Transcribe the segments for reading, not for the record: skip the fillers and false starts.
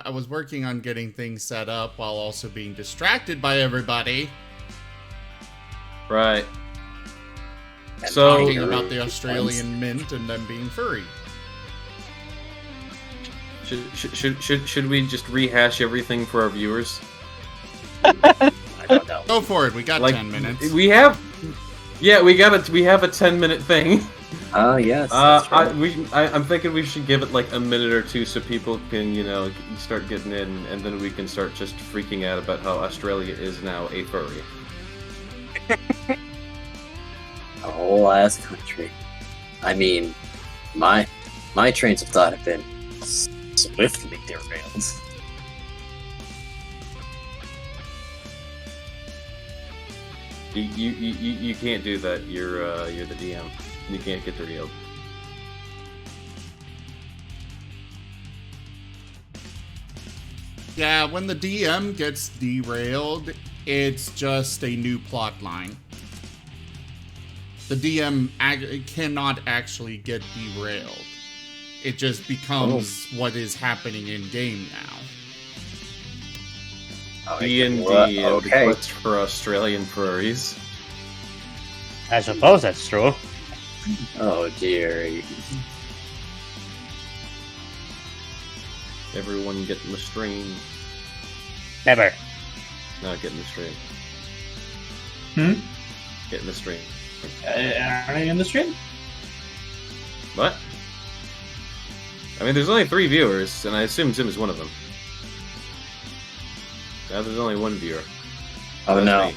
I was working on getting things set up while also being distracted by everybody. Right. And So talking about the Australian mint and them being furry. should we just rehash everything for our viewers? I don't know. Go for it. We got 10 minutes. We have a 10-minute thing. Oh yes. That's right. I'm thinking we should give it like a minute or two so people can, start getting in, and then we can start just freaking out about how Australia is now a furry. A whole ass country. I mean, my trains of thought have been swiftly derailed. You can't do that. You're the DM. You can't get derailed. Yeah, when the DM gets derailed, it's just a new plot line. The DM cannot actually get derailed. It just becomes what is happening in game now. D&D and the quest for Australian furries. I suppose that's true. Oh dear. Everyone get in the stream. Never. No, get in the stream. Get in the stream. Are they in the stream? What? I mean, there's only 3 viewers, and I assume Zim is one of them. Now there's only 1 viewer. Oh That's no. me.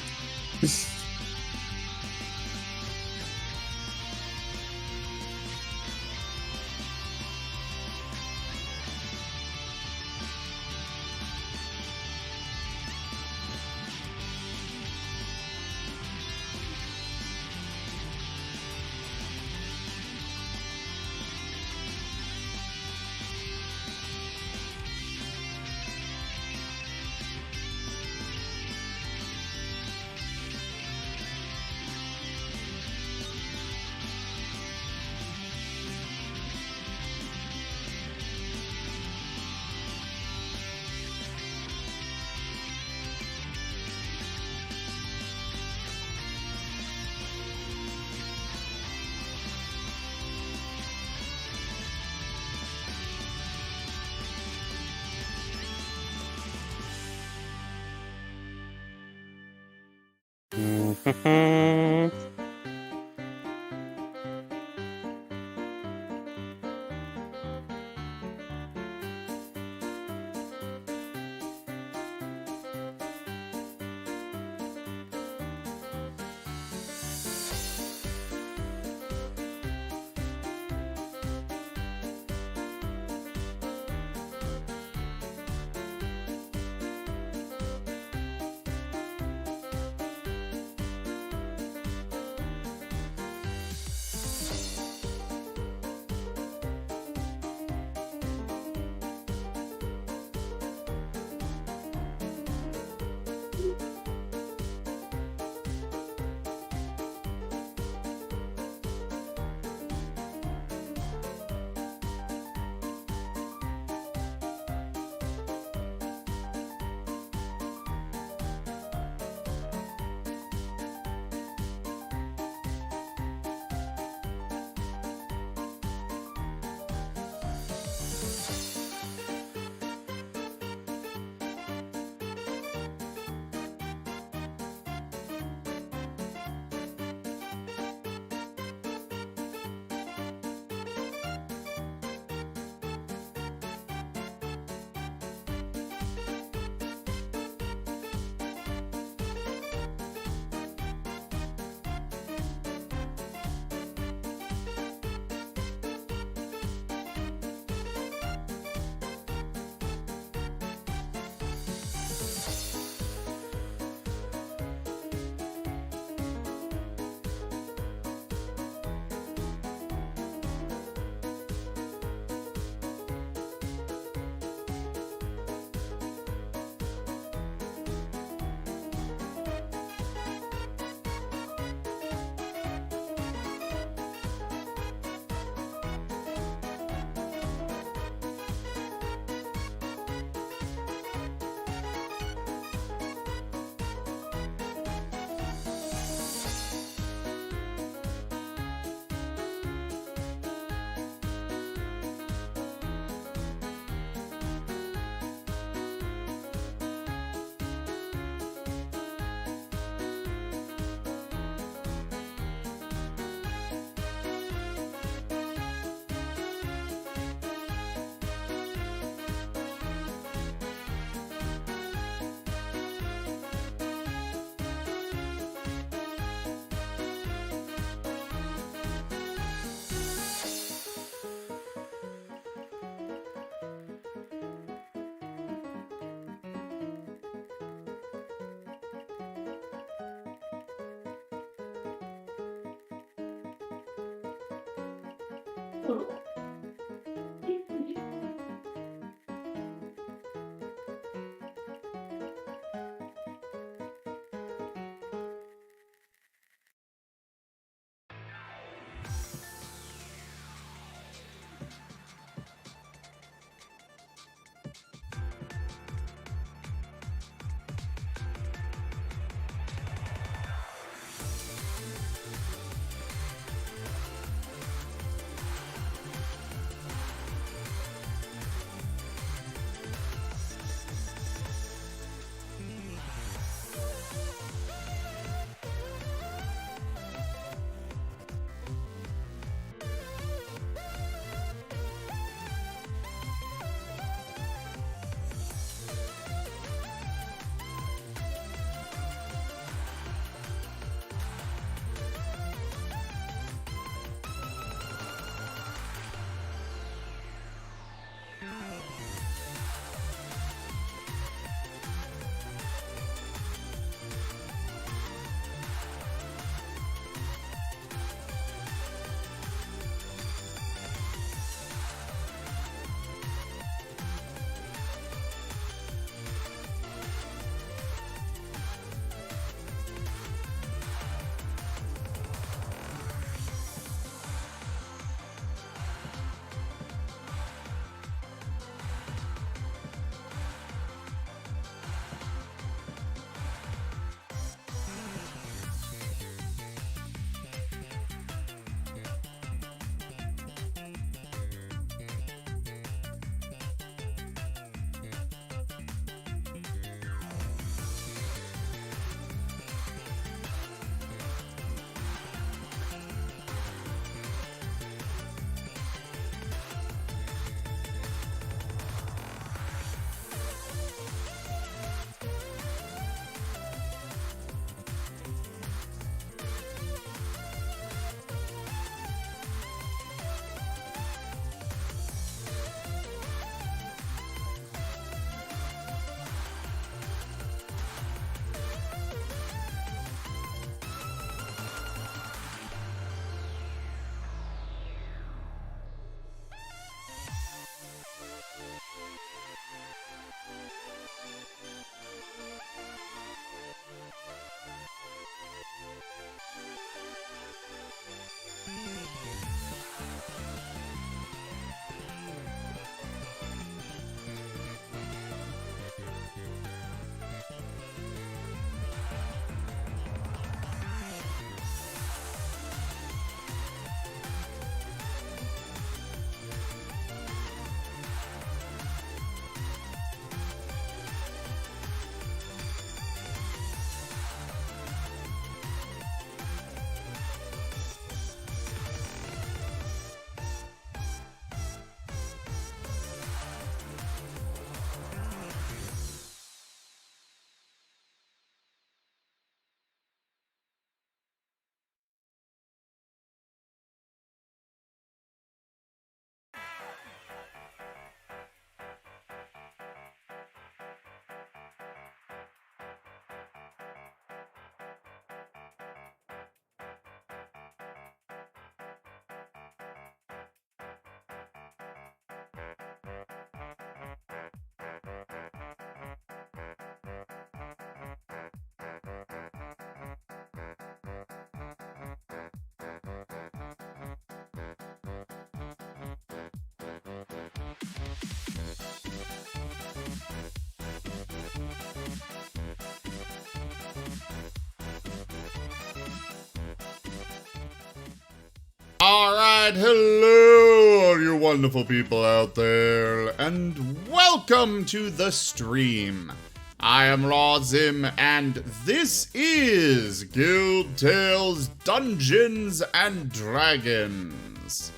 Alright, hello, all you wonderful people out there, and welcome to the stream. I am Raw Zim, and this is Guild Tales Dungeons and Dragons.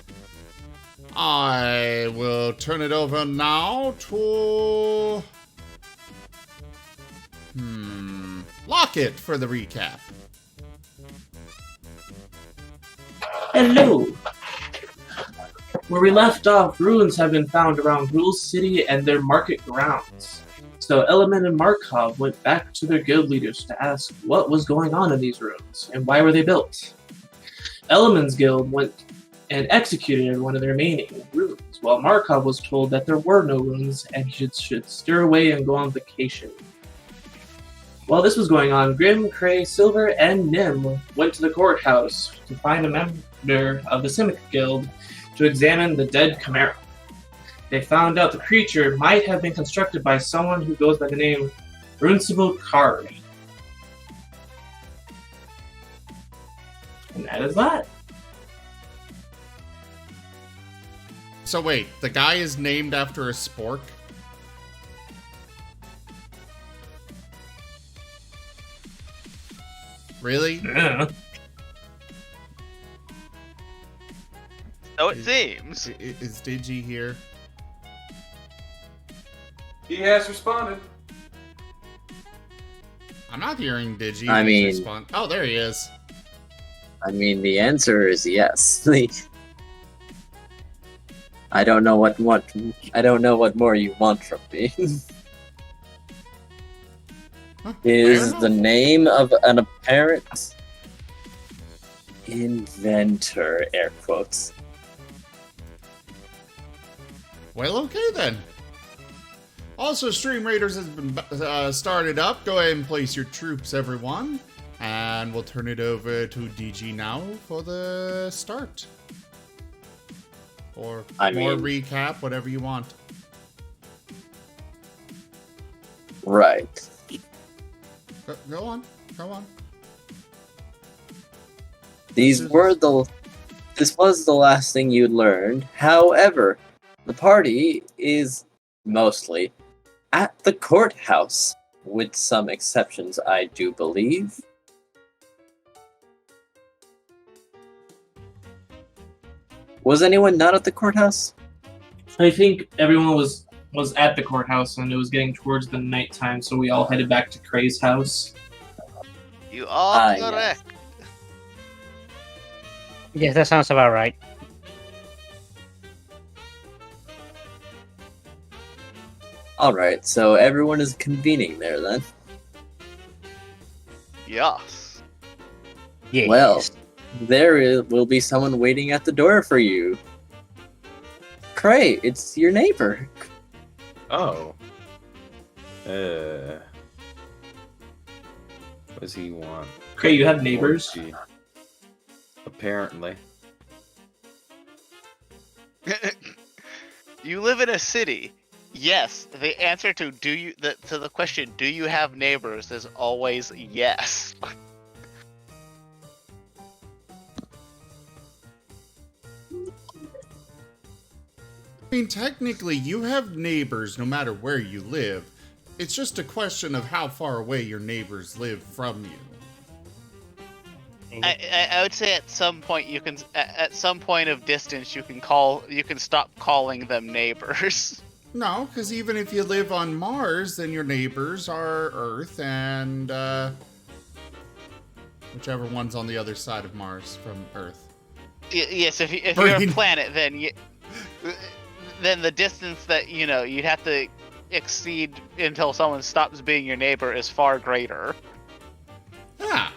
I will turn it over now to... Lockett for the recap. Hello! Where we left off, ruins have been found around Gruul City and their market grounds. So Element and Markov went back to their guild leaders to ask what was going on in these ruins and why were they built. Element's guild went and executed one of the remaining runes, while Markov was told that there were no runes and he should stir away and go on vacation. While this was going on, Grim, Cray, Silver, and Nim went to the courthouse to find a member of the Simic Guild to examine the dead chimera. They found out the creature might have been constructed by someone who goes by the name Runcible Card. And that is that. So wait, the guy is named after a spork? Really? Yeah. So it seems. Is Digi here? He has responded. I'm not hearing Digi. I mean- Respond. Oh, there he is. I mean, the answer is yes. I don't know what more you want from me. Huh, Is fair the enough. name of an apparent inventor, air quotes. Well, okay then. Also, Stream Raiders has been started up. Go ahead and place your troops, everyone. And we'll turn it over to DG now for the start. Or I more mean- recap, whatever you want. Right. Go on. Go on. This was the last thing you learned. However, the party is mostly at the courthouse, with some exceptions, I do believe. Was anyone not at the courthouse? I think everyone was at the courthouse and it was getting towards the nighttime, so we all headed back to Cray's house. You are yeah. correct. Yeah, that sounds about right. Alright, so everyone is convening there then. Yes. Yes. Well, will be someone waiting at the door for you. Cray, it's your neighbor. Oh. What does he want? Cray, you have neighbors? Or she? Apparently. You live in a city. Yes, the answer to the question, do you have neighbors, is always yes. I mean, technically, you have neighbors no matter where you live. It's just a question of how far away your neighbors live from you. I would say at some point you can, at some point of distance, you can stop calling them neighbors. No, because even if you live on Mars, then your neighbors are Earth and whichever one's on the other side of Mars from Earth. Yes, if you're a Green. planet, then the distance that you'd have to exceed until someone stops being your neighbor is far greater. Yeah.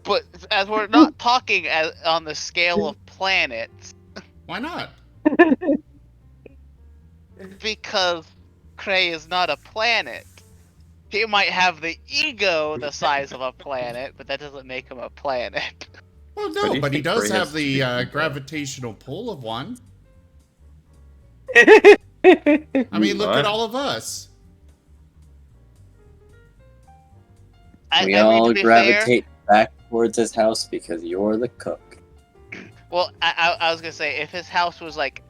But as we're not talking on the scale of planets, Why not? because Cray is not a planet. He might have the ego the size of a planet, but that doesn't make him a planet. Well, But do no, you but he think does Bray have has the the- gravitational pull of one. I I mean, look What? at all of us. We I mean, all to be gravitate back towards his house because you're the cook. fair, well, I was gonna say, if his house was like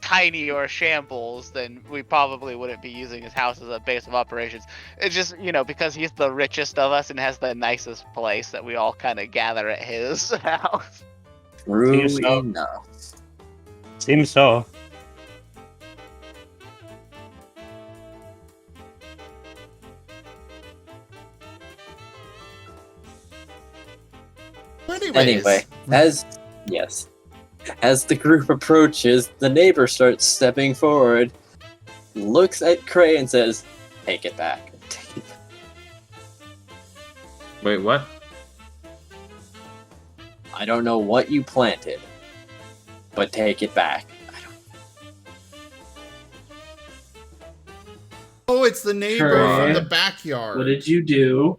tiny or a shambles, then we probably wouldn't be using his house as a base of operations. It's just, because he's the richest of us and has the nicest place that we all kind of gather at his house. True so. enough. Seems so. Anyway, as the group approaches, the neighbor starts stepping forward, looks at Cray and says, "Take it back." Wait, what? I don't know what you planted, but take it back. Oh, it's the neighbor Sure. from the backyard. What did you do?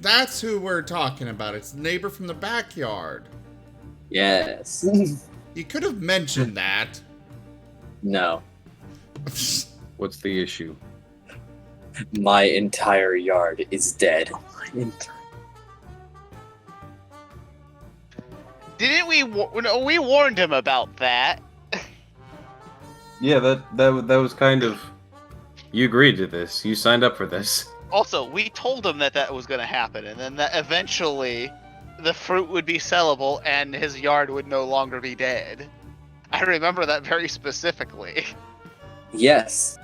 That's who we're talking about. It's the neighbor from the backyard. Yes. You could have mentioned that. No. What's the issue? My entire yard is dead. Didn't we? No, we warned him about that. Yeah, that was kind of. You agreed to this. You signed up for this. Also, we told him that that was going to happen, and then that eventually the fruit would be sellable and his yard would no longer be dead. I remember that very specifically. Yes.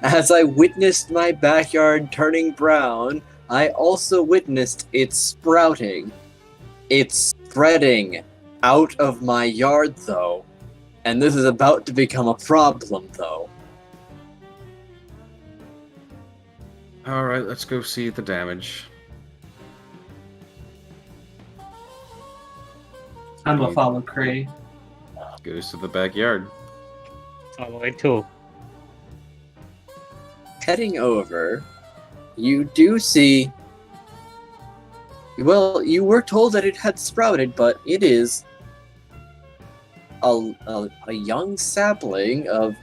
As I witnessed my backyard turning brown, I also witnessed it sprouting. It's spreading out of my yard, though. And this is about to become a problem, though. Alright, let's go see the damage. I'm gonna follow Cray. Goes to the backyard. Following too. Heading over, you do see... Well, you were told that it had sprouted, but it is a young sapling of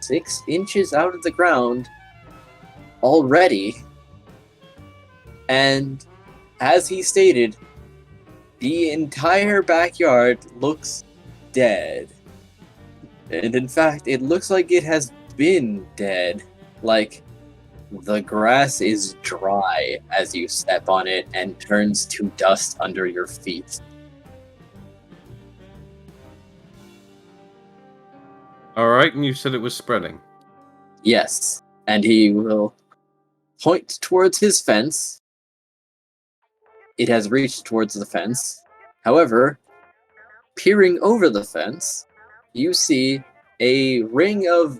6 inches out of the ground already. And as he stated, the entire backyard looks dead. And in fact, it looks like it has been dead. Like, the grass is dry as you step on it and turns to dust under your feet. Alright, and you said it was spreading. Yes, and he will point towards his fence. It has reached towards the fence. However, peering over the fence, you see a ring of,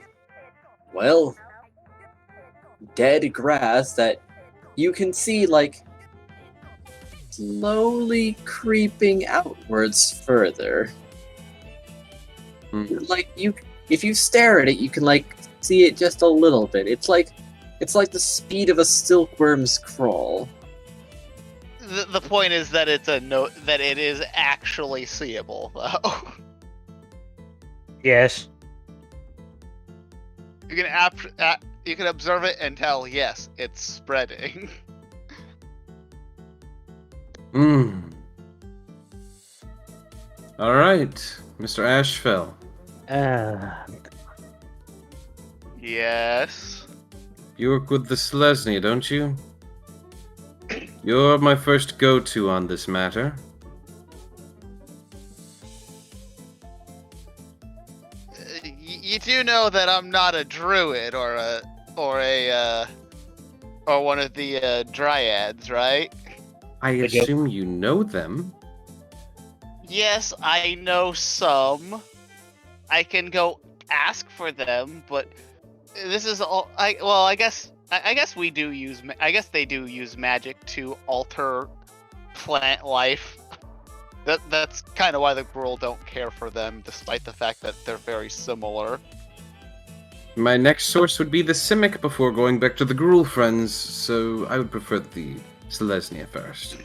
well, dead grass that you can see, like, slowly creeping outwards further. Like, if you stare at it, you can, like, see it just a little bit. It's like the speed of a silkworm's crawl. The point is that it's that it is actually seeable, though. Yes. You can observe it and tell, yes, it's spreading. Alright, Mr. Ashfell. Yes. You work with the Selesnya, don't you? You're my first go-to on this matter. You do know that I'm not a druid or one of the dryads, right? I assume you know them. Yes, I know some. I can go ask for them, but this is all. I guess we do use. I guess they do use magic to alter plant life. That's kind of why the Gruul don't care for them, despite the fact that they're very similar. My next source would be the Simic before going back to the Gruul friends, so I would prefer the Selesnya first.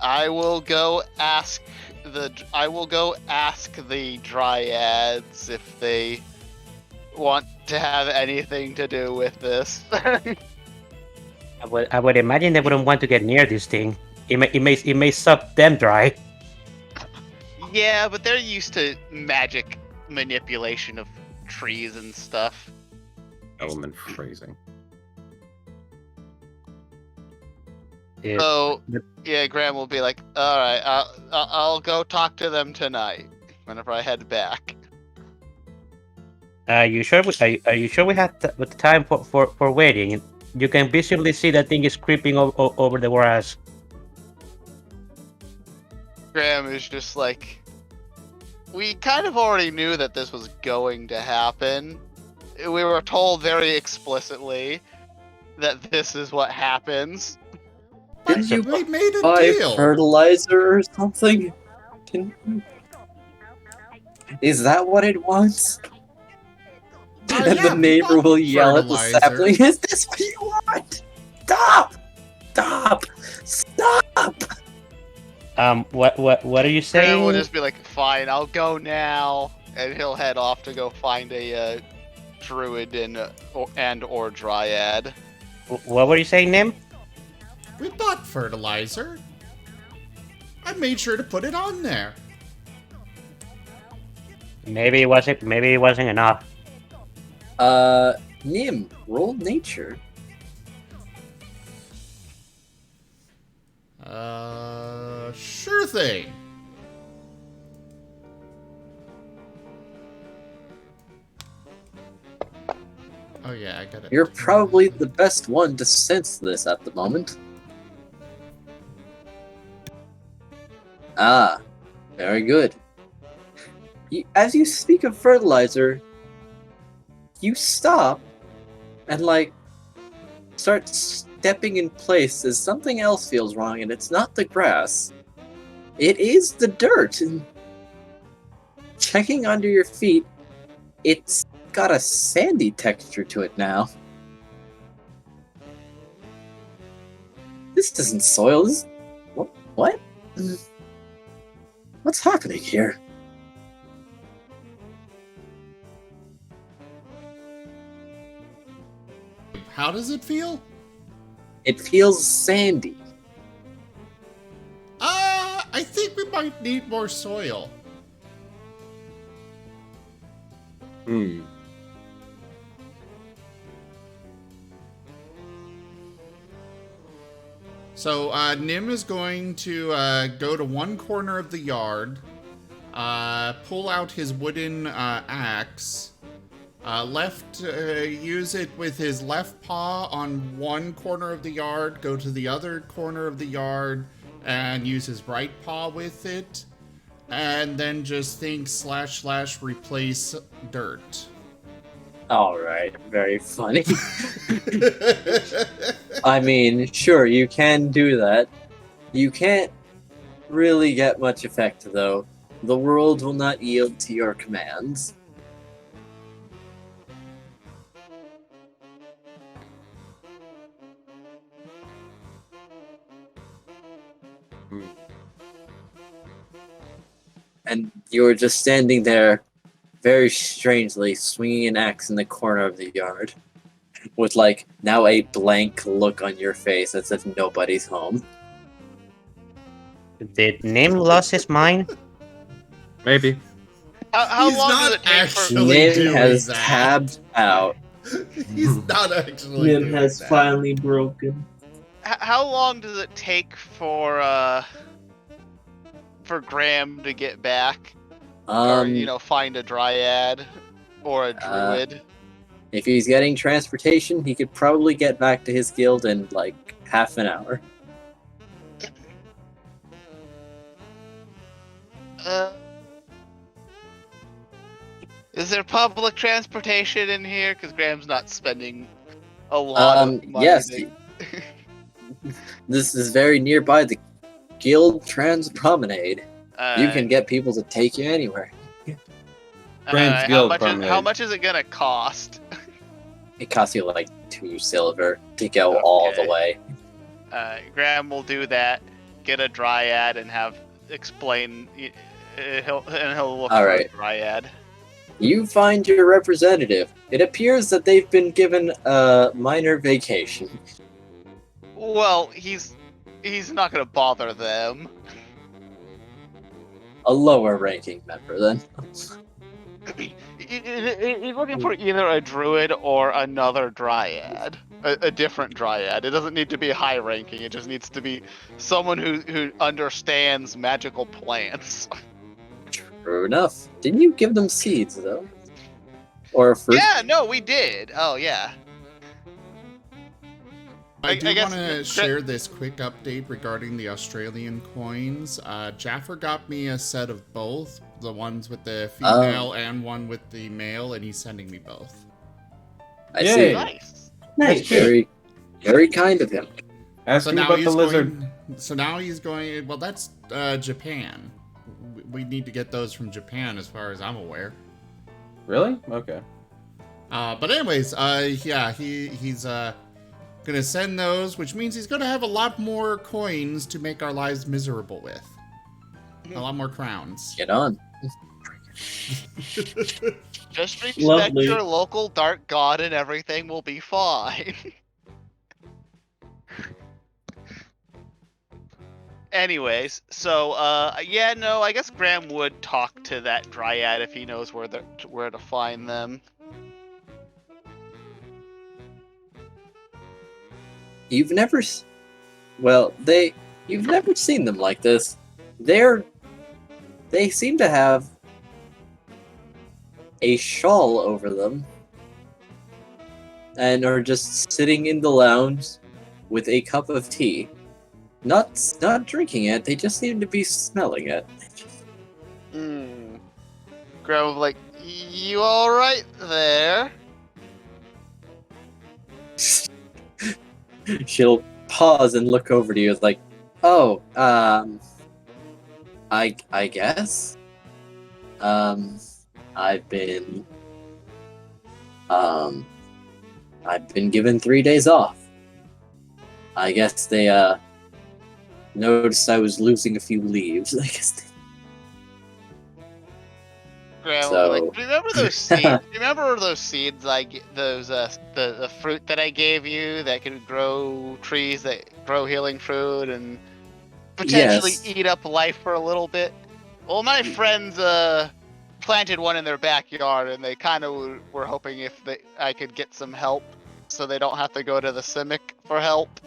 I will go ask the dryads if they want to have anything to do with this. I would imagine they wouldn't want to get near this thing. It may suck them dry. Yeah, but they're used to magic manipulation of trees and stuff. Element phrasing. Yeah. So, yeah, Graham will be like, "All right, I'll go talk to them tonight whenever I head back." Are you sure? Are you sure we have the time for waiting? You can visibly see that thing is creeping over the grass. Graham is just like, we kind of already knew that this was going to happen. We were told very explicitly that this is what happens. Can you We made a buy deal. fertilizer or something? Is that what it wants? And Yeah, the we neighbor bought will yell at the fertilizer. sapling, "Is this what you want? Stop! Stop! Stop!" What are you Graham will saying? just be like, "Fine, I'll go now," and he'll head off to go find a druid and or dryad. What were you saying, Nim? We bought fertilizer. I made sure to put it on there. Maybe it wasn't. Maybe it wasn't enough. Nim, roll nature. Sure thing. Oh yeah, I got it. You're probably the best one to sense this at the moment. Ah, very good. As you speak of fertilizer, you stop and, like, start stepping in place as something else feels wrong, and it's not the grass. It is the dirt. And checking under your feet, it's got a sandy texture to it now. This isn't soil. This... What? What's happening here? How does it feel? It feels sandy. I think we might need more soil. So, Nim is going to go to one corner of the yard, pull out his wooden axe, use it with his left paw on one corner of the yard, go to the other corner of the yard, and use his right paw with it, and then just think / replace dirt. Alright, very funny. I mean, sure, you can do that. You can't really get much effect, though. The world will not yield to your commands. And you're just standing there, very strangely, swinging an axe in the corner of the yard, with, like, now a blank look on your face as if nobody's home. Did Nim lose his mind? Maybe. How He's long not does it take actually- Nim doing has that. tabbed out. He's not actually Nim doing has that. finally broken. How long does it take for Graham to get back, or find a dryad or a druid? If he's getting transportation, he could probably get back to his guild in, like, half an hour. Is there public transportation in here? Because Graham's not spending a lot of money. Yes. This is very nearby the Guild Trans Promenade. You can get people to take you anywhere. Graham's Guild how Promenade. much is it gonna cost? It costs you like 2 silver to go all the Okay. way. Graham will do that. Get a dryad and have explain. He'll look All for right. a dryad. You find your representative. It appears that they've been given a minor vacation. Well, he's not gonna bother them. A lower ranking member, then. He's looking for either a druid or another dryad, a different dryad. It doesn't need to be high ranking. It just needs to be someone who understands magical plants. True enough. Didn't you give them seeds, though? Or fruit? Yeah, no, we did. Oh yeah. I I do guess want to Gra- share this quick update regarding the Australian coins. Jaffer got me a set of both, the ones with the female and one with the male, and he's sending me both. I Yay. see. Nice. Nice. Very, very kind of him. Ask him about the lizard. So now he's going. Well, that's Japan. We need to get those from Japan, as far as I'm aware. Really? Okay. But anyways, yeah, he's gonna send those, which means he's gonna have a lot more coins to make our lives miserable with. A lot more crowns. Get on. Just respect Lovely. your local dark god and everything will be fine. Anyways, so yeah, no, I guess Graham would talk to that dryad if he knows where to find them. You've never seen them like this. They seem to have a shawl over them and are just sitting in the lounge with a cup of tea. Not drinking it, they just seem to be smelling it. Graham was like, you alright there? She'll pause and look over to you like, oh, I guess. I've been given 3 days off. I guess they noticed I was losing a few leaves. I guess. Graham So- was like, remember those seeds? Remember those seeds those the fruit that I gave you that can grow trees that grow healing fruit and potentially Yes. eat up life for a little bit? Well, my friends planted one in their backyard, and they kind of were hoping if I could get some help, so they don't have to go to the Simic for help.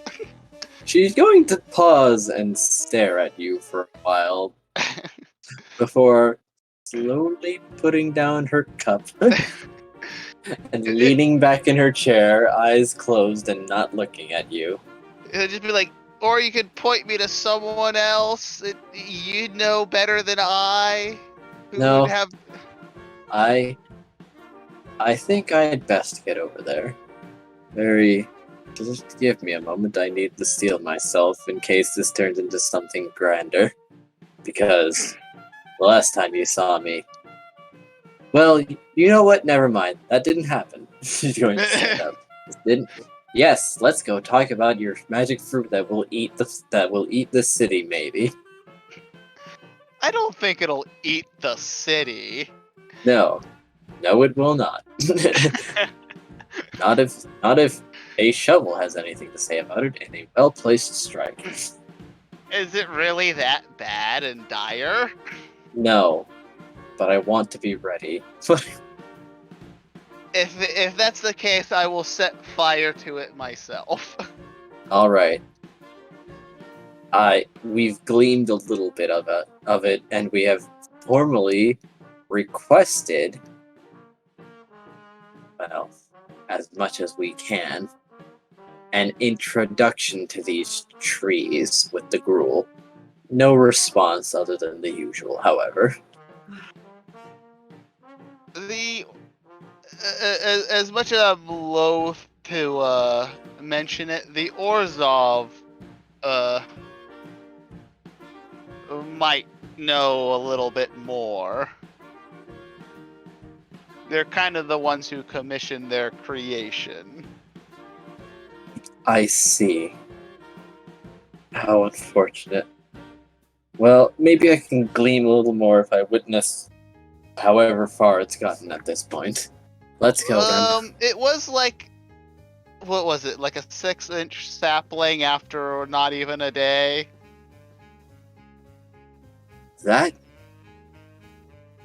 She's going to pause and stare at you for a while before slowly putting down her cup and leaning back in her chair, eyes closed and not looking at you. It'd just be like, or you could point me to someone else that you'd know better than I. Who No. would have... I think I'd best get over there. Just give me a moment. I need to steel myself in case this turns into something grander. Because the last time you saw me... Well, you know what? Never mind. That didn't happen. She's going to stand up. Didn't... Yes, let's go talk about your magic fruit that will eat the city, maybe. I don't think it'll eat the city. No, it will not. Not if a shovel has anything to say about it and a well-placed strike. Is it really that bad and dire? No, but I want to be ready. If that's the case, I will set fire to it myself. All right. We've gleaned a little bit of it, and we have formally requested, well, as much as we can, an introduction to these trees with the gruel. No response other than the usual, however. As much as I'm loath to mention it, the Orzov might know a little bit more. They're kind of the ones who commissioned their creation. I see. How unfortunate. Well, maybe I can glean a little more if I witness however far it's gotten at this point. Let's go then. It was like, what was it? Like a 6-inch sapling after not even a day. That?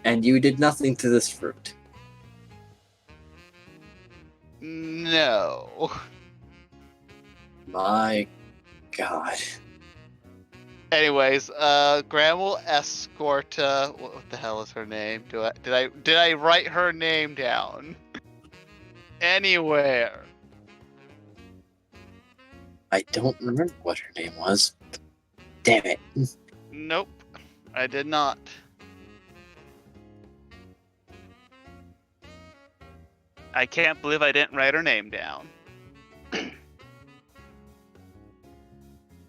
And you did nothing to this fruit? No. My God. Anyways, Graham will escort. What the hell is her name? Did I write her name down? Anywhere. I don't remember what her name was. Damn it. Nope, I did not. I can't believe I didn't write her name down.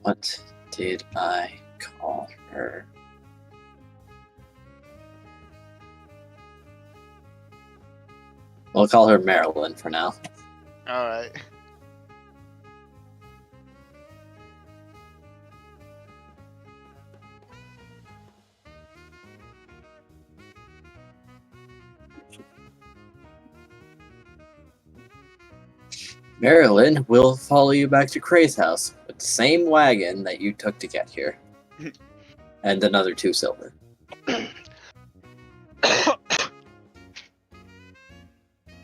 What did I call her? We'll call her Marilyn for now. All right. Marilyn will follow you back to Cray's house with the same wagon that you took to get here. And another 2 silver.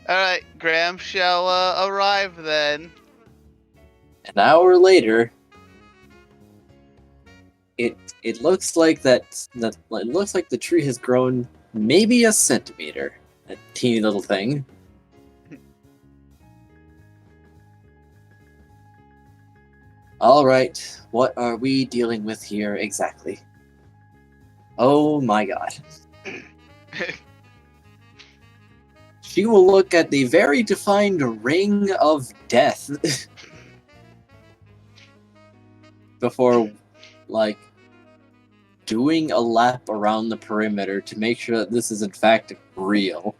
Alright, Graham shall arrive then. An hour later, it looks like it looks like the tree has grown maybe a centimeter. A teeny little thing. All right, what are we dealing with here exactly? Oh my god. She will look at the very defined ring of death before, like, doing a lap around the perimeter to make sure that this is in fact real.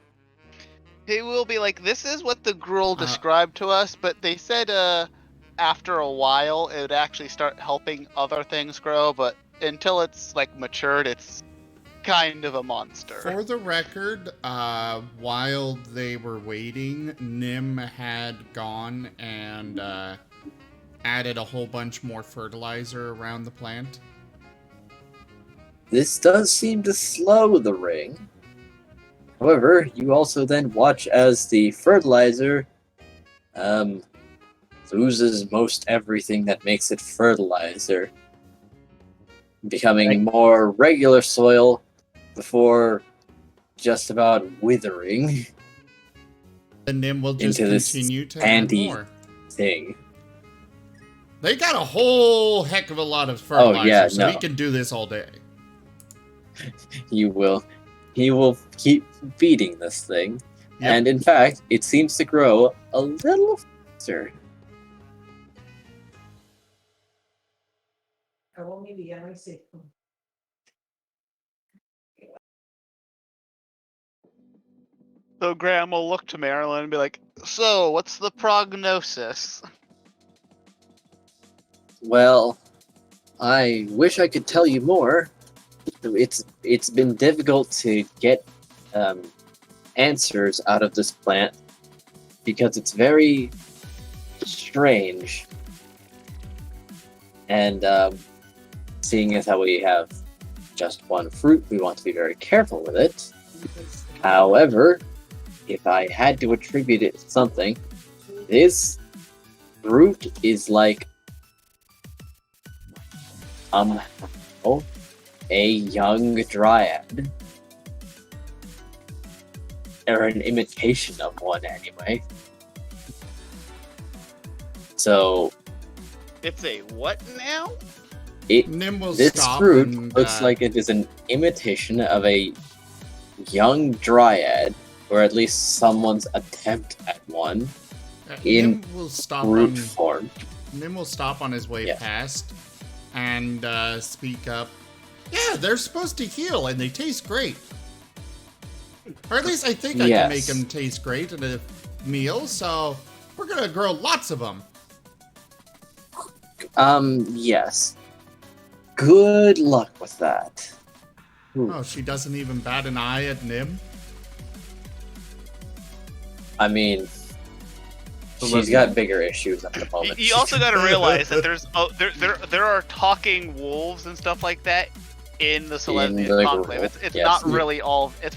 He will be like, this is what the gruel described to us, but they said after a while it would actually start helping other things grow, but until it's like matured, it's kind of a monster. For the record, while they were waiting, Nim had gone and added a whole bunch more fertilizer around the plant. This does seem to slow the ring. However, you also then watch as the fertilizer loses most everything that makes it fertilizer, becoming more regular soil before just about withering. The Nim will just into this continue to add handy more thing. They got a whole heck of a lot of fertilizer, so he no. can do this all day. He will keep feeding this thing. Yep. And in fact, it seems to grow a little faster. So Graham will look to Marilyn and be like, so, what's the prognosis? Well, I wish I could tell you more. It's been difficult to get answers out of this plant because it's very strange. And seeing as how we have just one fruit, we want to be very careful with it. However, if I had to attribute it to something, this fruit is like a young dryad. Or an imitation of one, anyway. So... It's a what now? Nim will This stop fruit and, looks like it is an imitation of a young dryad, or at least someone's attempt at one, in Nim will stop fruit form. Nim will stop on his way Yeah. past and speak up. Yeah, they're supposed to heal and they taste great. Or at least I think I can make them taste great in a meal, so we're gonna grow lots of them. Yes. Good luck with that. Oh, she doesn't even bat an eye at Nim? I mean, she's got bigger issues at the moment. You also got to realize that there are talking wolves and stuff like that in the Selesnya Conclave. It's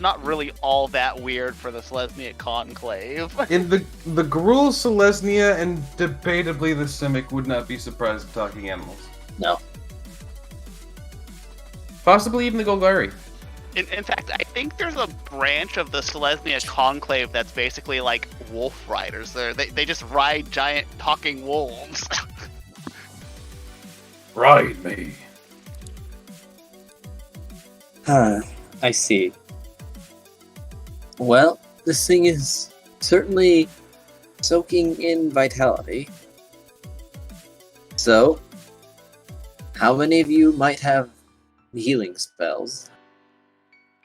not really all that weird for the Selesnya Conclave. In the Gruul, Selesnya, and debatably the Simic would not be surprised at talking animals. No. Possibly even the Golgari. In fact, I think there's a branch of the Selesnya Conclave that's basically like wolf riders. They just ride giant talking wolves. Ride me. I see. Well, this thing is certainly soaking in vitality. So, How many of you might have healing spells?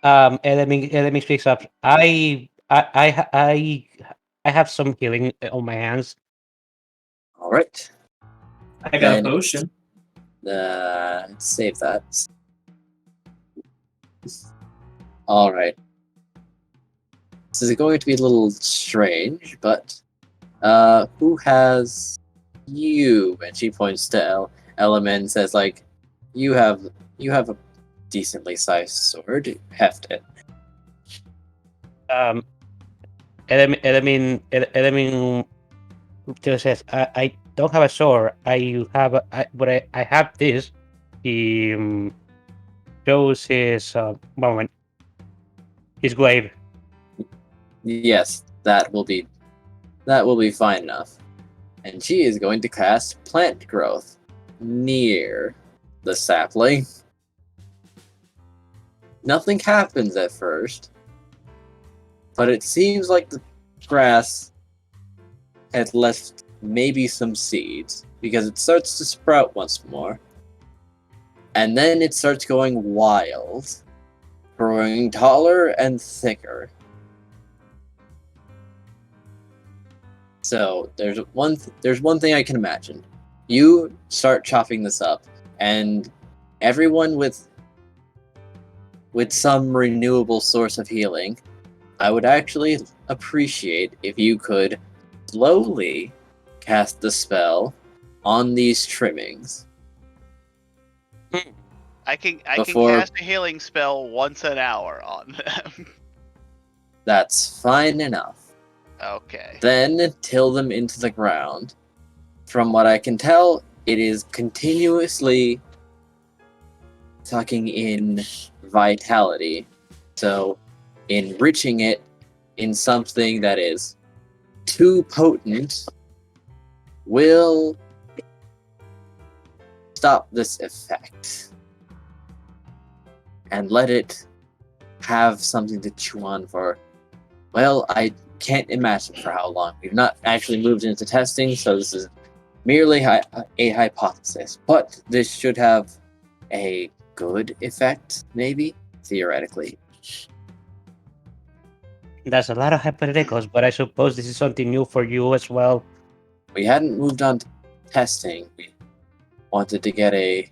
Let me speak up. I have some healing on my hands. All right. I got a Then potion. save that. All right. This is going to be a little strange, but who has you? And she points to Element and says, like, you have a decently sized sword. Heft it. Um, Element just says, I don't have a sword. I have this. He shows his moment. His glaive. Yes, that will be fine enough. And she is going to cast plant growth near the sapling. Nothing happens at first, but it seems like the grass had left maybe some seeds because it starts to sprout once more. And then it starts going wild, growing taller and thicker. So there's one thing I can imagine. You start chopping this up, and everyone with some renewable source of healing, I would actually appreciate if you could slowly cast the spell on these trimmings. I can Before- cast a healing spell once an hour on them. That's fine enough. Okay. Then till them into the ground. From what I can tell, it is continuously sucking in vitality. So, enriching it in something that is too potent will stop this effect. And let it have something to chew on for, well, I can't imagine for how long. We've not actually moved into testing, so this is merely a hypothesis. But this should have a good effect, maybe, theoretically. That's a lot of hypotheticals, but I suppose this is something new for you as well. We hadn't moved on to testing. We wanted to get a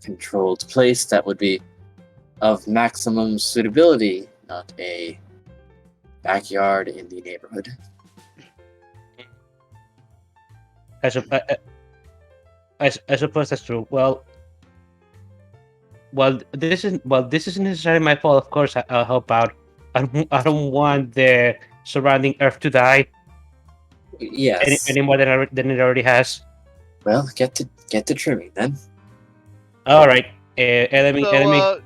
controlled place that would be of maximum suitability, not a backyard in the neighborhood. I suppose that's true. Well, this isn't necessarily my fault. Of course, I'll help out. I don't want the surrounding Earth to die Yes. any more than it already has. Well, get to trimming then. All right, enemy, So,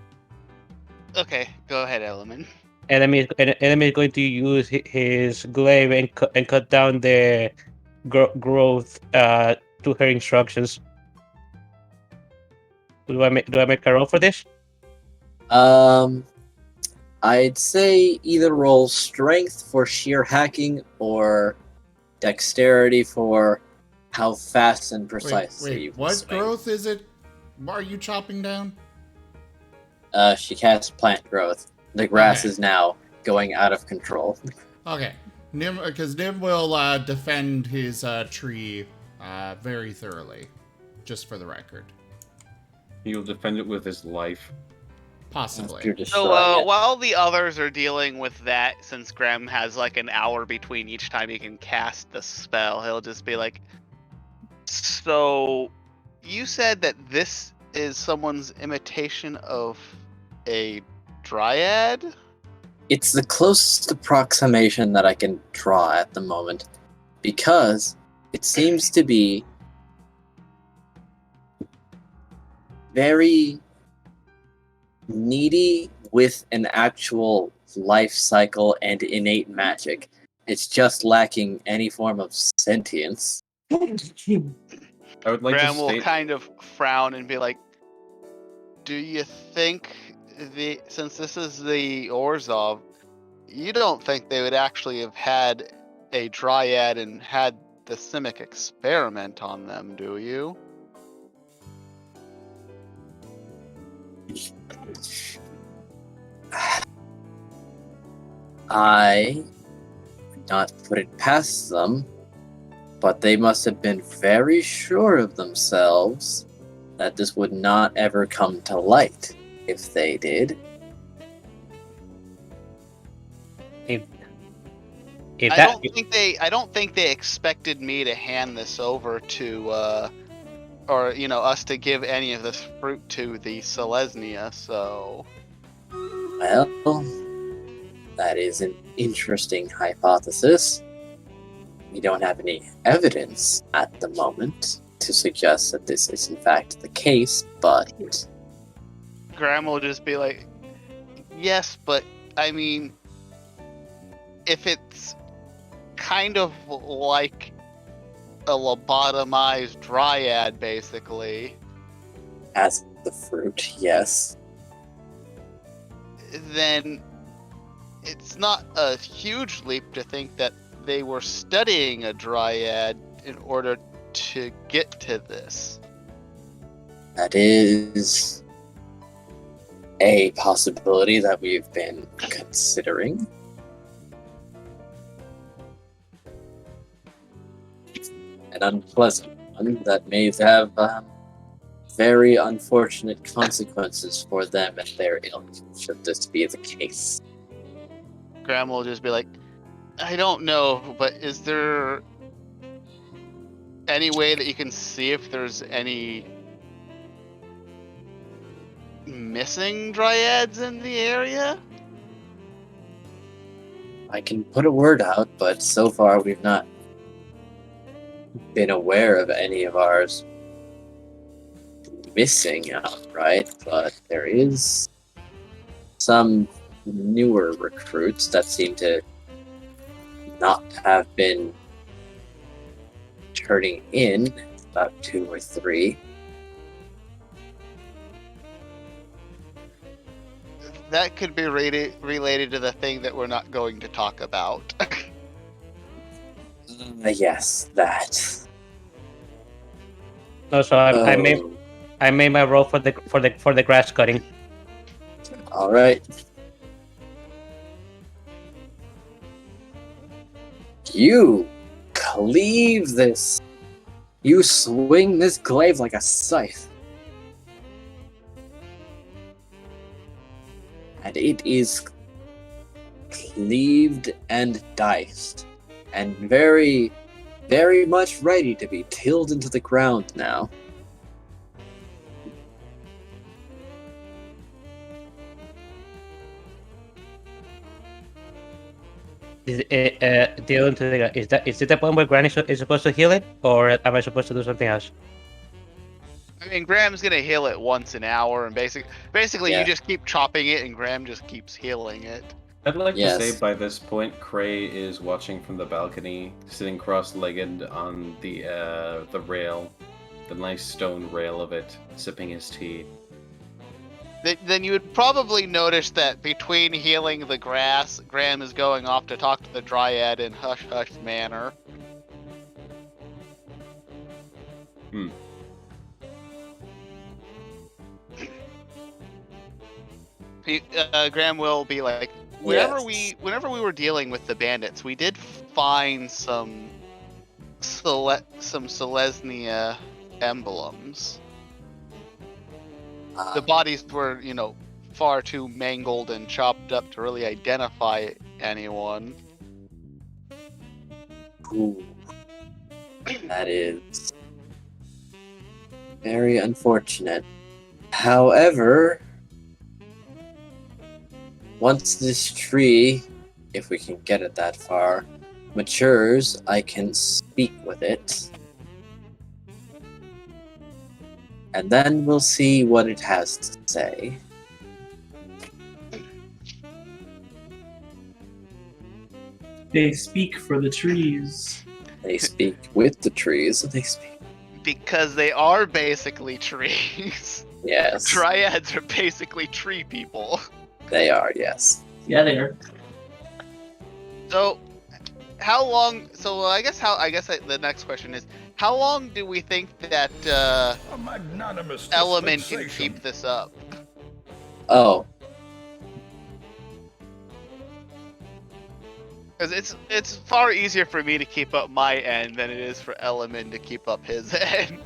okay, go ahead, Element. enemy is going to use his glaive and cut down the growth to her instructions. Do I make a roll for this? I'd say either roll strength for sheer hacking or dexterity for how fast and precisely you Wait, can what swing. growth is it? Are you chopping down? She casts plant growth. The grass Okay. is now going out of control. Okay, because Nim will defend his tree very thoroughly, just for the record. He'll defend it with his life. Possibly. You're So destroying it. while the others are dealing with that, since Graham has like an hour between each time he can cast the spell, he'll just be like, so you said that this is someone's imitation of a dryad? It's the closest approximation that I can draw at the moment, because it seems to be very needy with an actual life cycle and innate magic. It's just lacking any form of sentience. I would like Graham to will state kind of frown and be like, do you think since this is the Orzhov, you don't think they would actually have had a dryad and had the Simic experiment on them, do you? I would not put it past them, but they must have been very sure of themselves that this would not ever come to light. If they did, If I that don't think they expected me to hand this over to or us to give any of this fruit to the Selesnya, so well, that is an interesting hypothesis. We don't have any evidence at the moment to suggest that this is in fact the case, but Graham will just be like, yes, but I mean, if it's kind of like a lobotomized dryad, basically, as the fruit, yes. then it's not a huge leap to think that they were studying a dryad in order to get to this. That is a possibility that we've been considering. An unpleasant one that may have very unfortunate consequences for them and their ilk, should this be the case. Graham will just be like, I don't know, but is there any way that you can see if there's any missing dryads in the area? I can put a word out, but so far we've not been aware of any of ours missing outright, but there is some newer recruits that seem to not have been turning in, about 2 or 3. That could be related to the thing that we're not going to talk about. Yes, that. no, so I made my roll for the grass cutting. All right. You cleave this. You swing this glaive like a scythe. And it is cleaved and diced. And very, very much ready to be tilled into the ground now. Is it the point where Granny is supposed to heal it, or am I supposed to do something else? I mean, Graham's gonna heal it once an hour, and basically Yeah. you just keep chopping it, and Graham just keeps healing it. I'd like Yes. to say by this point, Cray is watching from the balcony, sitting cross-legged on the rail, the nice stone rail of it, sipping his tea. Then you would probably notice that between healing the grass, Graham is going off to talk to the dryad in hush-hush manner. Graham will be like, whenever we were dealing with the bandits, we did find some Selesnya emblems. The bodies were, far too mangled and chopped up to really identify anyone. Ooh. That is very unfortunate. However, once this tree, if we can get it that far, matures, I can speak with it. And then we'll see what it has to say. They speak for the trees. They speak with the trees. They speak. Because they are basically trees. Yes. Dryads are basically tree people. They are, yes. Yeah, they are. So, how long? So, I guess the next question is, how long do we think that Element can keep this up? Oh, Because it's far easier for me to keep up my end than it is for Element to keep up his end.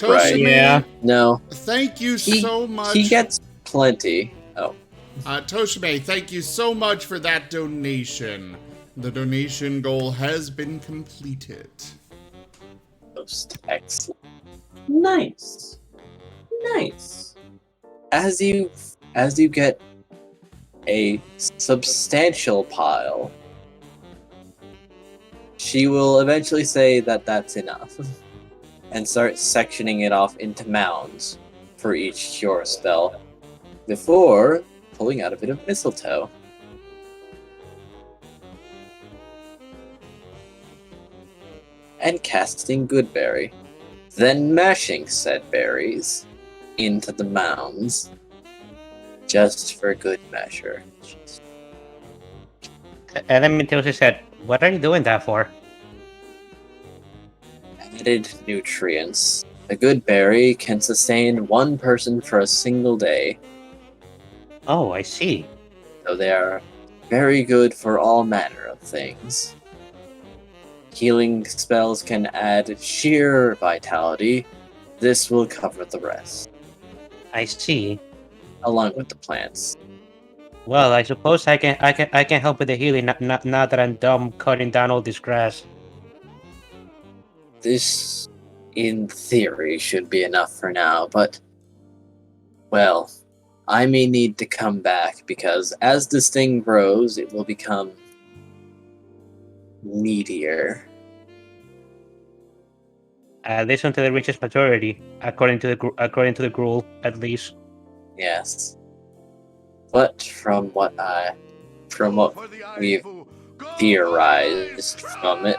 Right. Toshime, Yeah. no. thank you He, so much. he gets plenty. Oh, Toshime, thank you so much for that donation. The donation goal has been completed. most excellent. Nice. Nice. As you get a substantial pile, she will eventually say that that's enough, and start sectioning it off into mounds for each cure spell, before pulling out a bit of mistletoe. And casting Goodberry, then mashing said berries into the mounds, just for good measure. Element also said, "What are you doing that for?" Added nutrients. A good berry can sustain one person for a single day, Oh, I see. so they are very good for all manner of things. Healing spells can add sheer vitality. This will cover the rest, I see. along with the plants. Well, I suppose I can help with the healing now that I'm done cutting down all this grass. This, in theory, should be enough for now, but, well, I may need to come back because as this thing grows, it will become needier. At least until it reaches maturity, according to the gruel, at least. Yes. But from what we've theorized from it,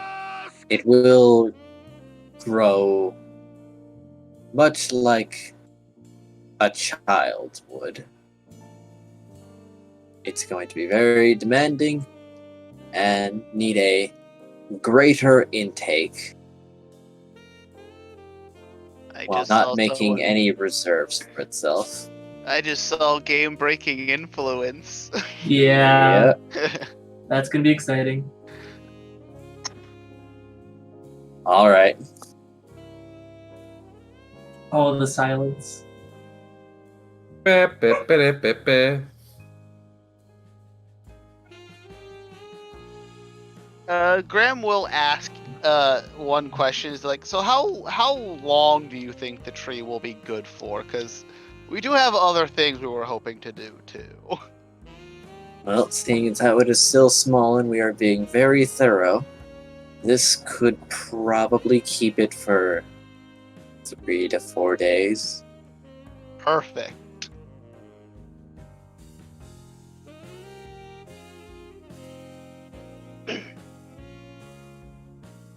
it will grow much like a child would. It's going to be very demanding and need a greater intake while not making any reserves for itself. I just saw game-breaking influence. Yeah. Yeah. That's gonna be exciting. All right. All the silence. Graham will ask one question. Is like, so how long do you think the tree will be good for? Because we do have other things we were hoping to do too. Well, seeing as how it is still small and we are being very thorough, this could probably keep it for 3 to 4 days. Perfect.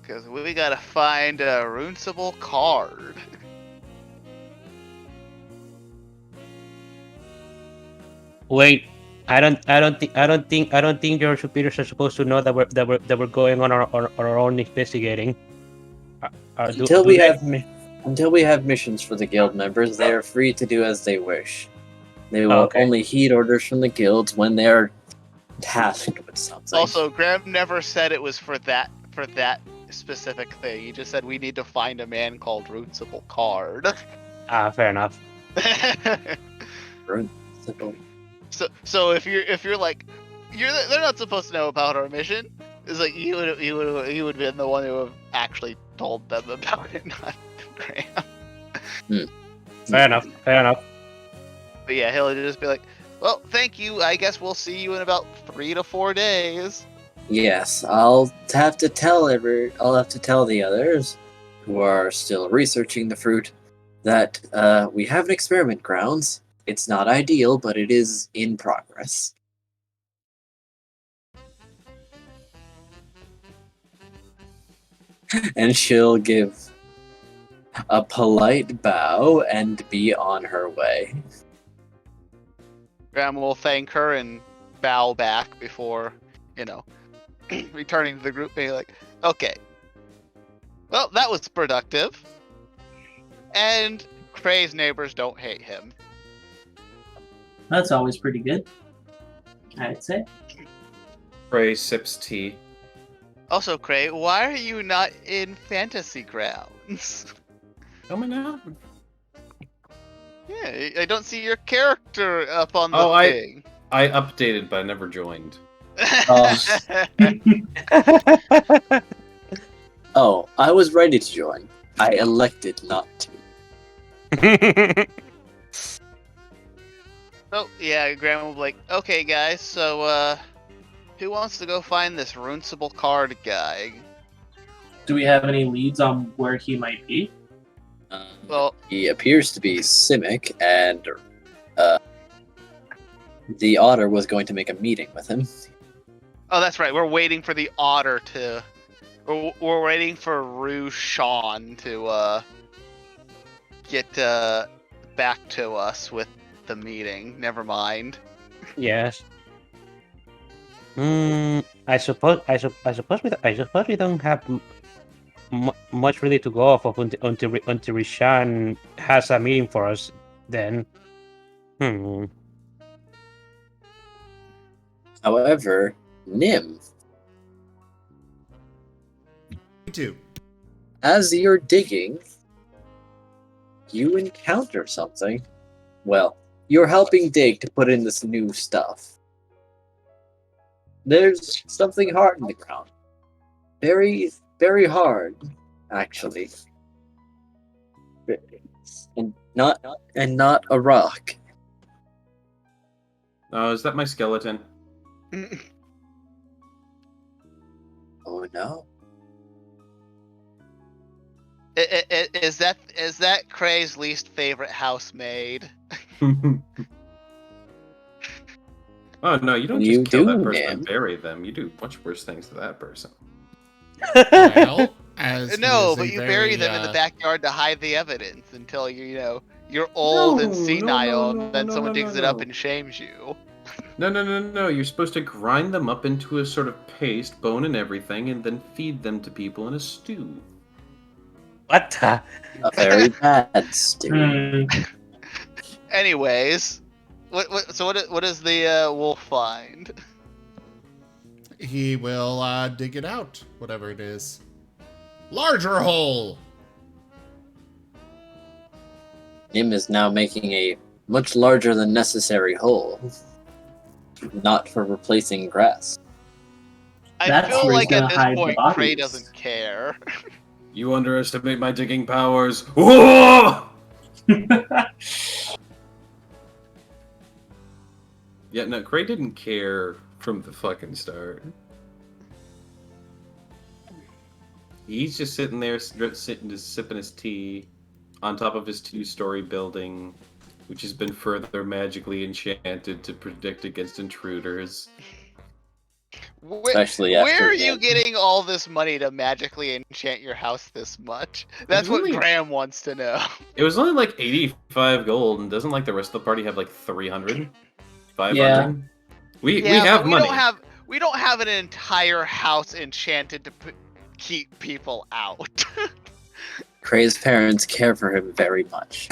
Because we gotta find a runeable card. Wait, I don't think your superiors are supposed to know that we're going on our own investigating. Until we have missions for the guild members, they are free to do as they wish. They will Okay. only heed orders from the guilds when they are tasked with something. Also, Graham never said it was for that specific thing. He just said we need to find a man called Runeable Card. Fair enough. Simple. So if you're like they're not supposed to know about our mission. It's like you would be the one who have actually told them about it, not Graham. Fair enough. But yeah, he'll just be like, well, thank you. I guess we'll see you in about 3 to 4 days. Yes, I'll have to tell the others who are still researching the fruit that we have an experiment grounds. It's not ideal, but it is in progress. And she'll give a polite bow and be on her way. Graham will thank her and bow back before, returning to the group, being like, okay, well, that was productive. And Cray's neighbors don't hate him. That's always pretty good, I'd say. Cray sips tea. Also, Cray, why are you not in Fantasy Grounds? Coming out. Yeah, I don't see your character up on the Oh, thing. I updated, but I never joined. Oh, I was ready to join. I elected not to. Oh, yeah, Graham will be like, okay, guys, so, who wants to go find this runeable card guy? Do we have any leads on where he might be? Well, He appears to be Simic, and the otter was going to make a meeting with him. oh, that's right, we're waiting for the otter to... We're waiting for Sean to, get, back to us with the meeting. Never mind. Yes. I suppose we don't have much really to go off of until Rishan has a meeting for us. Then, However, Nim, Me too. as you're digging, you encounter something. Well, you're helping dig to put in this new stuff. There's something hard in the ground. Very, very hard, actually. And not a rock. Oh, is that my skeleton? Oh no. Is that Cray's least favorite housemaid? Oh no, you don't You just kill do, that person man. and bury them. You do much worse things to that person. Well, as he No, is but a you very, bury them in the backyard to hide the evidence until you're old and No, senile, no, and then no, someone no, digs no, it up no. and shames you. No. You're supposed to grind them up into a sort of paste, bone and everything, and then feed them to people in a stew. what? A very bad stew. Anyways, what does the wolf find? He will dig it out, whatever it is. Larger hole. Nim is now making a much larger than necessary hole. Not for replacing grass. I That's feel where he's like at gonna this hide the point Cray bodies. doesn't care. You underestimate my digging powers. Whoa! Yeah, no, Cray didn't care from the fucking start. He's just sitting there, sipping his tea on top of his 2-story building, which has been further magically enchanted to protect against intruders. Especially Where after are you him. getting all this money to magically enchant your house this much? That's what only- Graham wants to know. It was only like 85 gold, and doesn't like the rest of the party have like 300? 500? Yeah. We Yeah, have but money. we don't have an entire house enchanted to keep people out. Cray's parents care for him very much.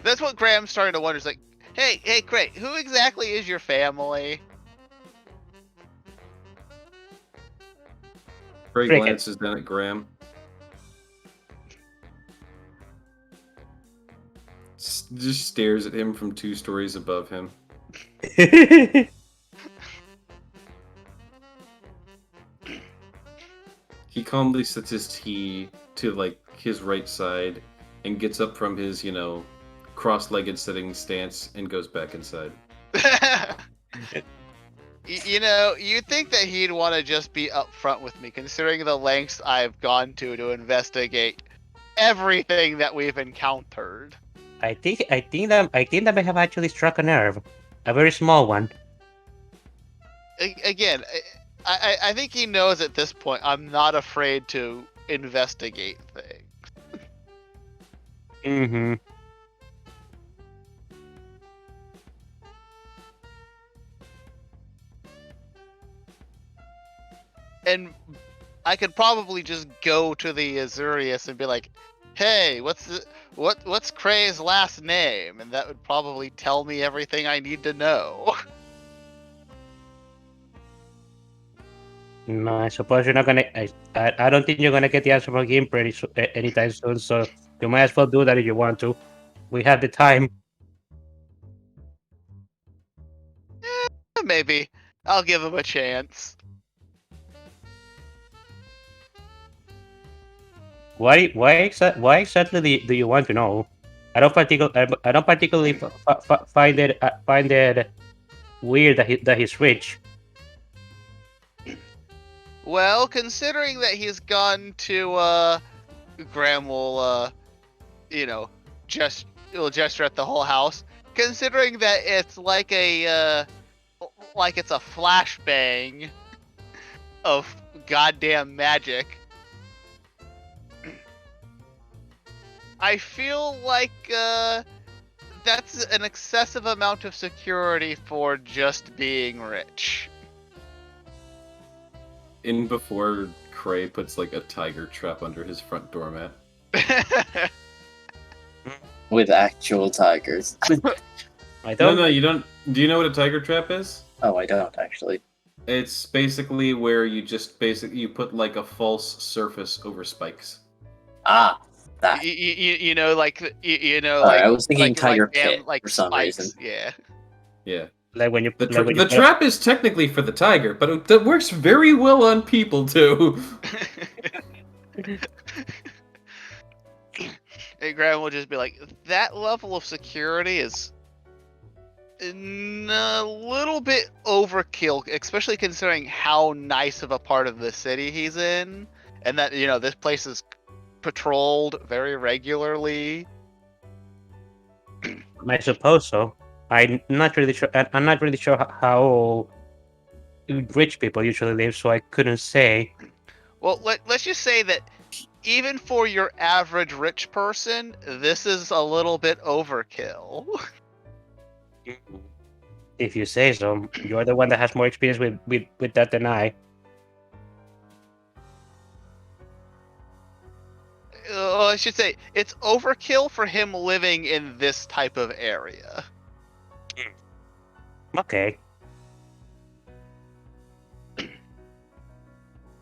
That's what Graham's starting to wonder. Is like, hey, Cray, who exactly is your family? Cray Cricket. glances down at Graham. Just stares at him from 2 stories above him. He calmly sets his tea to like his right side and gets up from his, cross-legged sitting stance and goes back inside. You'd think that he'd want to just be upfront with me, considering the lengths I've gone to investigate everything that we've encountered. I think that I have actually struck a nerve, a very small one. Again, I think he knows at this point I'm not afraid to investigate things. Mm-hmm. And I could probably just go to the Azurius and be like, hey, what's Cray's last name? And that would probably tell me everything I need to know. No, I suppose you're not gonna. I don't think you're gonna get the answer from him anytime soon. So you might as well do that if you want to. We have the time. Maybe. I'll give him a chance. Why exactly do you want to know? I don't particularly find it weird that he's rich. Well, considering that he's gone to, Graham will, you know, will gesture at the whole house. Considering that it's like like it's a flashbang of goddamn magic, I feel like, that's an excessive amount of security for just being rich. In before Cray puts like a tiger trap under his front doormat. With actual tigers. I No, don't. you don't. Do you know what a tiger trap is? Oh, I don't actually. It's basically where you you put like a false surface over spikes. Ah, that. you know, like I was thinking tiger pit damn, like for some spikes. reason. Yeah. Yeah. Like when you The trap is technically for the tiger, but it works very well on people too. And Graham will just be like, that level of security is a little bit overkill, especially considering how nice of a part of the city he's in, and that this place is patrolled very regularly. I suppose so. I'm not really sure. I'm not really sure how rich people usually live, so I couldn't say. Well, let's just say that even for your average rich person, this is a little bit overkill. If you say so, you're the one that has more experience with that than I. I should say it's overkill for him living in this type of area. Okay.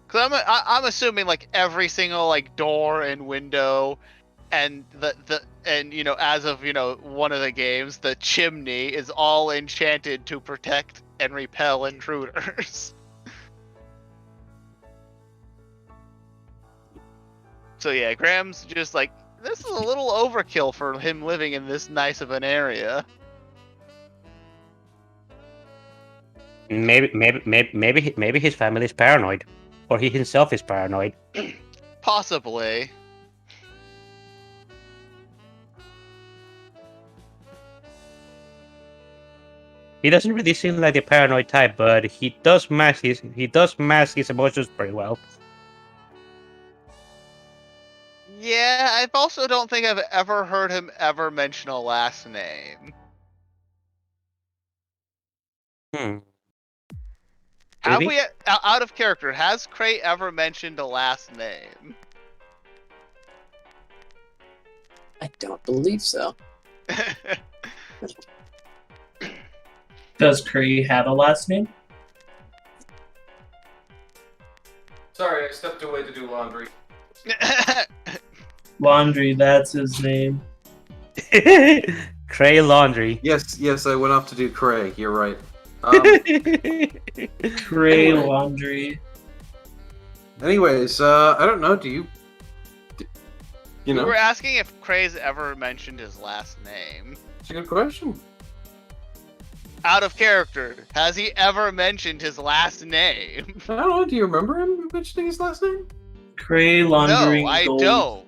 Cause I'm assuming like every single like door and window, and as of one of the games, the chimney is all enchanted to protect and repel intruders. So yeah, Graham's just like, this is a little overkill for him living in this nice of an area. Maybe his family is paranoid, or he himself is paranoid. Possibly. He doesn't really seem like the paranoid type, but he does mask his emotions pretty well. Yeah, I also don't think I've ever heard him ever mention a last name. Have Maybe? we, out of character, has Cray ever mentioned a last name? I don't believe so. Does Curry have a last name? Sorry, I stepped away to do laundry. Laundry, that's his name. Cray Laundry. Yes, I went off to do Cray. You're right. Cray Anyway. Laundry. Anyways, I don't know. Do you? You know, We were asking if Cray's ever mentioned his last name. it's a good question. Out of character, has he ever mentioned his last name? I don't know. Do you remember him mentioning his last name? Cray Laundry. No, I Gold. don't.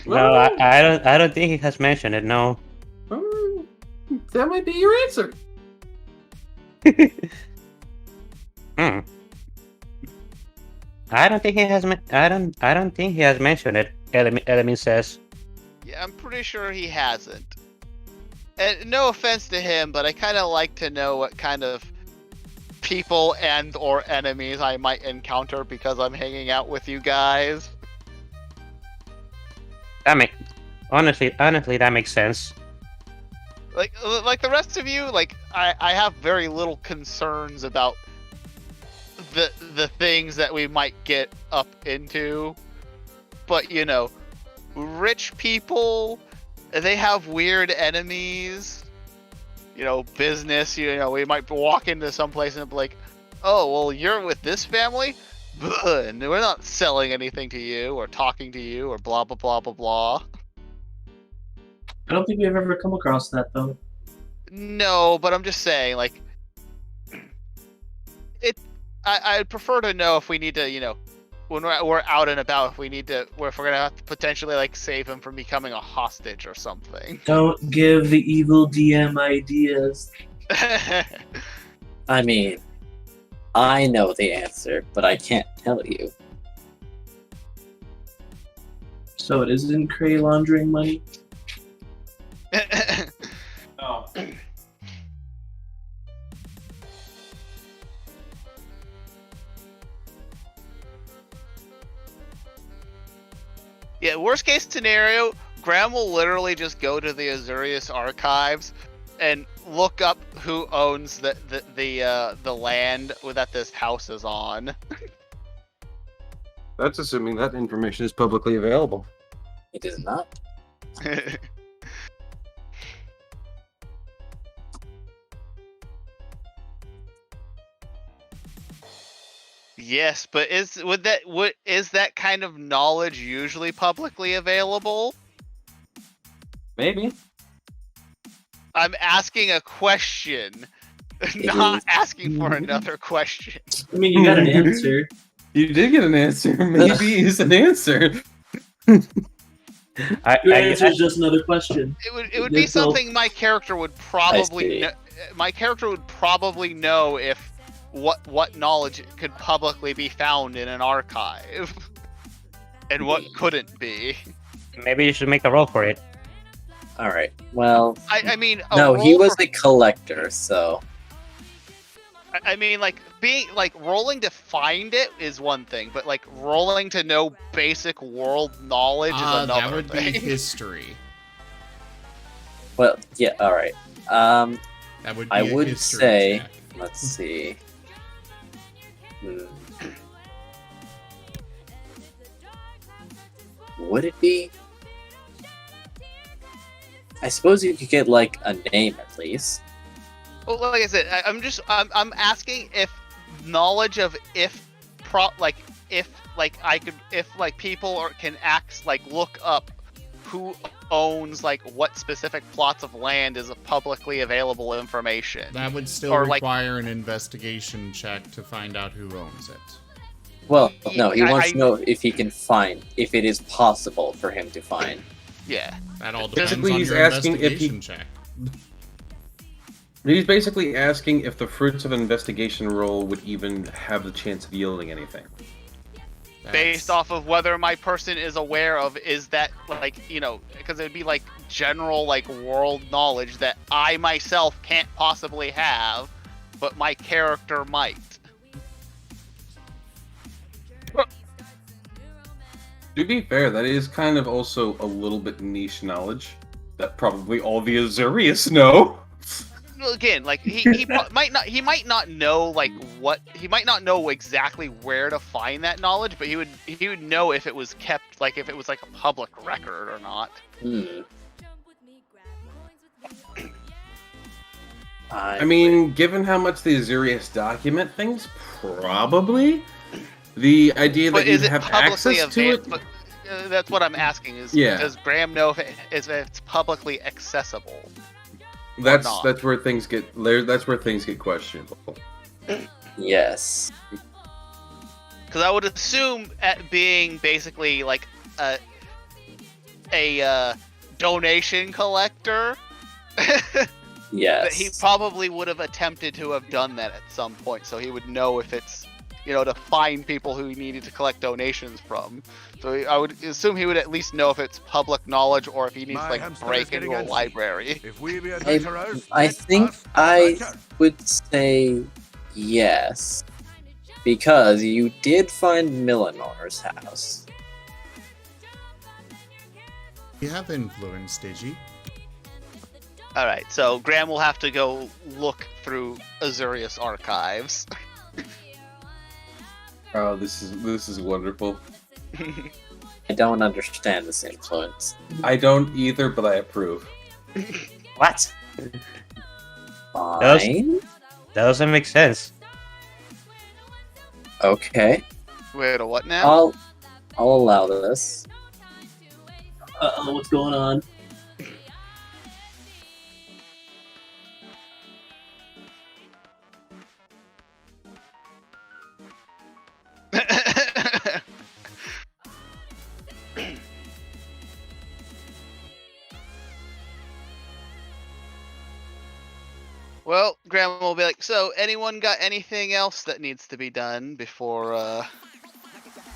No, I don't think he has mentioned it. No. That might be your answer. I don't think he has. I don't think he has mentioned it. Element says. Yeah, I'm pretty sure he hasn't. And no offense to him, but I kind of like to know what kind of people and or enemies I might encounter because I'm hanging out with you guys. That make honestly, that makes sense. Like the rest of you, like I have very little concerns about the things that we might get up into, but you know, rich people, they have weird enemies. You know, business. You know, we might walk into some place and be like, "Oh, well, you're with this family, and we're not selling anything to you or talking to you or blah blah blah blah blah." I don't think we've ever come across that though. No, but I'm just saying, like, I'd prefer to know if we need to, you know, when we're out and about, if we need to, or if we're gonna have to potentially like save him from becoming a hostage or something. Don't give the evil DM ideas. I mean, I know the answer, but I can't tell you. So it isn't Cray laundering money? Oh. Yeah, worst case scenario, Graham will literally just go to the Azurius archives and look up who owns the land that this house is on. That's assuming that information is publicly available. It is not. Yes, but is that kind of knowledge usually publicly available? Maybe. I'm asking a question, not asking for another question. I mean, you got an answer. You did get an answer. Maybe it's an answer. Your answer is just another question. It would be something my character would probably know if what knowledge could publicly be found in an archive and what couldn't be. Maybe you should make a roll for it. All right. Well, I mean, no, he was a collector, so. I mean, like being like rolling to find it is one thing, but like rolling to know basic world knowledge is another That would thing. be history. Well, yeah. All right. That would be I a would history say. check. Let's see. Would it be? I suppose you could get like a name at least. Well, like I said, I'm asking if knowledge of if people can look up who owns like what specific plots of land is a publicly available information. That would still Or, require an investigation check to find out who owns it. Well, no, he wants I- to know if he can find, if it is possible for him to find. Yeah. That all depends Basically, on he's your asking if he- investigation check. He's basically asking if the fruits of an investigation roll would even have the chance of yielding anything. Based off of whether my person is aware of is that like, you know, because it would be like general like world knowledge that I myself can't possibly have, but my character might. To be fair, that is kind of also a little bit niche knowledge that probably all the Azurius know. Again, like he might not know like what he might not know exactly where to find that knowledge, but he would know if it was kept, like if it was like a public record or not. I mean, given how much the Azurius document things, probably. The idea But that you is it have publicly access to it. available? That's what I'm asking. Is Yeah. Does Graham know if it's publicly accessible? That's not. that's where things get that's where things get questionable. Yes. Because I would assume at being basically like a donation collector, Yes. that he probably would have attempted to have done that at some point, so he would know if it's, you know, to find people who he needed to collect donations from. So I would assume he would at least know if it's public knowledge or if he needs to like break into a library. If we be I think I would say yes, because you did find Millinor's house. You have influence, Digi. All right, so Graham will have to go look through Azurius archives. Oh, this is wonderful. I don't understand this influence. I don't either, but I approve. What? Fine. That doesn't make sense. Okay. Wait, a what now? I'll allow this. Uh-oh, what's going on? Well, Graham will be like, so anyone got anything else that needs to be done before,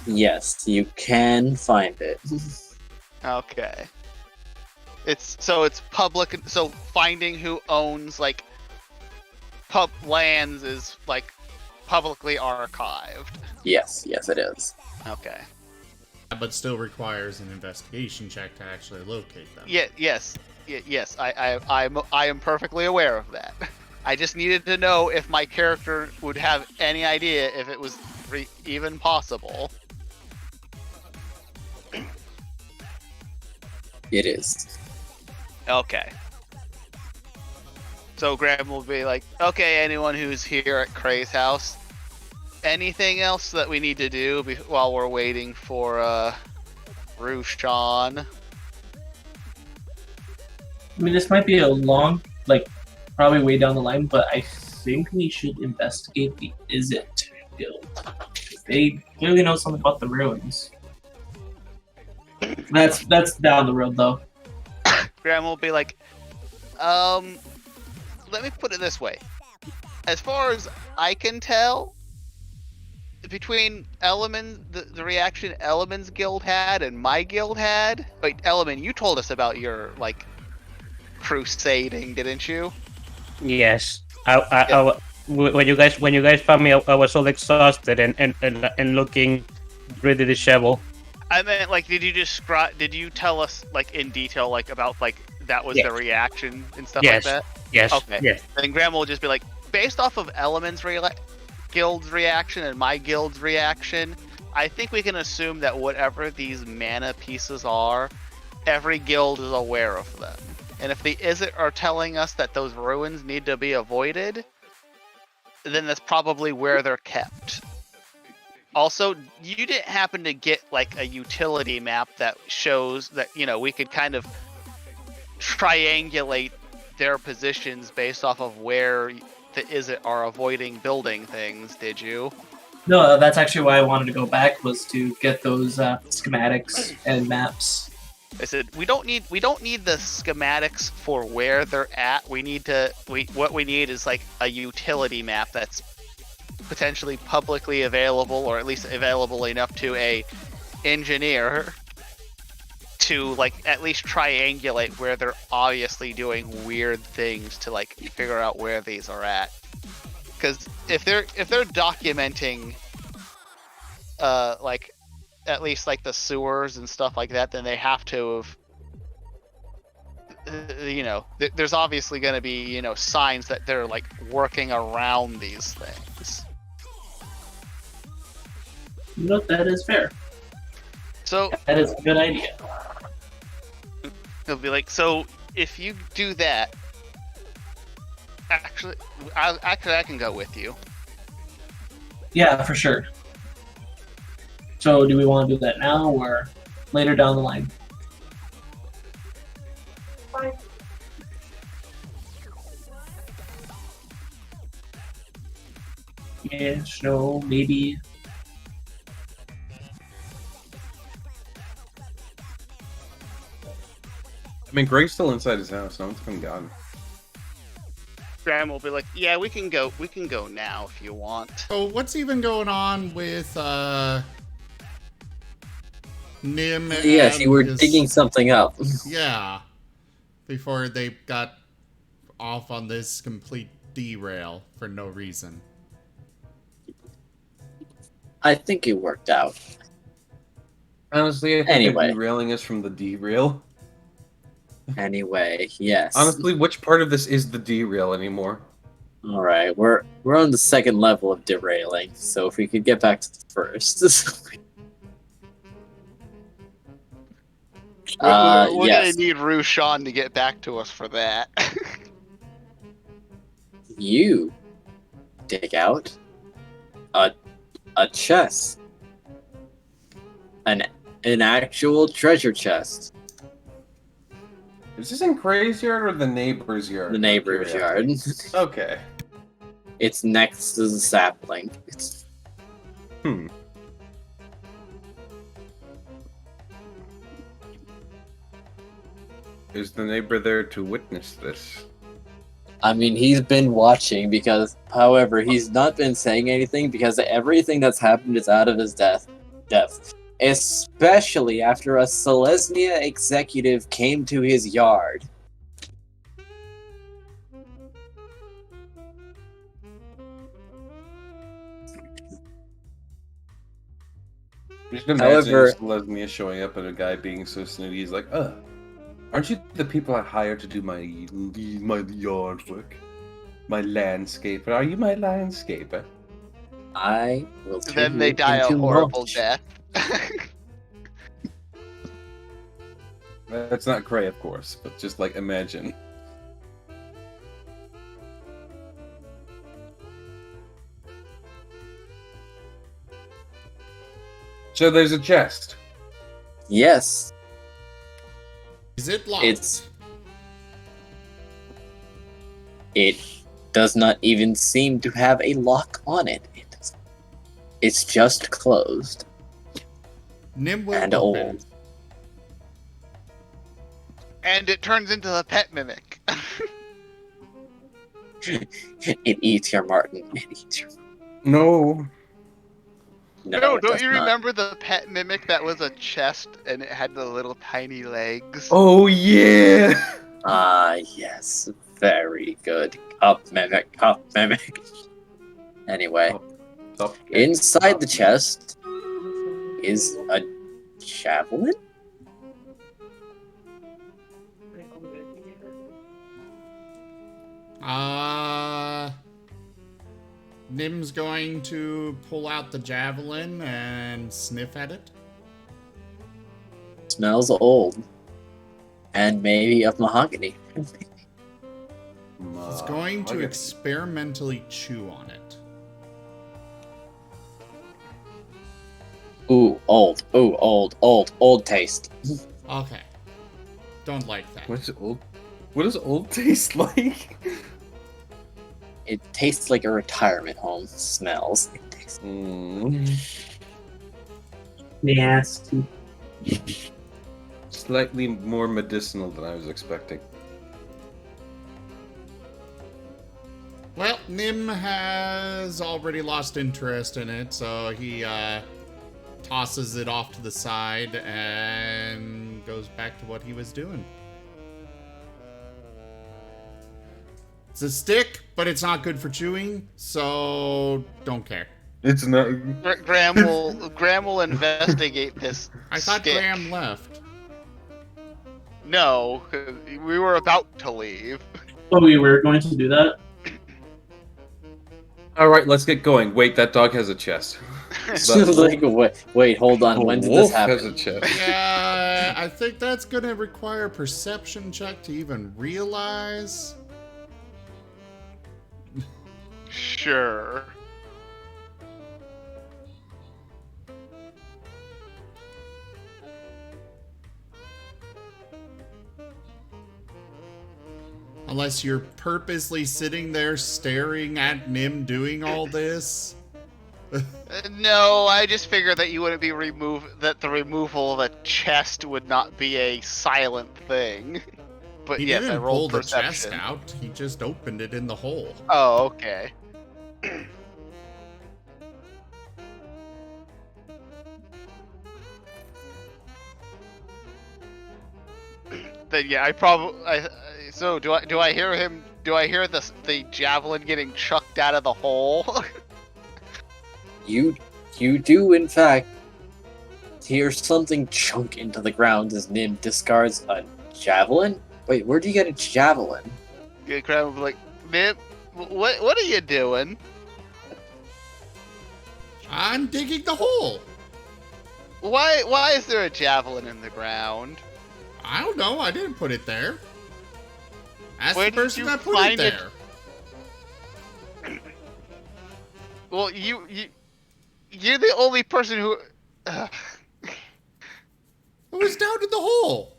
Yes, you can find it. Okay. It's public, so finding who owns, like, pub lands is, like, publicly archived. Yes, it is. Okay. But still requires an investigation check to actually locate them. Yes, I am perfectly aware of that. I just needed to know if my character would have any idea if it was even possible. It is. Okay. So Graham will be like, okay, anyone who's here at Cray's house, anything else that we need to do while we're waiting for Rushan? I mean, this might be a long, like, probably way down the line, but I think we should investigate the Is It guild. They clearly know something about the ruins. That's down the road, though. Graham will be like, let me put it this way. As far as I can tell, between the reaction Element's guild had and my guild had. Wait, Element, you told us about your, like, crusading, didn't you? Yes. When you guys found me, I was all exhausted and looking really disheveled. I meant, like, did you tell us, like, in detail, like, about, like, that was the reaction and stuff like that? Yes. Okay. Yes. Then Graham will just be like, based off of Element's guild's reaction and my guild's reaction, I think we can assume that whatever these mana pieces are, every guild is aware of them. And if the Izzet are telling us that those ruins need to be avoided, then that's probably where they're kept. Also, you didn't happen to get, like, a utility map that shows that, you know, we could kind of triangulate their positions based off of where the Izzet are avoiding building things, did you? No, that's actually why I wanted to go back, was to get those schematics and maps. I said we don't need the schematics for where they're at. What we need is, like, a utility map that's potentially publicly available, or at least available enough to a engineer to, like, at least triangulate where they're obviously doing weird things to, like, figure out where these are at. Because if they're documenting, like, at least, like, the sewers and stuff like that, then they have to have, you know, there's obviously going to be, you know, signs that they're, like, working around these things. You know, that is fair. So That is a good idea. he'll be like, so if you do that, actually, I can go with you. Yeah, for sure. So, do we want to do that now or later down the line? Yes, no, maybe. I mean, Greg's still inside his house. No one's come gotten. Graham will be like, yeah, we can go now if you want. So what's even going on with Nim? Yes, and you were his- digging something up. Yeah. Before they got off on this complete derail for no reason. I think it worked out. Honestly, I think Anyway. they're derailing us from the derail. Anyway, yes. Honestly, which part of this is the derail anymore? All right, we're on the second level of derailing. So if we could get back to the first. We're gonna Yes. need Rushan to get back to us for that. You dig out a chest, an actual treasure chest. Is this in Cray's yard or the neighbor's yard? The neighbor's yard. Okay. It's next to the sapling. Is the neighbor there to witness this? I mean, he's been watching because, however, he's not been saying anything because everything that's happened is out of his depth. Especially after a Selesnya executive came to his yard. Just imagine However- Lesmia showing up and a guy being so snooty. He's like, aren't you the people I hired to do my yard work? My landscaper? Are you my landscaper? I will turn Then they you die a into horrible mulch. death. That's not Cray, of course, but just like imagine. So there's a chest. Yes, Is it locked? it does not even seem to have a lock on it. It's just closed Nim will and open. old. And it turns into the pet mimic. It eats your Martin. It eats your. No. No, No, it don't does you not. remember the pet mimic that was a chest and it had the little tiny legs? Oh yeah. Ah, yes. Very good. Cup mimic. Anyway, inside the chest is a javelin? Nim's going to pull out the javelin and sniff at it. Smells old. And maybe of mahogany. He's going to experimentally chew on it. Ooh, old. Ooh, old taste. Okay. Don't like that. What's old? What does old taste like? It tastes like a retirement home. Smells. It tastes. Nasty. Slightly more medicinal than I was expecting. Well, Nim has already lost interest in it, so he tosses it off to the side and goes back to what he was doing. It's a stick, but it's not good for chewing, so don't care. It's not. Graham will investigate this. I thought stick. Graham left. No, 'cause we were about to leave. Oh, we were going to do that? All right, let's get going. Wait, that dog has a chest. Like, wait, hold on. When did this Wolf has happen? a chest. Yeah, I think that's gonna require a perception check to even realize. Sure. Unless you're purposely sitting there staring at Nim doing all this. No, I just figured that you wouldn't be that the removal of a chest would not be a silent thing. But He yes, I didn't pull rolled the perception. chest out. He just opened it in the hole. Oh, okay. Then yeah, so do I hear him? Do I hear the javelin getting chucked out of the hole? You do, in fact, hear something chunk into the ground as Nim discards a javelin Wait, where'd you get a javelin? Graham will be like, Nim, what are you doing? I'm digging the hole. Why is there a javelin in the ground? I don't know. I didn't put it there. Ask Where the did person you that put it find it? there. Well, you're the only person who. It was down in the hole.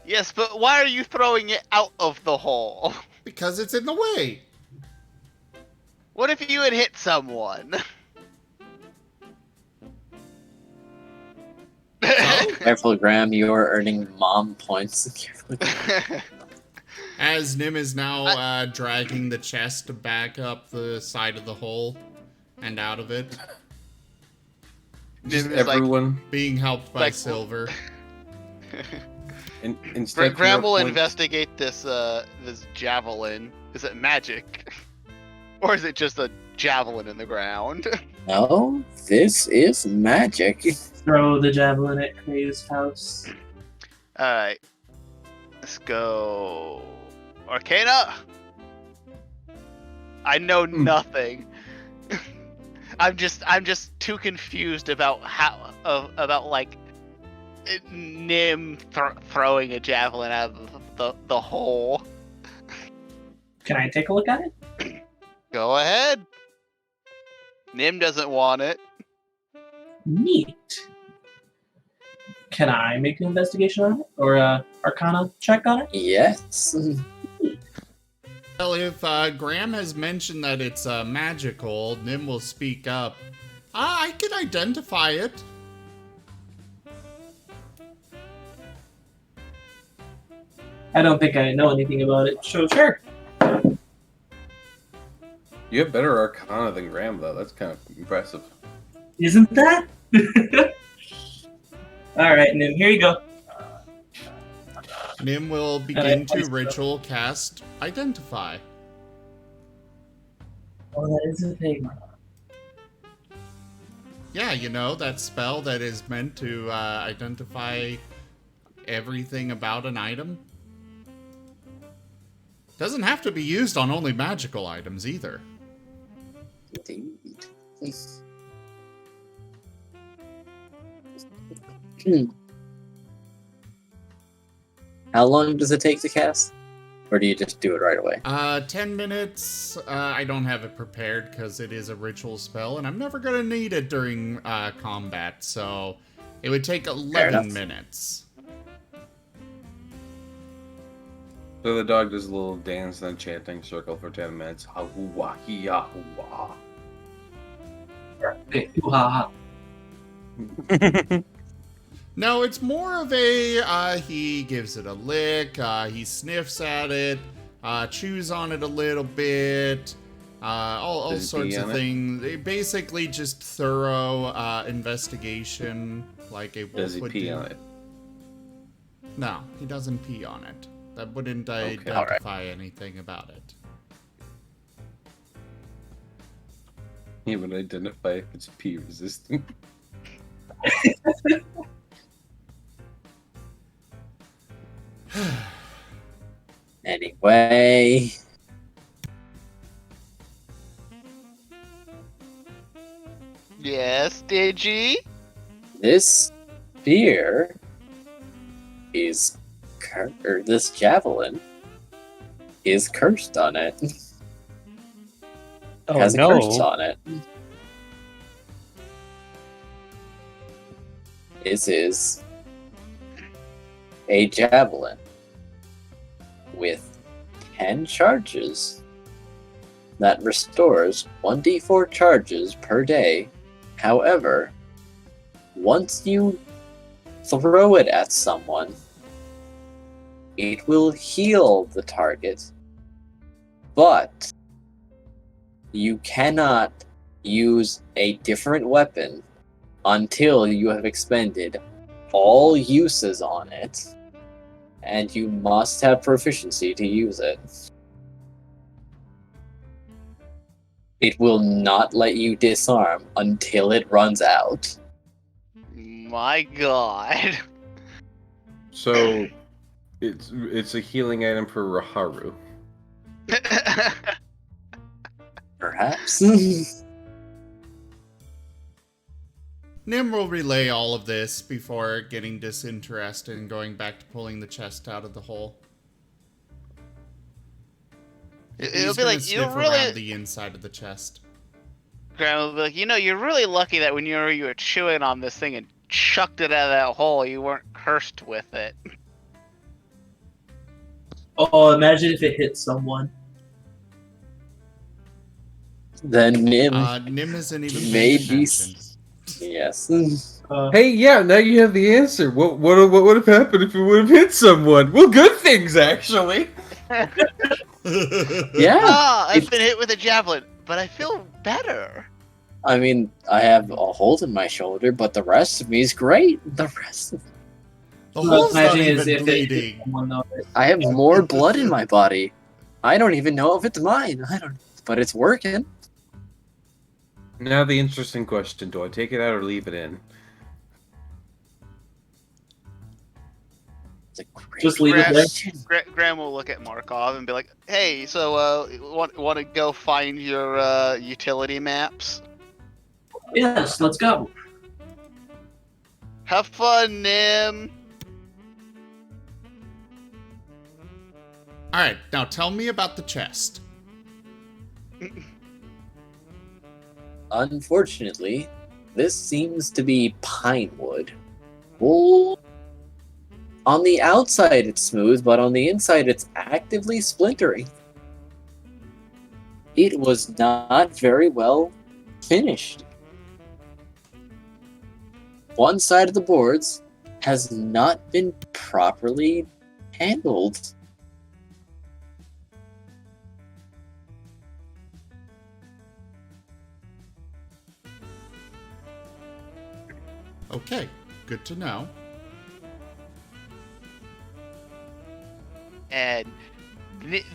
Yes, but why are you throwing it out of the hole? Because it's in the way. What if you had hit someone? Careful, Graham, you are earning mom points. Careful. As Nim is now dragging the chest back up the side of the hole and out of it, Just Nim is like- everyone. being helped by Like- Silver. Instead, Graham will Hero Point- investigate this javelin. Is it magic? Or is it just a javelin in the ground? No, this is magic. Throw the javelin at Cray's house. Alright. Let's go. Arcana? I know nothing. I'm just too confused about about like Nim throwing a javelin out of the hole. Can I take a look at it? Go ahead. Nim doesn't want it. Neat. Can I make an investigation on it? Or a Arcana check on it? Yes. Well, if Graham has mentioned that it's magical, Nim will speak up. I can identify it. I don't think I know anything about it. So sure. You have better Arcana than Graham, though. That's kind of impressive. Isn't that? Alright, Nim, here you go. Nim will begin to place it. ritual cast Identify. Oh, that is a thing. Yeah, you know, that spell that is meant to identify everything about an item. Doesn't have to be used on only magical items either. Indeed. How long does it take to cast? Or do you just do it right away? 10 minutes. I don't have it prepared because it is a ritual spell, and I'm never gonna need it during combat, so it would take Fair 11 enough. minutes. So the dog does a little dance and chanting circle for 10 minutes. Ha-hoo-wah, hee-yah-hoo-wah. Okay, ooh-ha-ha. No, it's more of a, he gives it a lick, he sniffs at it, chews on it a little bit, all Does he sorts pee of on it? things. Basically just thorough investigation, like a wolf Does he would pee do. on it? No, he doesn't pee on it. That wouldn't Okay. identify anything about it. He would identify if it's pee resistant. Anyway, Yes, Digi? this spear is or this javelin is cursed on it. Oh Has a curse no! on it. This is a javelin with 10 charges that restores 1d4 charges per day. However, once you throw it at someone, it will heal the target, but you cannot use a different weapon until you have expended all uses on it, and you must have proficiency to use it. It will not let you disarm until it runs out. My god. So, it's a healing item for Raharu. Perhaps. Nim will relay all of this before getting disinterested and going back to pulling the chest out of the hole. It'll He's be gonna like, you're sniff really. around the inside of the chest. Grandma will be like, you're really lucky that when you were chewing on this thing and chucked it out of that hole, you weren't cursed with it. Oh, imagine if it hit someone. Then Nim Nim isn't even paying maybe. attention. Yes. Hey, yeah, now you have the answer. What would have happened if it would have hit someone? Well, good things, actually. Yeah. I've been hit with a javelin, but I feel better. I mean, I have a hole in my shoulder, but the rest of me is great. The rest of The hole's not Imagine as even if it hit bleeding. someone, though. I have more blood in my body. I don't even know if it's mine. I don't, but it's working. Now the interesting question: do I take it out or leave it in? It's a great Just leave it there. question. Graham will look at Markov and be like, "Hey, so want to go find your utility maps? Yes, let's go. Have fun, Nim." All right, now tell me about the chest. Unfortunately, this seems to be pine wood. Well, on the outside it's smooth, but on the inside it's actively splintering. It was not very well finished. One side of the boards has not been properly handled. Okay, good to know. And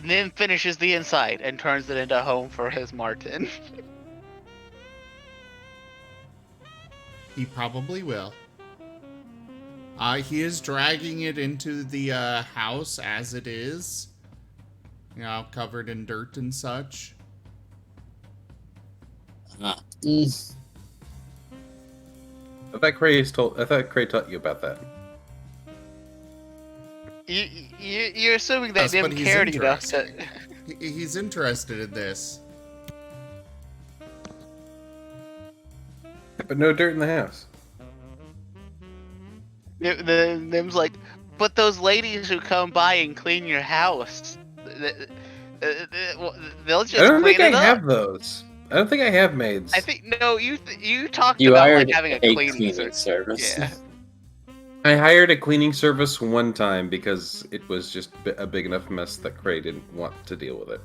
Nim finishes the inside and turns it into a home for his Martin. He probably will. He is dragging it into the house as it is. You know, covered in dirt and such. Mm. I thought Cray taught you about that. You're assuming that Yes, Nim but he's cared enough to. interested. He's interested in this. But no dirt in the house. Nim's like, but those ladies who come by and clean your house, they'll just I don't clean think it I up. have those. I don't think I have maids. I think no, you talked You about hired like having a cleaning service. Yeah. I hired a cleaning service one time because it was just a big enough mess that Cray didn't want to deal with it.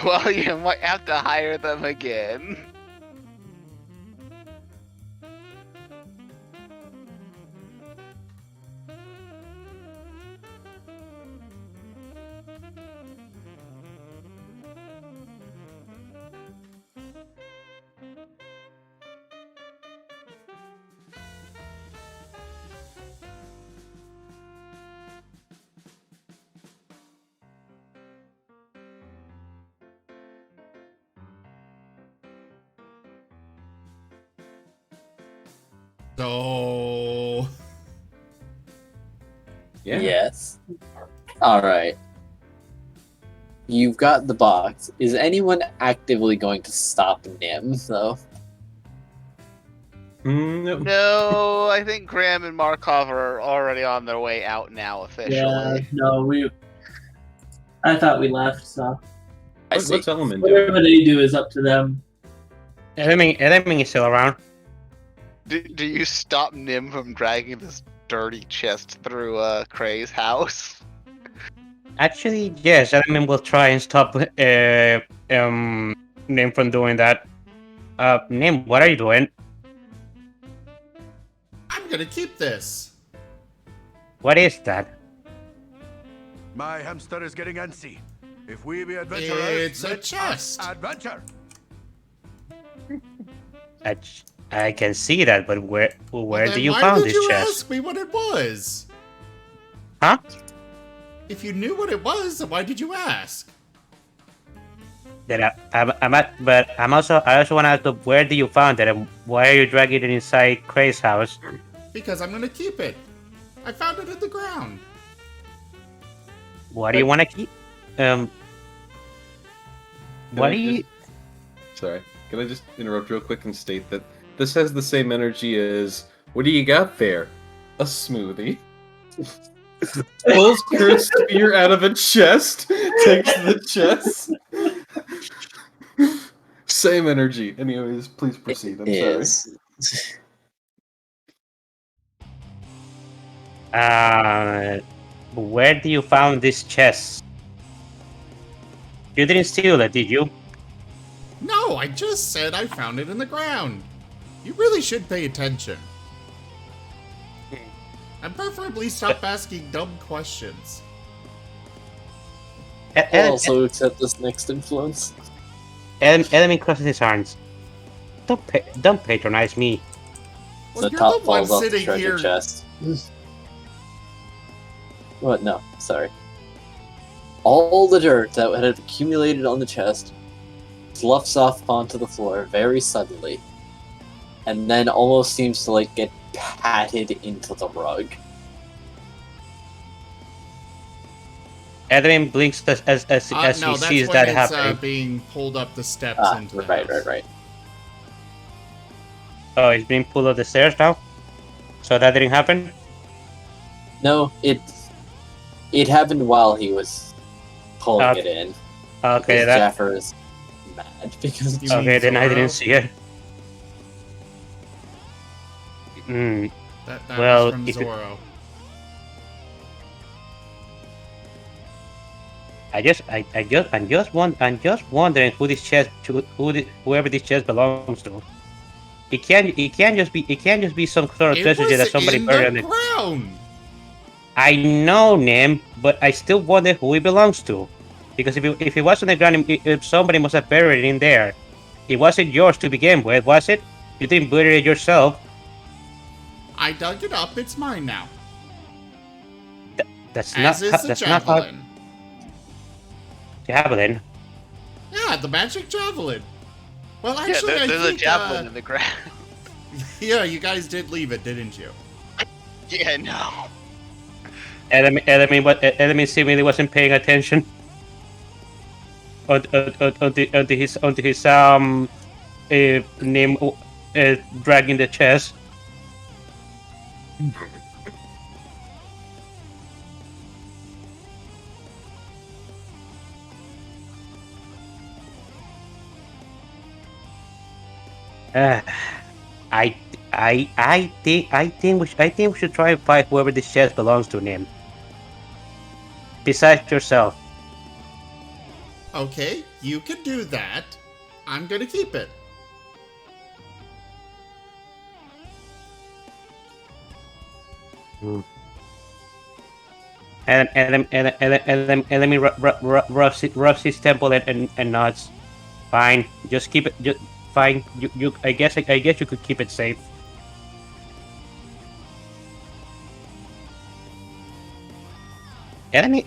Well, you might have to hire them again. So, Yeah. Yes. Alright. You've got the box. Is anyone actively going to stop Nim, though? No. No, I think Graham and Markov are already on their way out now officially. Yeah, no, I thought we left, so I see. What's Element doing? whatever they do is up to them. Element is still around. Do you stop Nim from dragging this dirty chest through Cray's house? Actually, yes, Element will try and stop Nim from doing that. Nim, what are you doing? I'm gonna keep this. What is that? My hamster is getting antsy. If we be adventurers, It's a let us chest. adventure. I can see that, but where Then do you why found did this you chest? ask me what it was? Huh? If you knew what it was, then why did you ask? That I also want to ask, where do you found it, and why are you dragging it inside Cray's house? Because I'm gonna keep it. I found it at the ground. Why do you want to keep? What do you? Sorry, can I just interrupt real quick and state that this has the same energy as what do you got there? A smoothie. Pulls Kurt's spear out of a chest, takes the chest. Same energy. Anyways, please proceed. I'm sorry. Where do you found this chest? You didn't steal it, did you? No, I just said I found it in the ground. You really should pay attention. And preferably stop asking dumb questions. I'll also accept this next influence. Enemy crosses his arms. Don't patronize me. Well, The you're top the one falls off the sitting treasure here. chest. What? No, sorry. All the dirt that had accumulated on the chest fluffs off onto the floor very suddenly, and then almost seems to like get patted into the rug. Edwin blinks as No, he that's sees when that it's happening. being pulled up the steps into the house. Right. Oh, it's being pulled up the stairs now? So that didn't happen? No, it happened while he was pulling Okay. it in. Okay, Because that. Jaffer is mad because You mean Okay, then I Zoro? didn't see it. Hmm. That Well, was from if it- Zoro. I'm just wondering who this chest, whoever this chest belongs to. It can't just be some sort of It treasure was that somebody in buried on the it. ground. I know, Nim, but I still wonder who it belongs to. Because if it was on the ground, if somebody must have buried it in there. It wasn't yours to begin with, was it? You didn't bury it yourself. I dug it up. It's mine now. That's As is the that's not how javelin. javelin. Yeah, the magic javelin. Well, Yeah, actually, I there's a think, javelin in the ground. yeah, you guys did leave it, didn't you? Yeah, no. Enemy seemingly wasn't paying attention. Onto his name dragging the chest. I think we should try and find whoever this chest belongs to, Nim. Besides yourself. Okay, you can do that. I'm gonna keep it. And let me rubs his temple and nods. Fine, just keep it. Just fine. You I guess you could keep it safe. Enemy.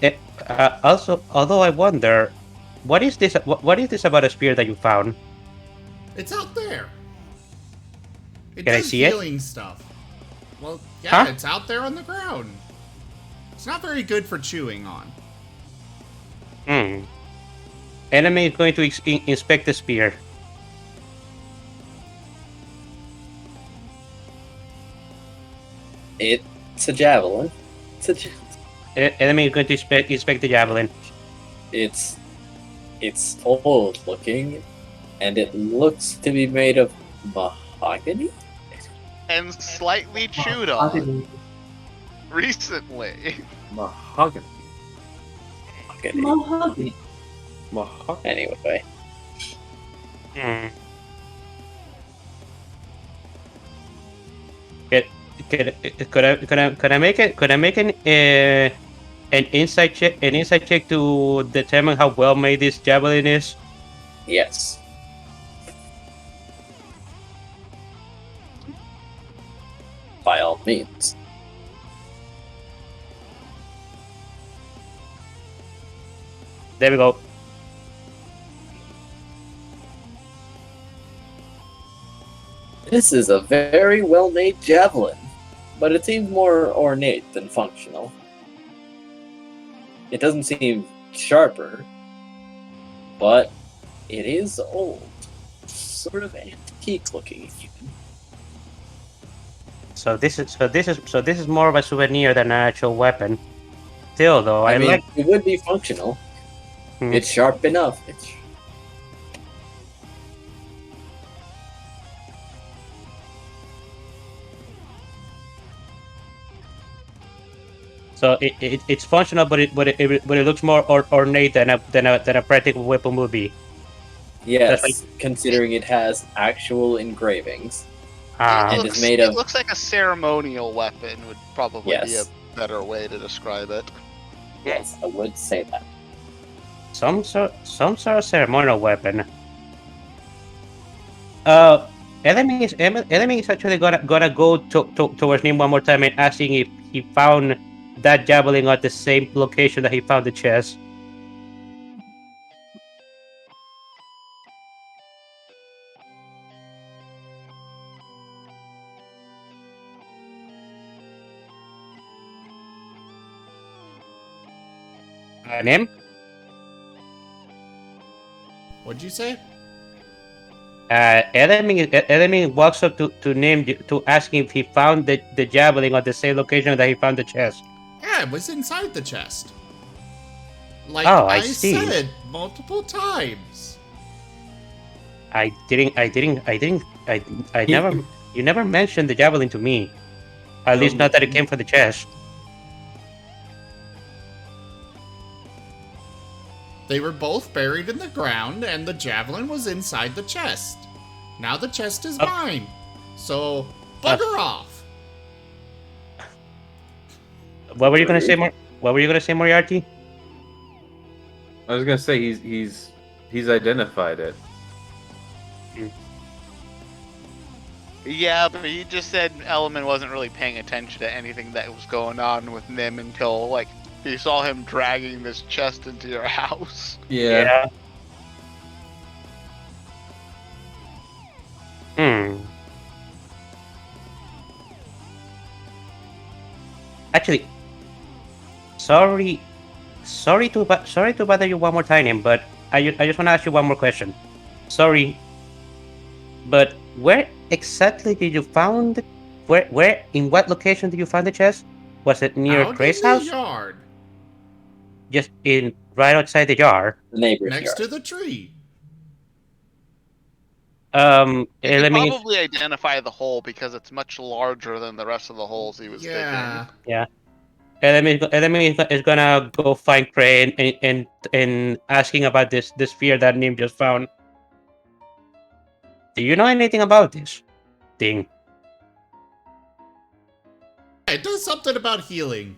Also, although I wonder, what is this? What is this about a spear that you found? It's out there. It Can I does see it? healing stuff. Well, yeah, Huh? it's out there on the ground. It's not very good for chewing on. Enemy is going to inspect the spear. It's a javelin. Enemy is going to inspect the javelin. It's old looking, and it looks to be made of mahogany. And slightly chewed on Mahogany. recently. Mahogany. Mahogany. Mahogany. Anyway, Could I make it? Could I make an insight check to determine how well made this javelin is? yes. means. There we go. This is a very well-made javelin, but it seems more ornate than functional. It doesn't seem sharper, but it is old. Sort of antique looking. So this is more of a souvenir than an actual weapon. Still, though, I mean, like. it would be functional. Hmm. It's sharp enough. So it's functional, but it looks more ornate than a practical weapon would be. Yes, That's considering it has actual engravings. Ah, And is made of- It looks like a ceremonial weapon would probably be a Yes. better way to describe it. Yes, I would say that. some sort of ceremonial weapon. Enemy is actually gonna go towards him one more time and asking if he found that javelin at the same location that he found the chest. Name? What'd you say? Enemy walks up to Nim to ask him if he found the javelin at the same location that he found the chest. Yeah, it was inside the chest. Like Oh, I I see. said multiple times. I never. You never mentioned the javelin to me. At least not that it came from the chest. They were both buried in the ground, and the javelin was inside the chest. Now the chest is mine. So, bugger off. What were you gonna say, Moriarty? I was gonna say he's identified it. Yeah, but he just said Element wasn't really paying attention to anything that was going on with Nim until, like, he saw him dragging this chest into your house. Yeah. Actually, sorry to bother you one more time, Nim, but I just want to ask you one more question. Sorry, but where exactly did you found? Where in what location did you find the chest? Was it near Out Grace's in the house? yard, Just right outside the yard. The neighbor's next yard. to the tree. You can Let me. probably identify the hole because it's much larger than the rest of the holes he was Yeah. Yeah. Enemy is gonna go find Cray and asking about this sphere that Nim just found. Do you know anything about this thing? It does something about healing.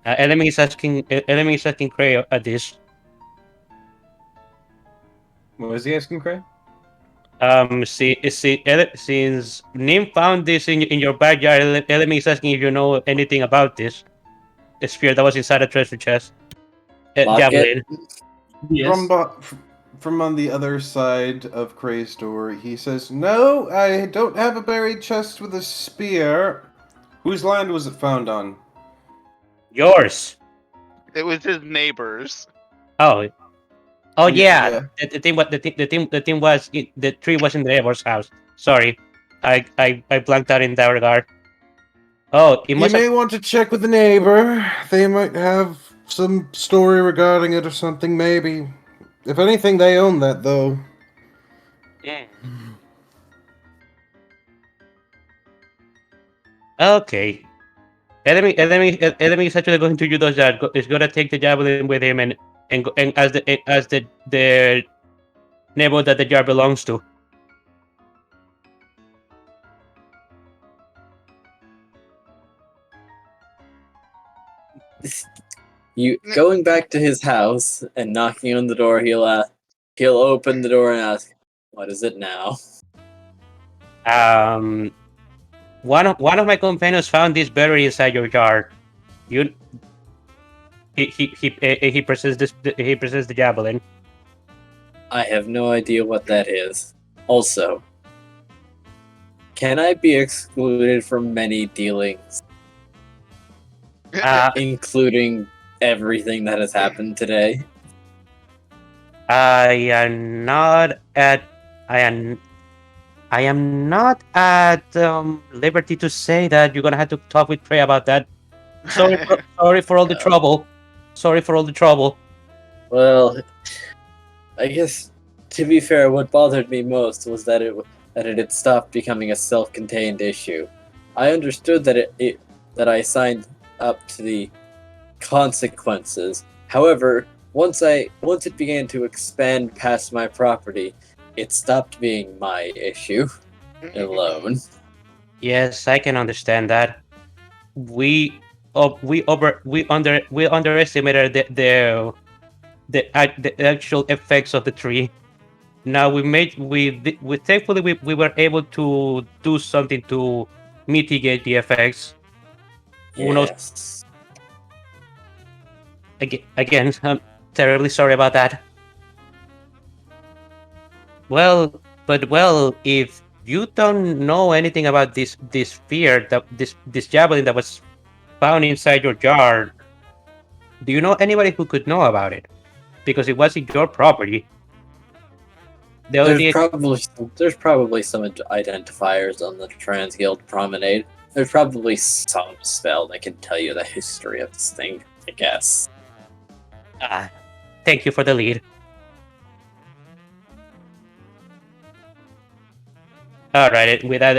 Enemy is asking Cray at this. What was he asking, Craig? Since Nim found this in your backyard, Enemy is asking if you know anything about this. The sphere that was inside the treasure chest. Lock Javelin. Yes. From on the other side of Cray's door, he says, "No, I don't have a buried chest with a spear. Whose land was it found on?" Yours. It was his neighbors. Oh, Yeah. The thing was the tree was in the neighbor's house. Sorry, I blanked out in that regard. Oh, it You must may have. want to check with the neighbor. They might have some story regarding it or something, maybe. If anything, they own that, though. Okay. Enemy is actually going to do that. Is gonna take the javelin with him and as the neighbor that the jar belongs to. You going back to his house and knocking on the door, he'll open the door and ask, "What is it now?" One of my companions found this berry inside your yard. You he presses the javelin. I have no idea what that is. Also, can I be excluded from many dealings, including everything that has happened today? I am not at liberty to say that. You're gonna have to talk with Trey about that. Sorry for all the trouble. Sorry for all the trouble. Well, I guess to be fair, what bothered me most was that it had stopped becoming a self-contained issue. I understood that that I signed up to the consequences. However, once it began to expand past my property, it stopped being my issue alone. Yes, I can understand that. We underestimated the actual effects of the tree. Now we thankfully we were able to do something to mitigate the effects. Who knows? Yes. Again, I'm terribly sorry about that. Well, if you don't know anything about this sphere, this javelin that was found inside your yard, do you know anybody who could know about it? Because it was in your property. The only thing There's probably some identifiers on the Trans Guild Promenade. There's probably some spell that can tell you the history of this thing, I guess. Thank you for the lead. Alright, with that,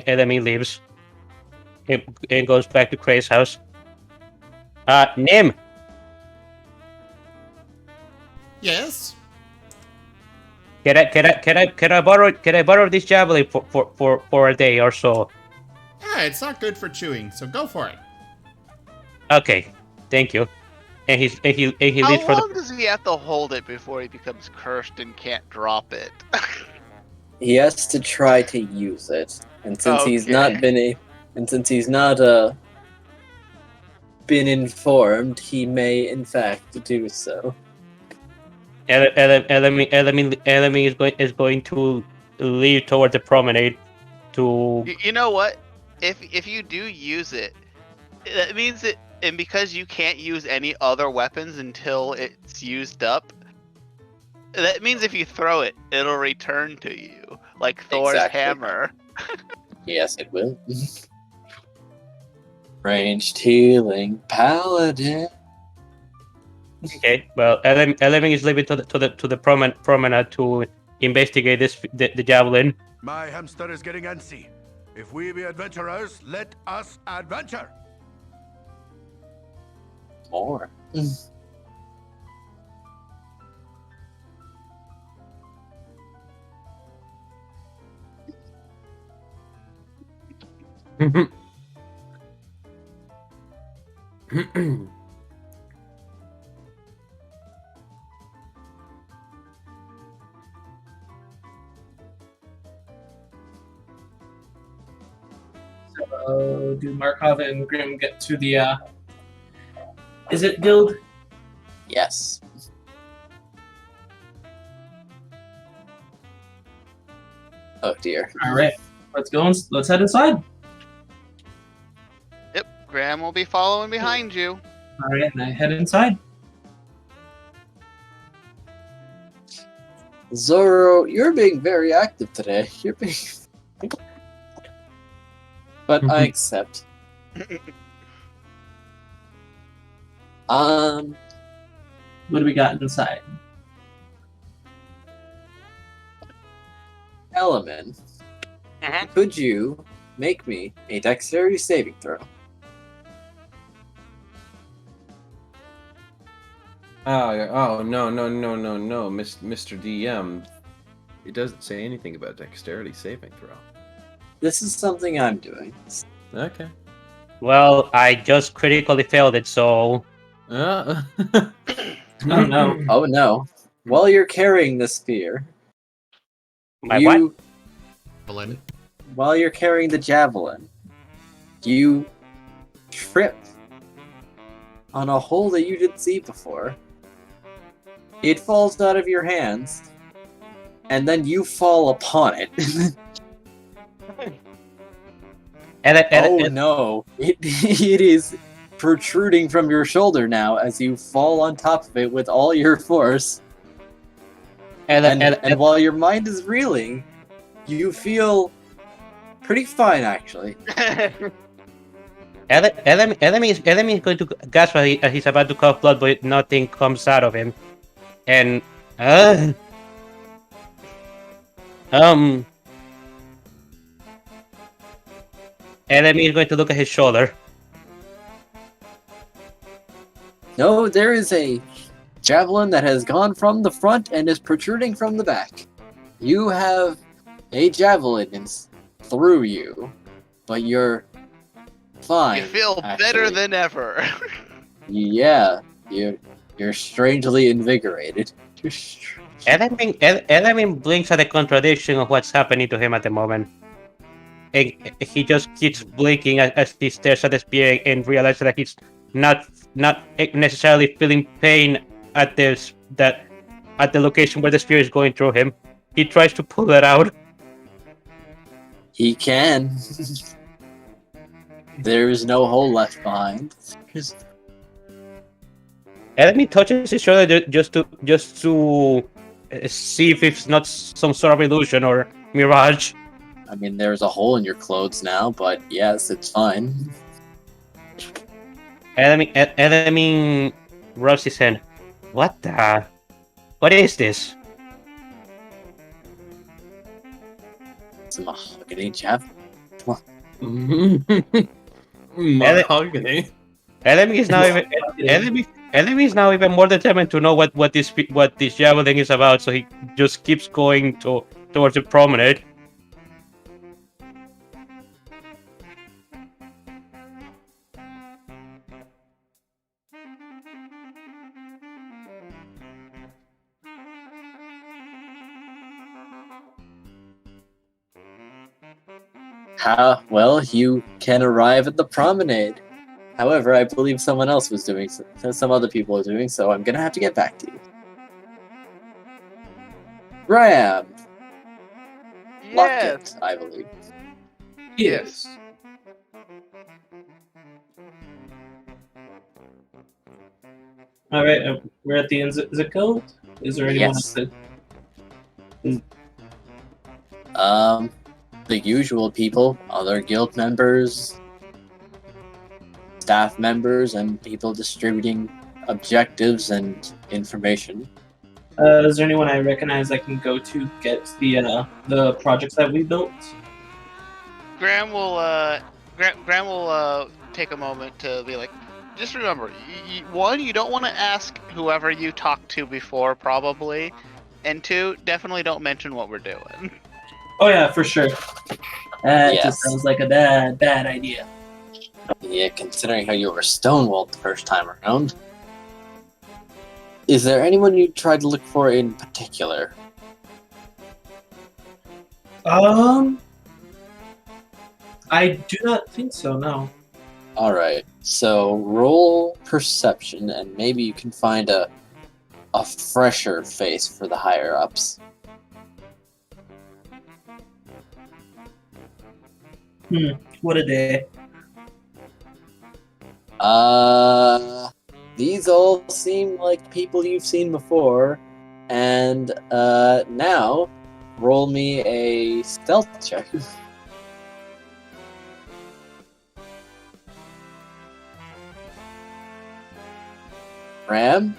enemy leaves. It goes back to Cray's house. Nim! Yes? Can I borrow this javelin for a day or so? Yeah, it's not good for chewing, so go for it. Okay, thank you. And he leaves for How long does he have to hold it before he becomes cursed and can't drop it? He has to try to use it, and since he's not been informed, he may in fact do so. Enemy is going to leave toward the promenade to. You know what? If you do use it, that means that, and because you can't use any other weapons until it's used up, that means if you throw it, it'll return to you, like Thor's hammer. Yes, it will. Ranged healing paladin. Okay, well, Elemi is leaving to the promenade to investigate the javelin. My hamster is getting antsy. If we be adventurers, let us adventure. More. So, do Markov and Grim get to the, is it guild? Yes. Oh dear. Alright, let's go and let's head inside. Yep, Graham will be following behind you. Alright, and I head inside. Zoro, you're being very active today. You're being... But I accept. What do we got inside? Element. Could you make me a dexterity saving throw? Oh, no, Mr. DM. It doesn't say anything about dexterity saving throw. This is something I'm doing. Okay. Well, I just critically failed it, so Oh no. Oh no. While you're carrying the spear, My what? Evelyn. while you're carrying the javelin, you trip on a hole that you didn't see before. It falls out of your hands, and then you fall upon it. Oh no! It is protruding from your shoulder now as you fall on top of it with all your force. And while your mind is reeling, you feel pretty fine actually. Enemy is going to gasp as he's about to cough blood, but nothing comes out of him. And enemy is going to look at his shoulder. No, there is a javelin that has gone from the front and is protruding from the back. You have a javelin through you, but you're fine. You feel actually. better than ever. Yeah, you're strangely invigorated. Enemy blinks at the contradiction of what's happening to him at the moment. And he just keeps blinking as he stares at the spear and realizes that he's not necessarily feeling pain at the location where the spear is going through him. He tries to pull it out. He can. There is no hole left behind. Enemy touches his shoulder just to see if it's not some sort of illusion or mirage. I mean, there's a hole in your clothes now, but yes, it's fine. Enemy rubs his hand. What is this? It's a mahogany javelin. Mahogany. Enemy is now even more determined to know what this javelin is about, so he just keeps going towards the promenade. Well, you can arrive at the promenade. However, I believe some other people are doing so. I'm gonna have to get back to you. Graham! Yes. Lockett, I believe. Yes. All right, we're at the zip code. Is there anyone else Yes. that? The usual people, other guild members, staff members, and people distributing objectives and information. Is there anyone I recognize I can go to get the projects that we built? Graham will take a moment to be like, just remember, one, you don't want to ask whoever you talked to before, probably, and two, definitely don't mention what we're doing. Oh yeah, for sure. That Yes. just sounds like a bad idea. Yeah, considering how you were stonewalled the first time around. Is there anyone you tried to look for in particular? I do not think so, no. Alright, so roll perception and maybe you can find a fresher face for the higher ups. What a day. These all seem like people you've seen before, and now roll me a stealth check. Ram,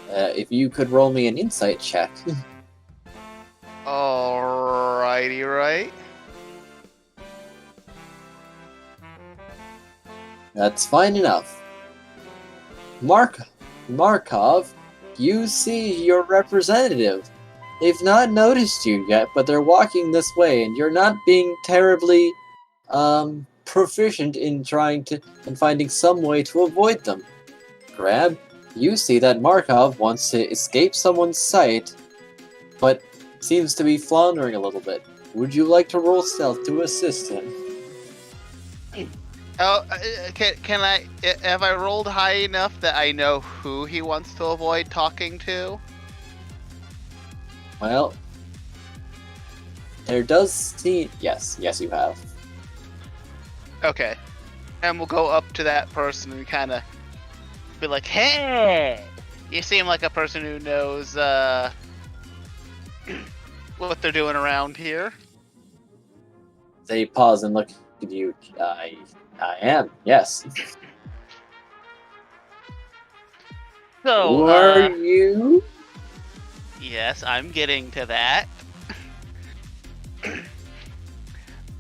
if you could roll me an insight check. Alrighty, right? That's fine enough. Markov, you see your representative. They've not noticed you yet, but they're walking this way, and you're not being terribly proficient in finding some way to avoid them. Grab, you see that Markov wants to escape someone's sight, but seems to be floundering a little bit. Would you like to roll stealth to assist him? Oh, can I? Have I rolled high enough that I know who he wants to avoid talking to? Well, there does seem... Yes, you have. Okay, and we'll go up to that person and kind of be like, "Hey, you seem like a person who knows what they're doing around here." They pause and look at you. I am, yes. So, Who are you? yes, I'm getting to that.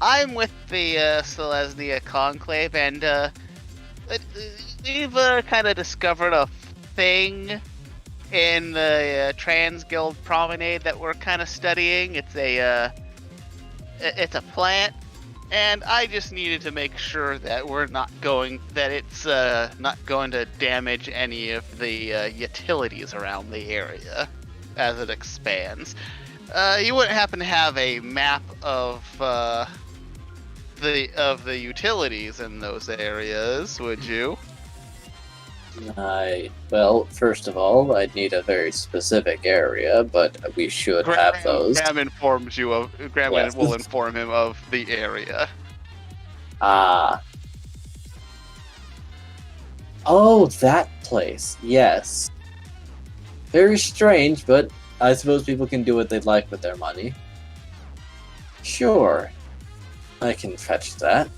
I'm with the Selesnya Conclave, and we've kind of discovered a thing in the Trans Guild Promenade that we're kind of studying. It's a plant, and I just needed to make sure that it's not going to damage any of the utilities around the area as it expands. You wouldn't happen to have a map of the utilities in those areas, would you? Well, first of all, I'd need a very specific area, but we should have those. Graham informs you of. Graham Yes. will inform him of the area. Oh, that place. Yes. Very strange, but I suppose people can do what they'd like with their money. Sure. I can fetch that.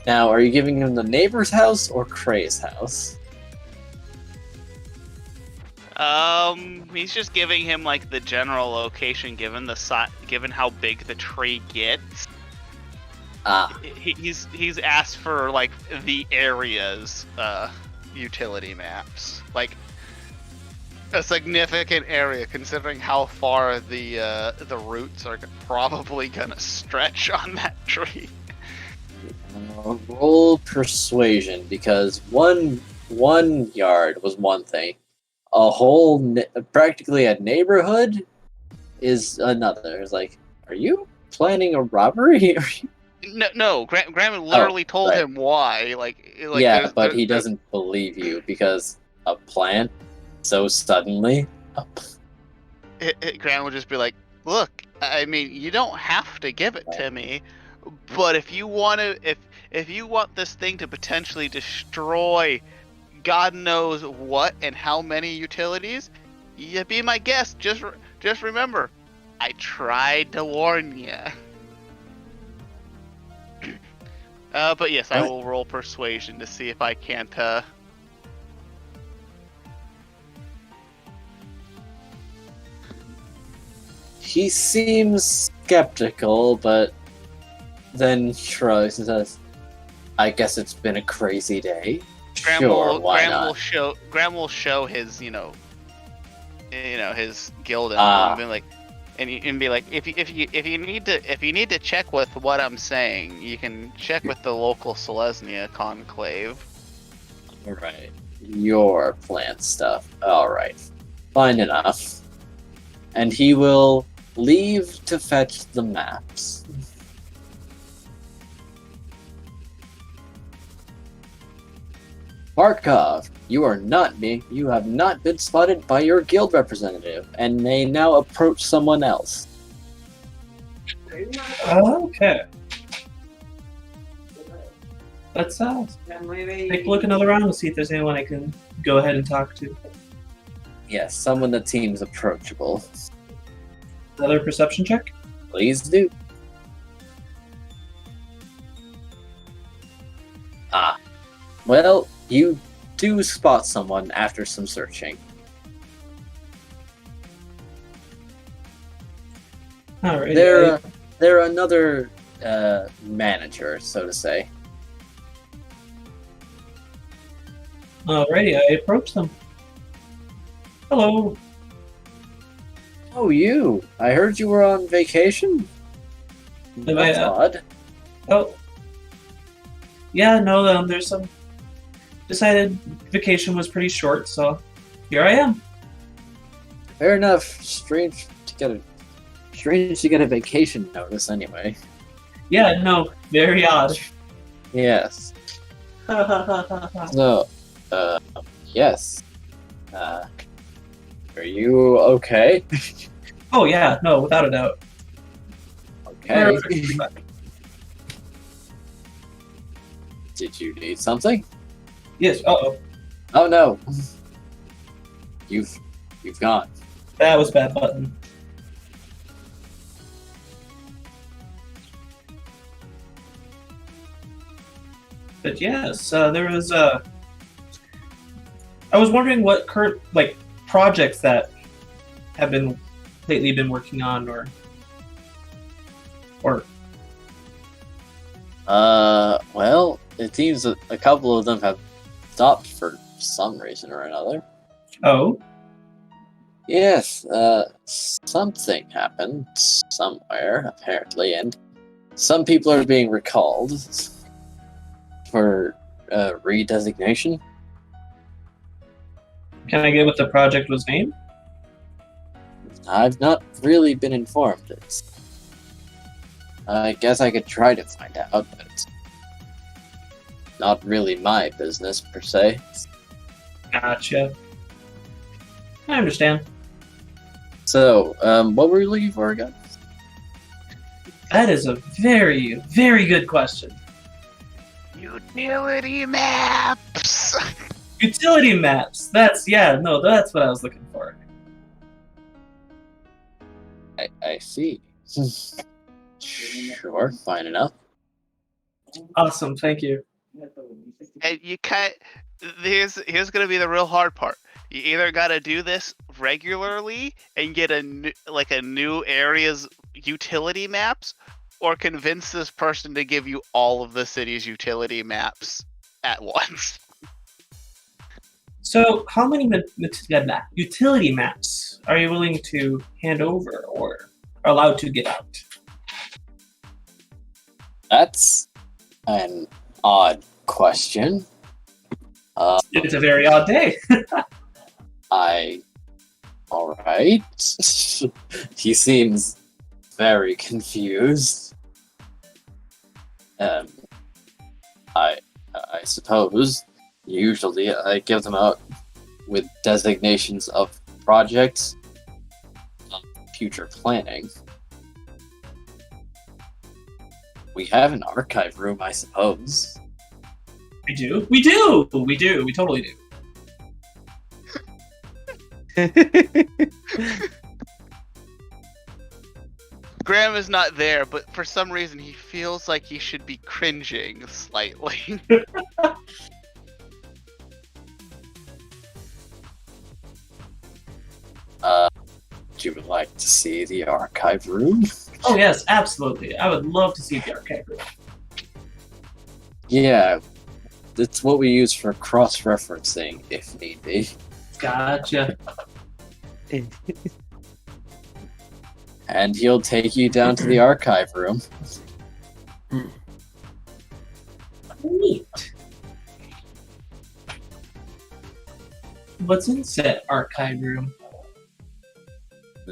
Now, are you giving him the neighbor's house or Cray's house? He's just giving him like the general location, given how big the tree gets. He's asked for like the area's utility maps, like a significant area, considering how far the roots are probably gonna stretch on that tree. Roll persuasion, because one yard was one thing. A whole, practically a neighborhood is another. It's like, are you planning a robbery? No. Graham literally told him why. Like yeah, but he doesn't believe you because a plant so suddenly. Graham would just be like, "Look, I mean, you don't have to give it to me, but if you want this thing to potentially destroy God knows what and how many utilities, you be my guest. Just remember, I tried to warn you." But yes, I will roll persuasion to see if I can't. He seems skeptical, but then shrugs and says, "I guess it's been a crazy day." Graham will show his, his guild and be like, and be like, if you need to check with what I'm saying, you can check with the local Selesnya Conclave. All right, your plant stuff. All right, fine enough. And he will leave to fetch the maps. Markov, you have not been spotted by your guild representative, and may now approach someone else. Okay. Let's take a look another round and see if there's anyone I can go ahead and talk to. Yes, someone that seems approachable. Another perception check? Please do. Well, you do spot someone after some searching. Alright. They're another manager, so to say. Alrighty, I approach them. Hello. Oh, you! I heard you were on vacation. Am I, That's odd. Oh, yeah, no, there's some. Decided vacation was pretty short, so here I am. Fair enough. Strange to get a vacation notice anyway. Yeah, no, very odd. Yes. So, yes. Are you okay? Oh yeah, no, without a doubt. Okay. Perfect. Did you need something? Yes. Uh-oh. Oh no. You've gone. That was a bad button. But yes, there was I was wondering what current projects that have been lately been working on or Well, it seems that a couple of them have stopped for some reason or another. oh. Yes, something happened somewhere, apparently, and some people are being recalled for redesignation. Can I get what the project was named? I've not really been informed. I guess I could try to find out, but it's not really my business, per se. Gotcha. I understand. So, what were you looking for again? That is a very, very good question. Utility maps. Utility maps. That's what I was looking for. I see. Sure, fine enough. Awesome, thank you. And you can't. Here's gonna be the real hard part. You either gotta do this regularly and get a new area's utility maps, or convince this person to give you all of the city's utility maps at once. So, how many utility maps are you willing to hand over or are allowed to get out? That's an odd question. It's a very odd day. Alright. He seems very confused. I suppose usually I give them out with designations of projects of future planning. We have an archive room, I suppose. We do. We totally do. Graham is not there, but for some reason he feels like he should be cringing slightly. Would you like to see the archive room? Oh yes, absolutely. I would love to see the archive room. Yeah, that's what we use for cross-referencing, if need be. Gotcha. And he'll take you down to the archive room. Neat. What's in said archive room?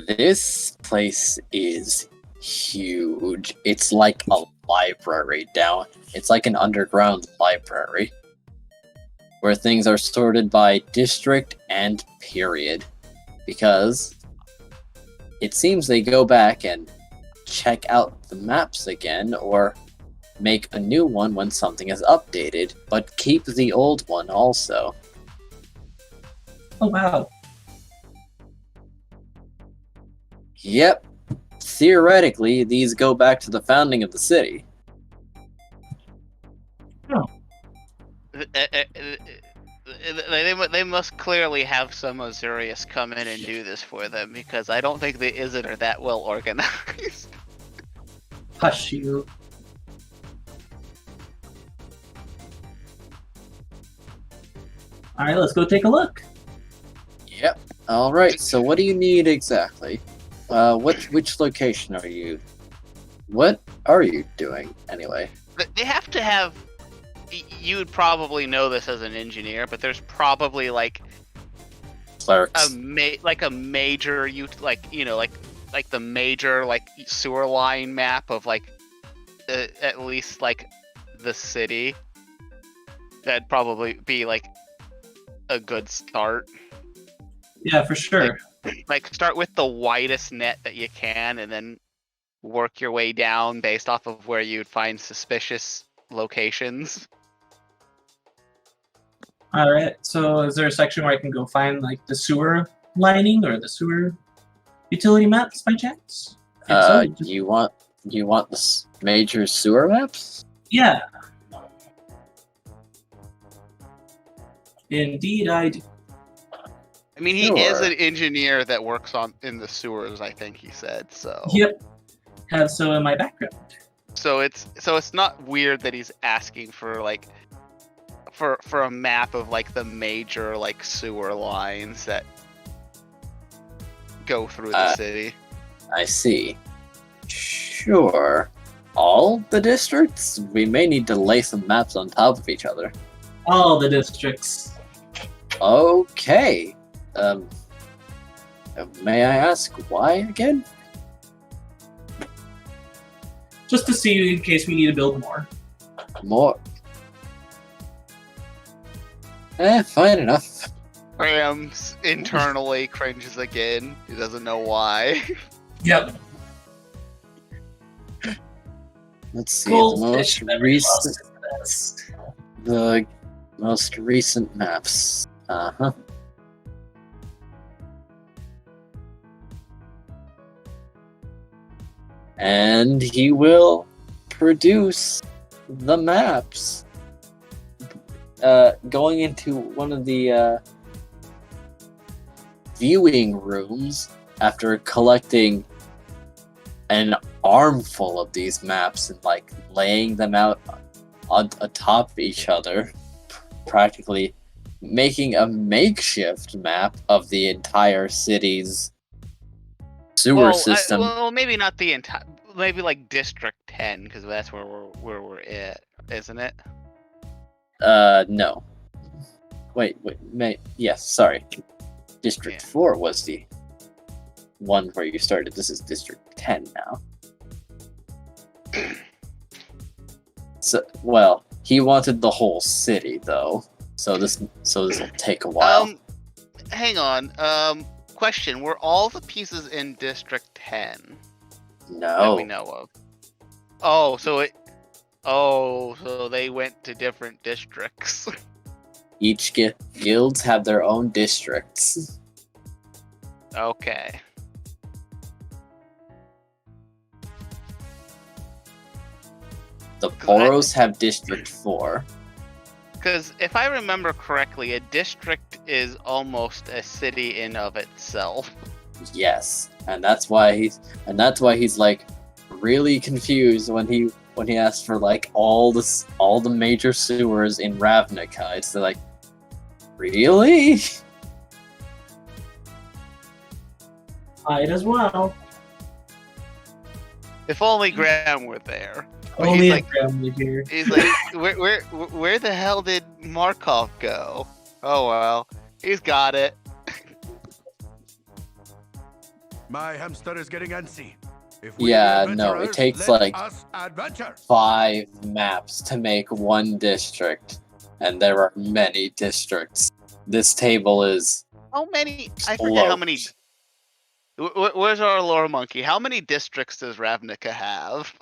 This place is huge. It's like a library down. It's like an underground library where things are sorted by district and period. Because it seems they go back and check out the maps again or make a new one when something is updated, but keep the old one also. Oh wow. Yep. Theoretically, these go back to the founding of the city. They must clearly have some Azurius come in and do this for them, because I don't think the Izzet are that well organized. Hush you. Alright, let's go take a look. Yep. Alright, so what do you need exactly? Which location are you? What are you doing, anyway? They have to have you would probably know this as an engineer, but there's probably like Clerks. a major like the major like sewer line map of like at least like the city. That'd probably be like a good start. Yeah, for sure. Like start with the widest net that you can, and then work your way down based off of where you'd find suspicious locations. All right. So, is there a section where I can go find like the sewer lining or the sewer utility maps by chance? If so, just- You want the major sewer maps? Yeah. Indeed, I do. I mean, he is Sure. an engineer that works in the sewers, I think he said. So Yep. Have so in my background. so it's not weird that he's asking for like for a map of like the major like sewer lines that go through the city. I see. Sure. All the districts? We may need to lay some maps on top of each other. All the districts. Okay. May I ask why again? Just to see in case we need to build more. More. Fine enough. Graham internally cringes again. He doesn't know why. Yep. Let's see. The most recent maps. Uh-huh. And he will produce the maps. Going into one of the viewing rooms after collecting an armful of these maps and like laying them out on atop each other, practically making a makeshift map of the entire city's sewer system. Well, maybe not the entire. Maybe like District 10, because that's where we're at, isn't it? No. Wait. Yes, sorry. District 4 was the one where you started. This is District 10 now. So, well, he wanted the whole city though. So this will take a while. Hang on. Question: were all the pieces in District 10 that we No. know of? Oh, so they went to different districts. Each guilds have their own districts. Okay. The Poros have District 4. Because if I remember correctly, a district is almost a city in of itself. Yes, and that's why he's like really confused when he asked for like all the major sewers in Ravnica. It's like, really? Might as well. If only Graham were there. But Only he's a like, family here. he's like, where the hell did Markov go? Oh well, he's got it. My hamster is getting antsy. If we Yeah, be no, it adventurers, takes let like us adventure. 5 maps to make one district, and there are many districts. This table is How many? I forget how many. sloped. Where's our lore monkey? How many districts does Ravnica have?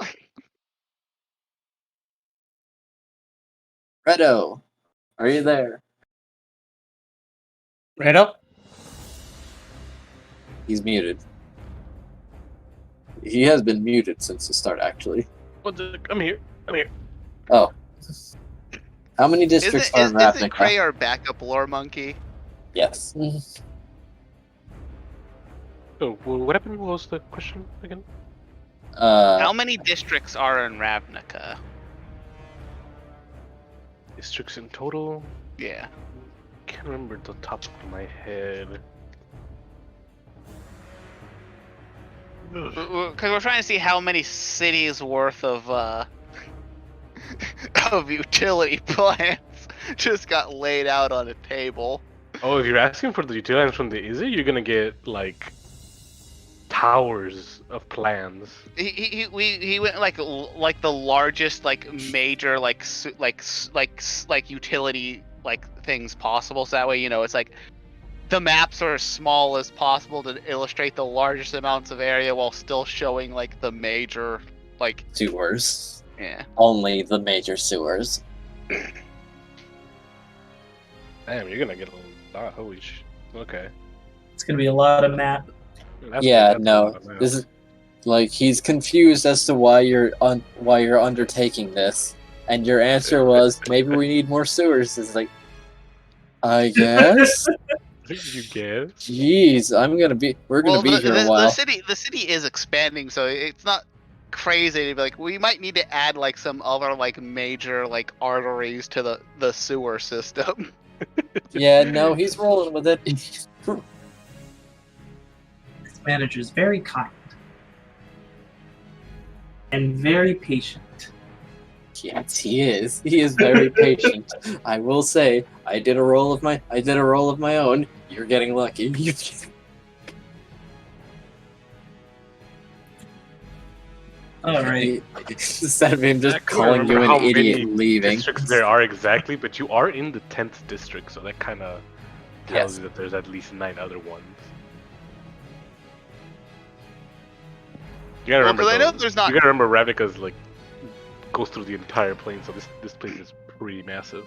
Redo, are you there? Redo? He's muted. He has been muted since the start, actually. I'm here. Oh. How many districts are in Isn't Ravnica? Cray our backup lore monkey? Yes. Oh, what happened? What was the question again? How many districts are in Ravnica? Districts in total? Yeah. Can't remember the top of my head. Because we're trying to see how many cities worth of of utility plans just got laid out on a table. Oh, if you're asking for the utility from the Izzy, you're gonna get like towers of plans. He went like the largest like major like utility like things possible. So that way, you know, it's like the maps are as small as possible to illustrate the largest amounts of area while still showing like the major like Sewers. yeah. Only the major sewers. Damn, you're gonna get a lot. Holy sh! Okay. It's gonna be a lot of map. That's Yeah, a no. lot of maps. This is like he's confused as to why you're undertaking this, and your answer was maybe we need more sewers. It's like, I guess. You guess? Jeez, we're gonna be here a while. The city is expanding, so it's not crazy to be like we might need to add like some other like major like arteries to the sewer system. Yeah, no, he's rolling with it. This manager is very kind and very patient. Yes, he is. He is very patient. I will say, I did a roll of my own. You're getting lucky. All right. Instead of him just I can't calling you remember an how idiot many and leaving. districts there are exactly, but you are in the 10th district, so that kind of tells Yes. you that there's at least 9 other ones. You gotta Well, remember, 'cause I know though, there's not- You gotta remember, Ravika's like goes through the entire plane, so this place is pretty massive.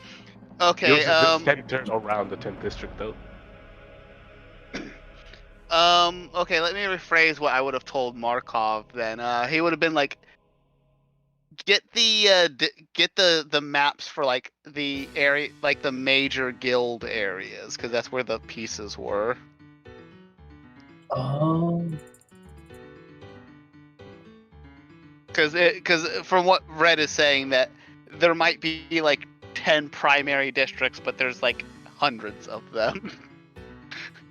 Okay, You also can't turn around the 10th district though. okay, let me rephrase what I would have told Markov then. He would have been like, get the maps for like the area, like the major guild areas, because that's where the pieces were. Oh. Because from what Red is saying, that there might be like 10 primary districts, but there's like hundreds of them.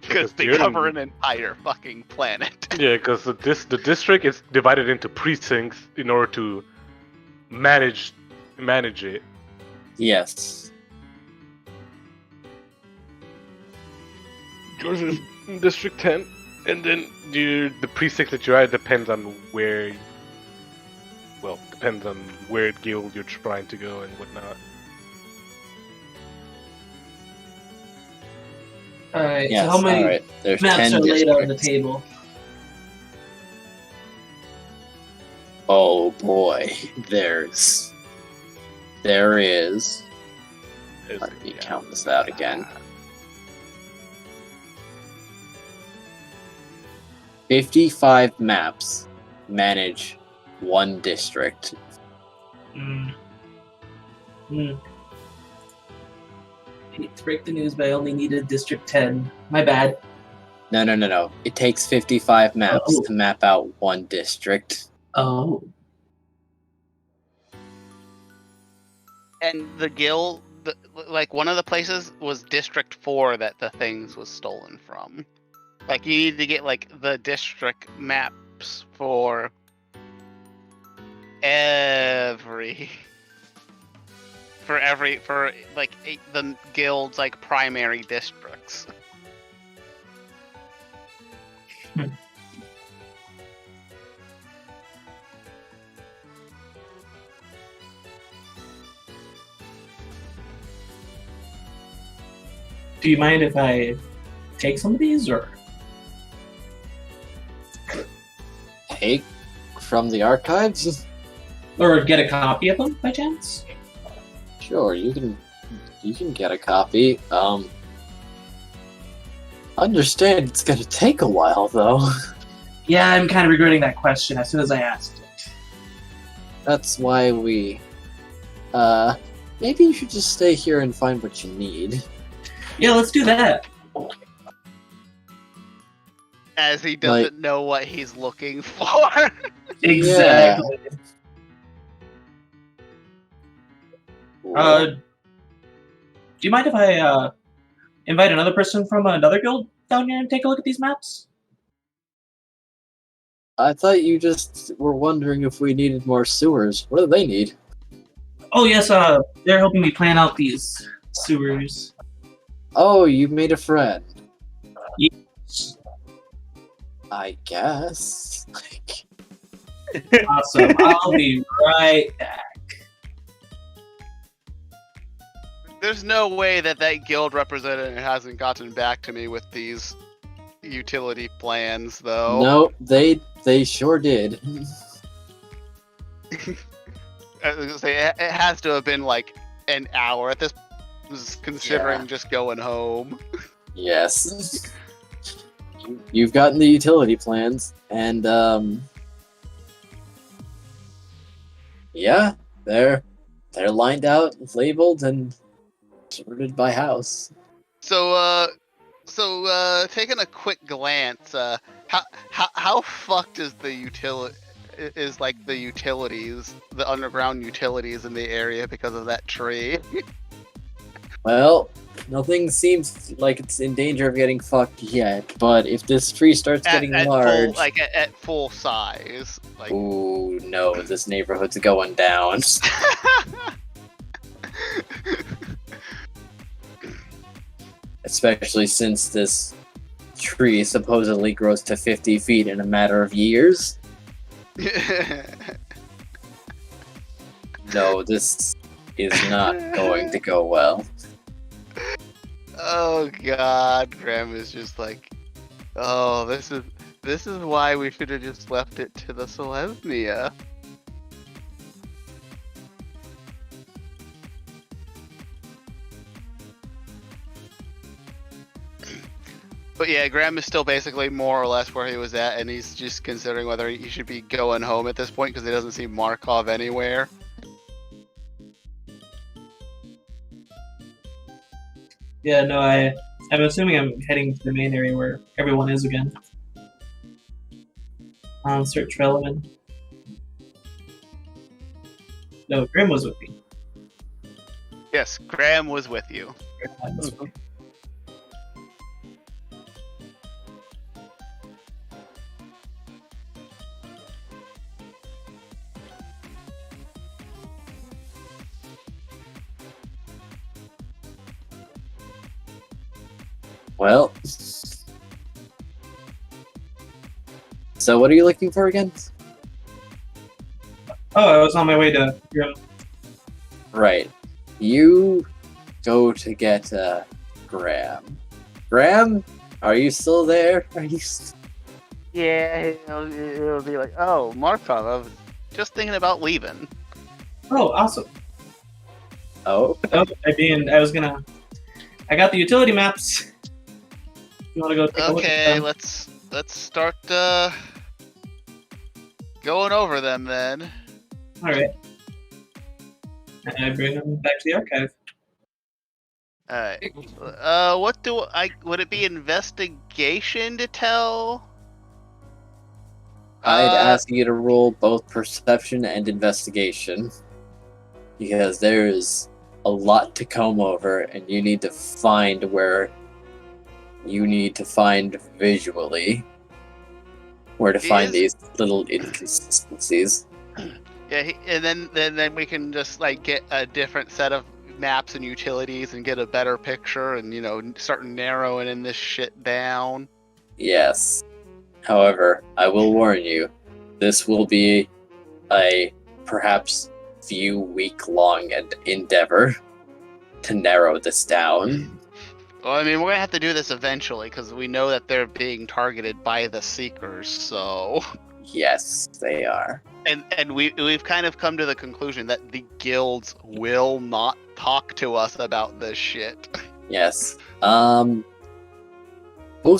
Because they you're cover in- an entire fucking planet. Yeah, because the district is divided into precincts in order to manage it. Yes. Yours is District 10, and then the precinct that you're at depends on where. Well, depends on where guild you're trying to go and whatnot. All right. Yes. So how many all right. There's maps 10 are laid out on the districts. table? Oh boy, there is. Let me count this out again. 55 maps manage one district. Mm. Hate to break the news, but I only needed District 10. My bad. No. It takes 55 maps Oh. to map out one district. Oh. And the guild, like one of the places was District 4 that the things was stolen from. Like you need to get like the district maps for the guild's like primary districts. Do you mind if I take some of these, or? Take from the archives? Or get a copy of them by chance? Sure, you can get a copy. Understand it's gonna take a while though. Yeah, I'm kind of regretting that question as soon as I asked it. That's why maybe you should just stay here and find what you need. Yeah, let's do that. As he doesn't know what he's looking for. Exactly. Yeah. Do you mind if I invite another person from another guild down here and take a look at these maps? I thought you just were wondering if we needed more sewers. What do they need? Oh yes, they're helping me plan out these sewers. Oh, you made a friend. Yes. I guess. Like, Awesome. I'll be right back. There's no way that guild representative hasn't gotten back to me with these utility plans, though. no, they sure did. I was gonna say, it has to have been like an hour at this, considering Yeah. just going home. Yes. You've gotten the utility plans, and yeah, they're lined out, labeled, and sorted by house. So taking a quick glance, how fucked is the utilities, the underground utilities in the area because of that tree? Well, nothing seems like it's in danger of getting fucked yet, but if this tree starts getting large, at full size, like. ooh no, this neighborhood's going down. Especially since this tree supposedly grows to 50 feet in a matter of years. No, this is not going to go well. Oh god, Grandma's just like, oh, this is why we should have just left it to the Selesnya. But yeah, Graham is still basically more or less where he was at, and he's just considering whether he should be going home at this point because he doesn't see Markov anywhere. Yeah, no, I'm assuming I'm heading to the main area where everyone is again. Search relevant. No, Grim was with me. Yes, Graham was with you. Well, so what are you looking for again? Oh, I was on my way to Grim. Right. You go to get Graham. Graham, are you still there? Are you? Yeah, it'll be like, oh, Markov, I was just thinking about leaving. Oh, awesome. Oh. Oh, I got the utility maps. You want to go take a look at Okay, them? let's start going over them then. All right. And I bring them back to the archive. Alright. Would it be investigation to tell? I'd ask you to roll both perception and investigation. Because there's a lot to comb over, and you need to find where you need to find visually where to find these little inconsistencies. Yeah, and then we can just like get a different set of maps and utilities and get a better picture and start narrowing in this shit down. Yes. However, I will warn you, this will be a perhaps few week-long endeavor to narrow this down. Well, I mean, we're gonna have to do this eventually because we know that they're being targeted by the Seekers. So Yes, they are. and we've kind of come to the conclusion that the guilds will not talk to us about this shit. Yes. Both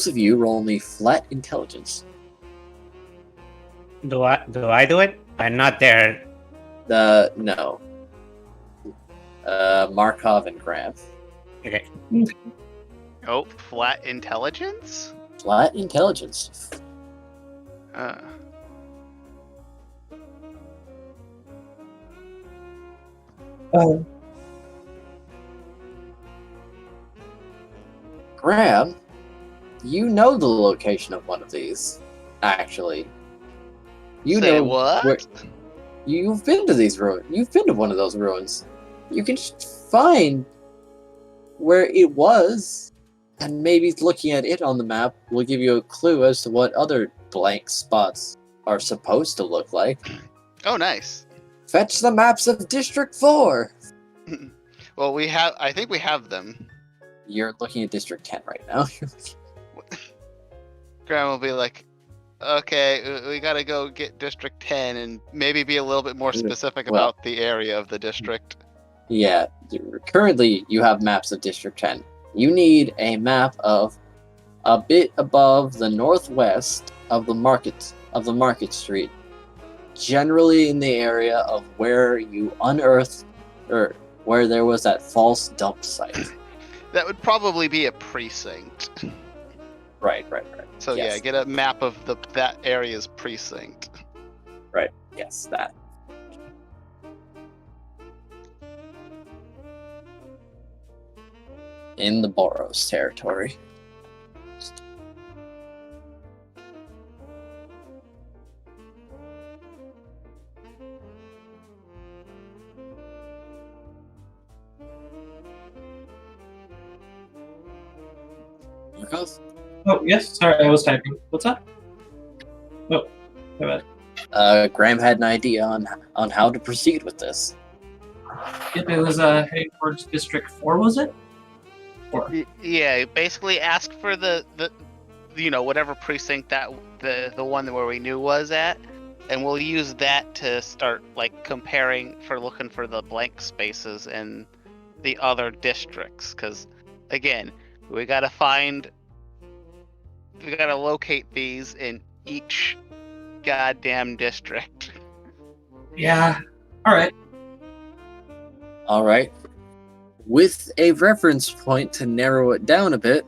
of you roll me flat intelligence. Do I do it? I'm not there. No. Markov and Graham. Okay. Oh, flat intelligence? Flat intelligence. Graham, you know the location of one of these. Actually, you Say know what? You've been to these ruins. You've been to one of those ruins. You can just find where it was, and maybe looking at it on the map will give you a clue as to what other blank spots are supposed to look like. Oh, nice. Fetch the maps of District 4! Well, I think we have them. You're looking at District 10 right now. Graham will be like, okay, we gotta go get District 10 and maybe be a little bit more specific about the area of the district. Yeah, currently you have maps of District 10. You need a map of a bit above the northwest of the market street. Generally in the area of where you unearthed, or where there was that false dump site. That would probably be a precinct. Right. So yes. yeah, get a map of that area's precinct. Right, yes, that. In the Boros territory. Marcos? Oh, yes, sorry, I was typing. What's up? Oh, my bad. Graham had an idea on how to proceed with this. Yep, it was heading towards District 4, was it? 4. Yeah, basically ask for the whatever precinct that the one where we knew was at, and we'll use that to start looking for the blank spaces in the other districts. Because again, we gotta locate these in each goddamn district. Yeah. Alright. Alright. With a reference point to narrow it down a bit,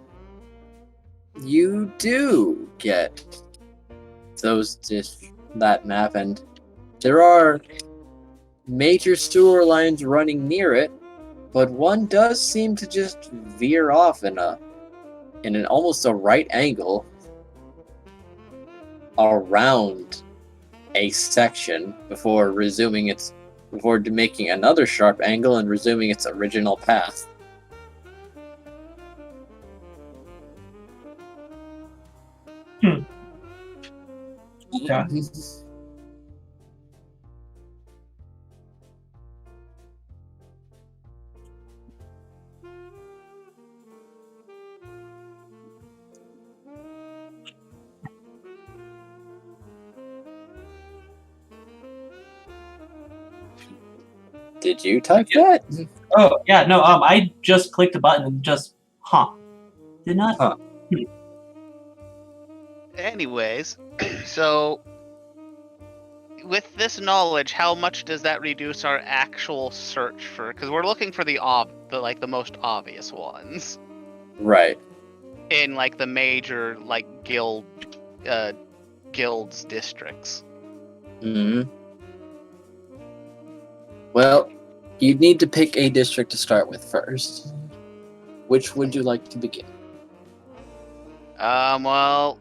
you do get that map, and there are major sewer lines running near it, but one does seem to just veer off in an almost a right angle around a section before making another sharp angle and resuming its original path. Yeah. Did you type that? Oh, yeah, no, I just clicked a button and just, did not? Huh. Anyways, so with this knowledge, how much does that reduce our actual search for? Because we're looking for the most obvious ones. Right. In the major guilds districts. Hmm. Well, you'd need to pick a district to start with first. Which would you like to begin? Well,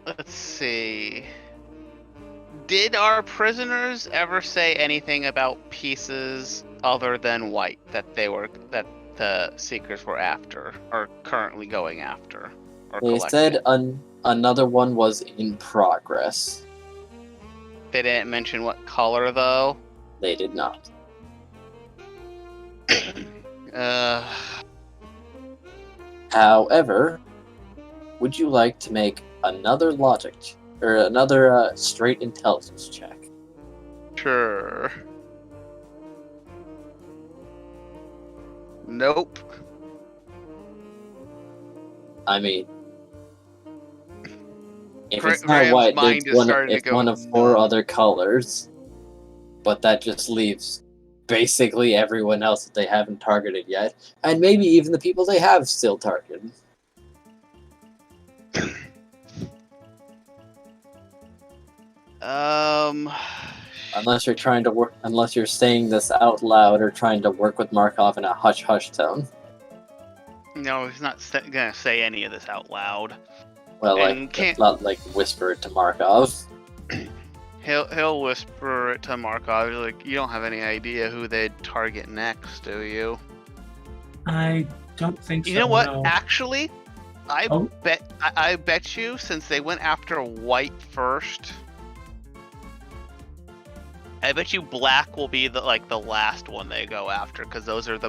let's see. Did our prisoners ever say anything about pieces other than white that the Seekers were after, or currently going after, or They collecting? said another one was in progress. They didn't mention what color, though. They did not. However, would you like to make another another straight intelligence check? Sure. Nope. I mean, if it's not Graham's white, mind it's is starting to it's go one of 4 nuts. other colors. But that just leaves basically everyone else that they haven't targeted yet, and maybe even the people they have still targeted. Unless you're saying this out loud or trying to work with Markov in a hush-hush tone. No, he's not gonna say any of this out loud. Well, And not whisper it to Markov. He'll whisper it to Markov. He's like, you don't have any idea who they'd target next, do you? I don't think so. You know what? No. Actually, I Oh. bet you, since they went after white first, I bet you black will be the last one they go after, because those are the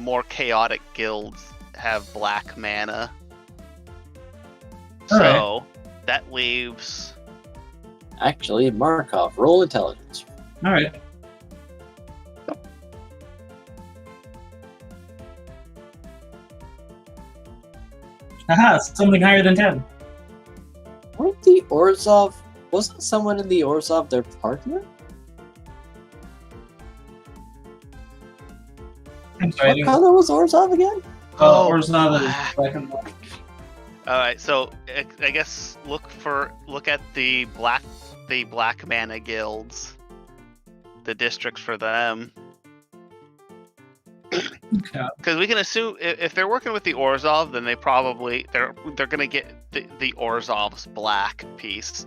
more chaotic guilds have black mana. All right. So that leaves. Actually, Markov, roll intelligence. All right. Haha, something higher than 10. Weren't the Orzhov... Wasn't someone in the Orzhov their partner? I'm sorry. I What didn't- color was Orzhov again? Orzhov is black. black and white. All right, so I guess look at the black mana guilds, the districts for them, Okay. because we can assume if they're working with the Orzhov, then they're gonna get the Orzhov's black piece.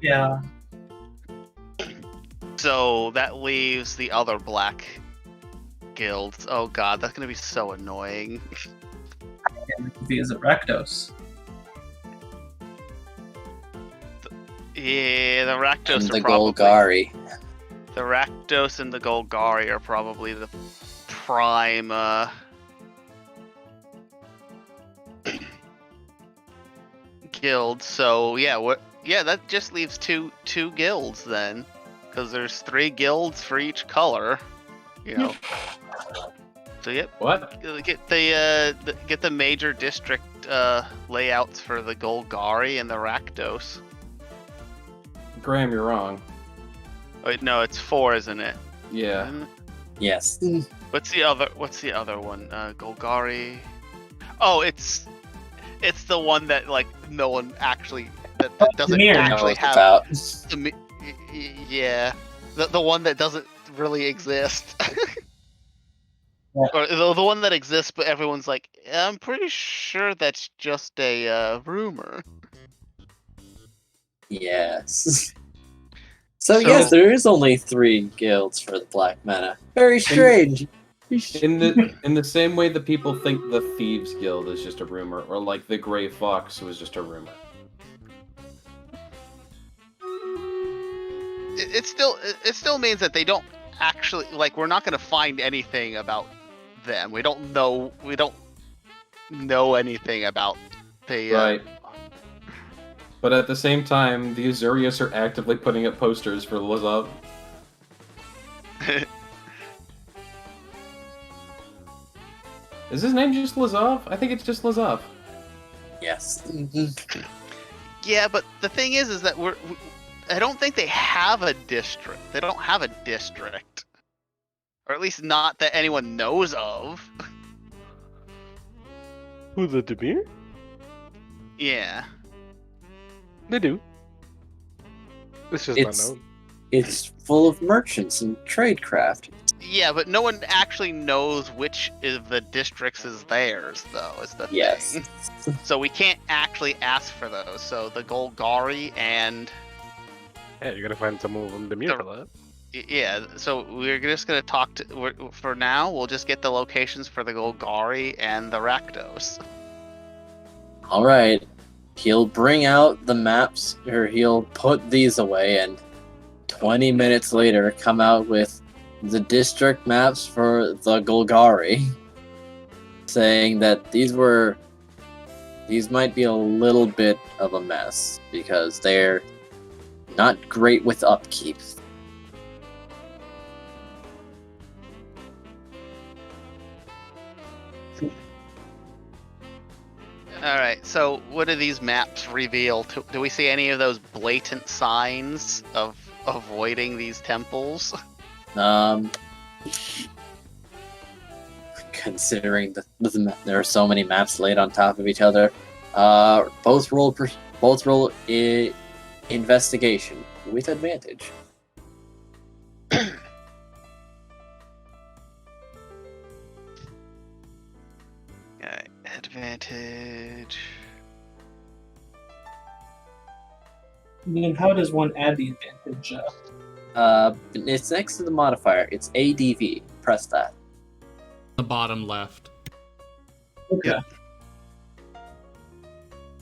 Yeah. So that leaves the other black guilds. Oh god, that's gonna be so annoying. He is a Rakdos. Yeah, the Rakdos And are the probably Golgari. the Rakdos and the Golgari are probably the prime guild. So yeah, that just leaves two guilds then, because there's 3 guilds for each color. You know. So yep, What? get the major district layouts for the Golgari and the Rakdos. Graham, you're wrong. Wait, no, it's 4, isn't it? Yeah. Isn't it? Yes. What's the other one? Golgari. Oh, it's the one that no one actually that doesn't Chimera. actually Knows have. about. Yeah, the one that doesn't really exist. Yeah. Or the one that exists, but everyone's like, I'm pretty sure that's just a rumor. Yes. So So- yes, there is only 3 guilds for the black mana. Very strange. In the same way that people think the Thieves Guild is just a rumor, or like the Grey Fox was just a rumor. It still means that they don't actually we're not going to find anything about them. We don't know anything about the Right. But at the same time, the Azurius are actively putting up posters for Lazov. Is his name just Lazov? I think it's just Lazov. Yes. Yeah, but the thing is that I don't think they have a district. They don't have a district, or at least not that anyone knows of. Who, the Demir? Yeah. They do. It's just It's- not known. It's full of merchants and tradecraft. Yeah, but no one actually knows which of the districts is theirs, though, is the Yes. thing. So we can't actually ask for those. So the Golgari and... Yeah, you're gonna find some of them Demir for that. Yeah, so we're just going to talk to... For now, we'll just get the locations for the Golgari and the Rakdos. Alright. He'll bring out the maps, or he'll put these away, and 20 minutes later come out with the district maps for the Golgari, saying that these might be a little bit of a mess, because they're not great with upkeep. Alright, so what do these maps reveal? Do we see any of those blatant signs of avoiding these temples? Considering there are so many maps laid on top of each other, both roll investigation with advantage. Alright, advantage. Then how does one add the advantage? It's next to the modifier. It's ADV. Press that. The bottom left. Okay.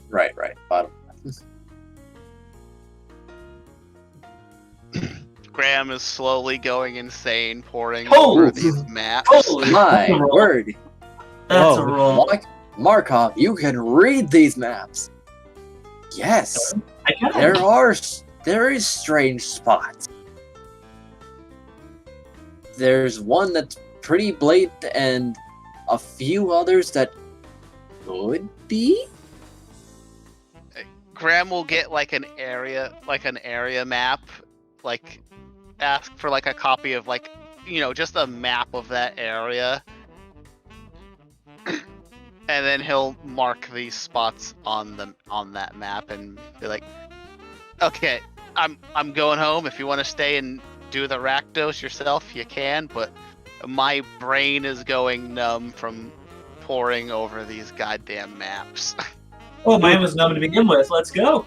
Right. Bottom. Graham is slowly going insane, poring Oh! over these maps. Holy My that's a roll. word. That's a Whoa. roll. Markov, you can read these maps. Yes, I can. there is strange spots. There's one that's pretty blatant, and a few others that could be. Graham will get like an area map, like ask for like a copy of like, just a map of that area. And then he'll mark these spots on that map and be like, "Okay, I'm going home. If you want to stay and do the Rakdos yourself, you can. But my brain is going numb from poring over these goddamn maps." Oh, mine was numb to begin with. Let's go.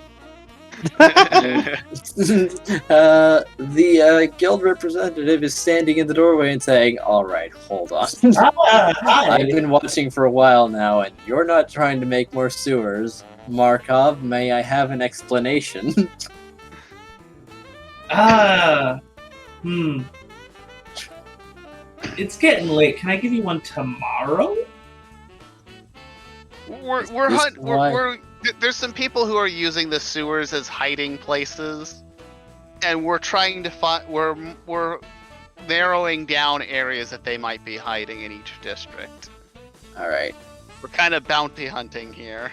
The guild representative is standing in the doorway and saying, "All right, hold on. Hi. I've been watching for a while now, and you're not trying to make more sewers. Markov, may I have an explanation?" It's getting late. Can I give you one tomorrow? There's some people who are using the sewers as hiding places, and we're trying to find. We're narrowing down areas that they might be hiding in each district. All right. We're kind of bounty hunting here.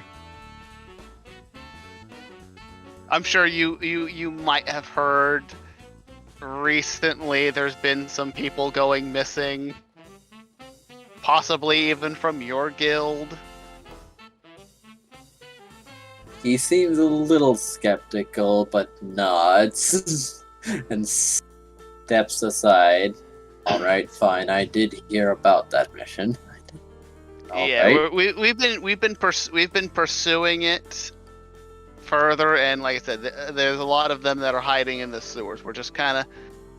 I'm sure you might have heard recently there's been some people going missing, possibly even from your guild. He seems a little skeptical, but nods and steps aside. All right, fine. I did hear about that mission. All right. We've been pursuing it further, and like I said, there's a lot of them that are hiding in the sewers. We're just kind of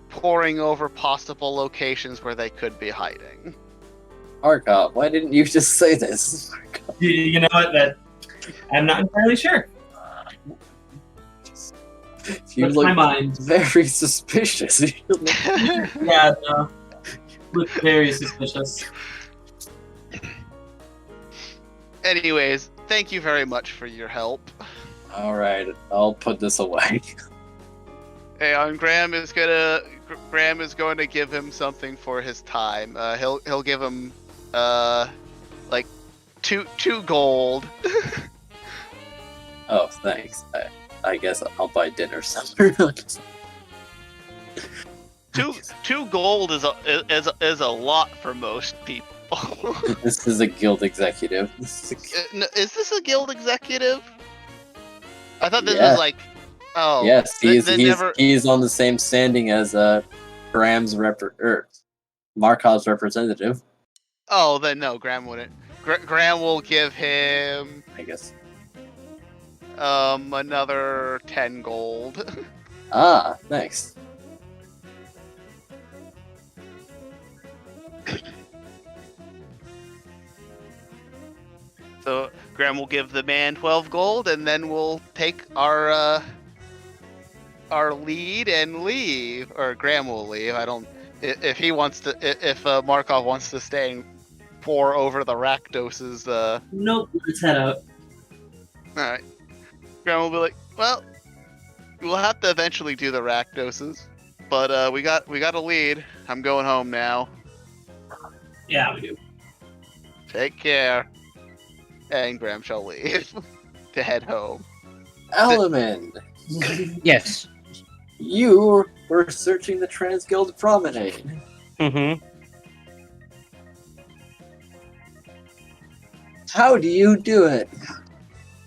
poring over possible locations where they could be hiding. Markov, why didn't you just say this? You know what? That I'm not entirely sure. You What's look my mind? very suspicious. Yeah, no. Look very suspicious. Anyways, thank you very much for your help. All right, I'll put this away. Hey, Graham is going to give him something for his time. He'll give him like two gold. Oh, thanks. I guess I'll buy dinner somewhere. Two gold is a lot for most people. This is a guild executive. Is this a guild executive? I thought this Yeah. was like, oh Yes, never... he's on the same standing as Graham's Markov's representative. Oh, then no, Graham wouldn't. Graham will give him, I guess. another 10 gold. Ah, thanks. So Graham will give the man 12 gold, and then we'll take our lead and leave. Or Graham will leave. I don't. If he wants to, if Markov wants to stay and pour over the Rakdos's. Nope, let's head out. All right. Graham will be like, well, we'll have to eventually do the Rakdos's, but we got a lead. I'm going home now. Yeah, we do. Take care. And Graham shall leave to head home. Alaman, Yes. you were searching the Trans Guild Promenade. Mm-hmm. How do you do it?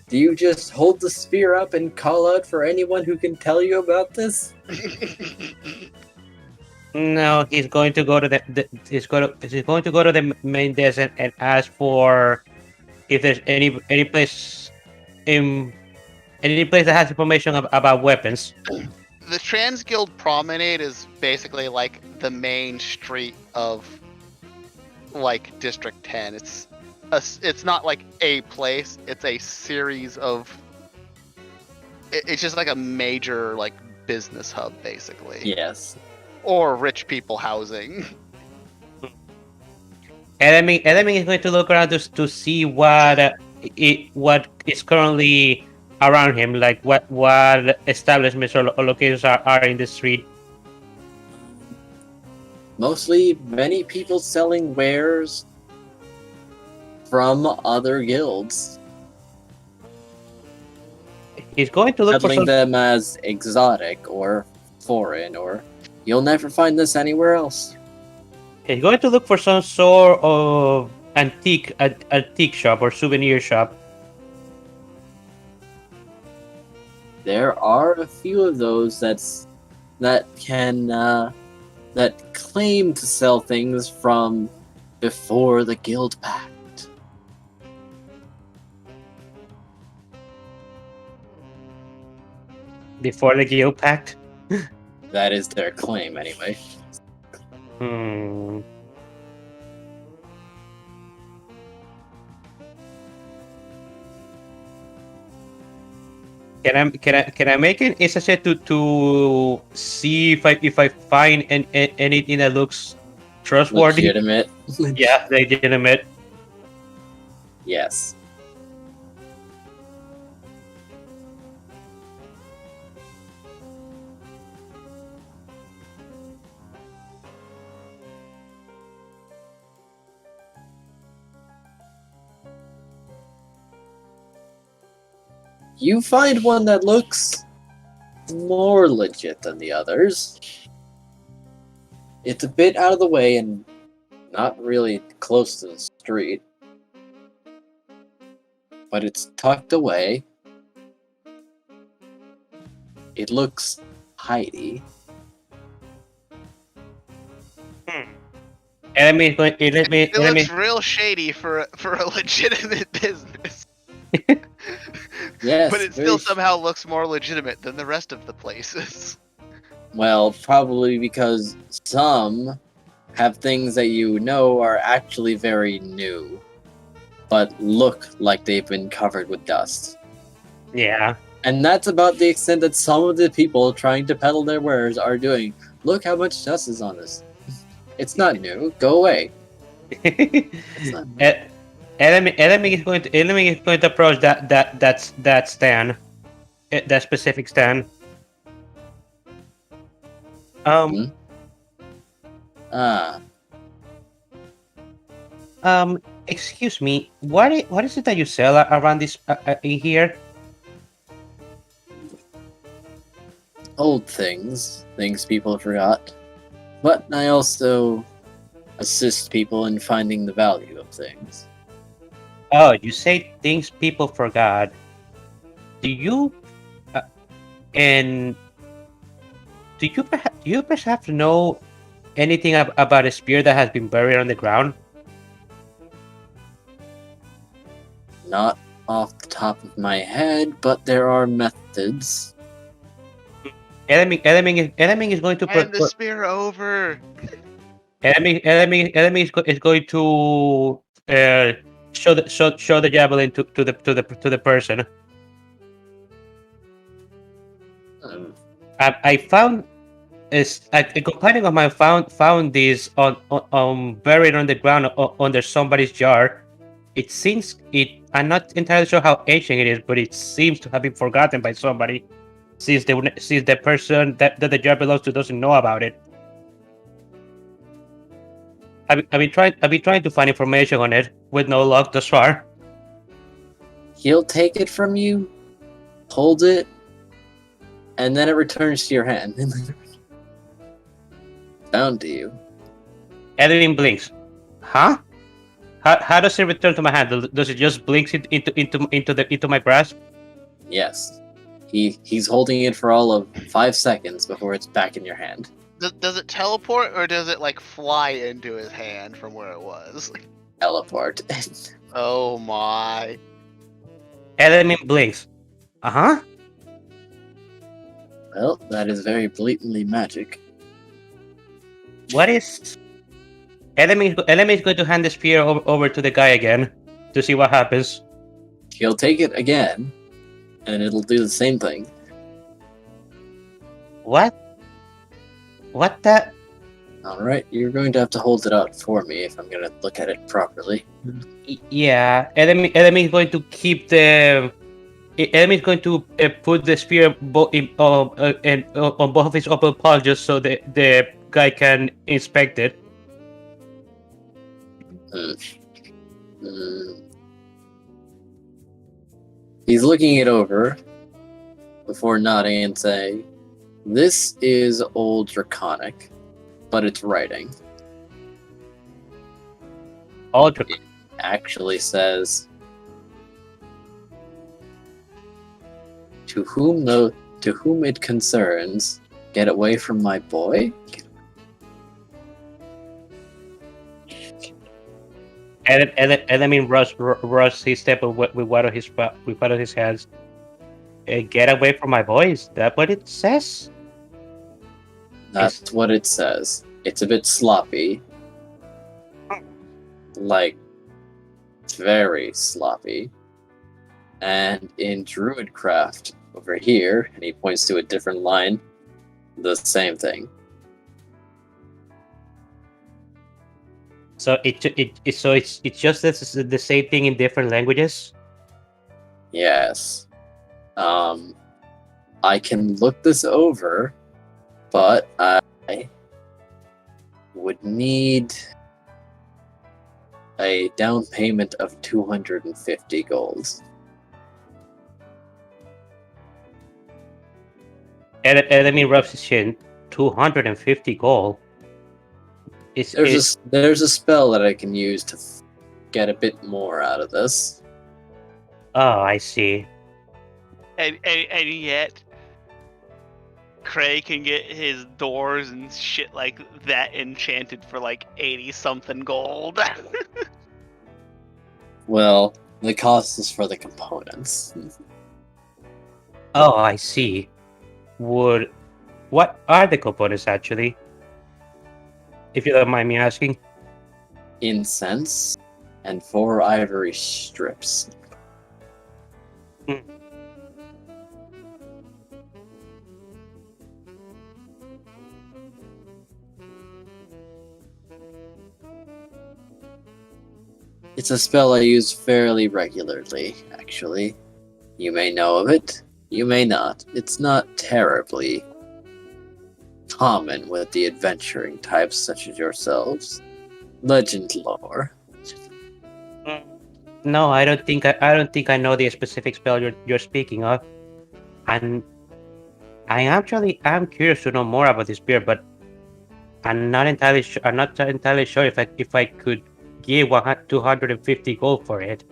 Do you just hold the spear up and call out for anyone who can tell you about this? No, he's going to go to he's going to go to the main desk and ask for if there's any place in any place that has information about weapons. The Trans Guild Promenade is basically like the main street of like District 10. It's not like a place. It's a series of. It's just like a major like business hub, basically. Yes. Or rich people housing. Enemy is going to look around to see what is currently around him, like what establishments or locations are in the street. Mostly many people selling wares from other guilds, He's going to look for peddling some. them as exotic or foreign, or you'll never find this anywhere else. He's going to look for some sort of antique shop or souvenir shop. There are a few of those that claim to sell things from before the guild pact. Before the guild pact. That is their claim, anyway. Can I make an essay to see if I find anything that looks trustworthy? Legitimate. Yeah, legitimate. Yes. You find one that looks more legit than the others. It's a bit out of the way and not really close to the street. But it's tucked away. It looks tidy. Enemy, It looks real shady for a legitimate business. Yes, But it still somehow looks more legitimate than the rest of the places. Well, probably because some have things that you know are actually very new, but look like they've been covered with dust. Yeah. And that's about the extent that some of the people trying to peddle their wares are doing. Look how much dust is on this. It's not new. Go away. It's not new. Enemy is going to approach that stand, that specific stand. Excuse me. What is it that you sell around this in here? Old things people forgot. But I also assist people in finding the value of things. Oh, you say things people forgot. Do you perhaps know anything about a spear that has been buried on the ground? Not off the top of my head, but there are methods. Enemy is going to Hand the spear over. Enemy is going to show the javelin to the person. I found a companion of mine found this on buried on the ground under somebody's jar. It seems I'm not entirely sure how ancient it is, but it seems to have been forgotten by somebody since the person that the jar belongs to doesn't know about it. I've been trying to find information on it with no luck thus far. He'll take it from you, hold it, and then it returns to your hand. Bound to you. Editing blinks. Huh? How does it return to my hand? Does it just blinks it into my grasp? Yes. He's holding it for all of 5 seconds before it's back in your hand. Does it teleport or does it like fly into his hand from where it was? Teleport. Oh my! Element blinks. Uh-huh. Well, that is very blatantly magic. What is? Enemy is going to hand the spear over to the guy again to see what happens. He'll take it again, and it'll do the same thing. What? What the? Alright, you're going to have to hold it out for me if I'm going to look at it properly. Yeah, enemy is going to keep the. Enemy is going to put the spear on both of his open palms just so the guy can inspect it. He's looking it over before nodding and saying, "This is old Draconic, but it's writing." Ultra. It actually says, to whom it concerns, get away from my boy." And I mean, rush his step with one of his hands. Get away from my boy. Is that what it says? That's what it says. It's a bit sloppy. Like, very sloppy. And in Druidcraft over here, and he points to a different line, the same thing. So it's just the same thing in different languages. Yes. I can look this over, but I would need a down payment of 250 gold. And enemy rubs his chin. 250 gold. There's a spell that I can use to get a bit more out of this. Oh, I see. And yet, Cray can get his doors and shit like that enchanted for like 80-something gold. Well, the cost is for the components. Oh, I see. What are the components actually? If you don't mind me asking. Incense and 4 ivory strips. It's a spell I use fairly regularly, actually. You may know of it, you may not. It's not terribly common with the adventuring types such as yourselves. Legend lore. No, I don't think I know the specific spell you're speaking of. And I'm curious to know more about this beer, but I'm not entirely sure if I could give 250 gold for it.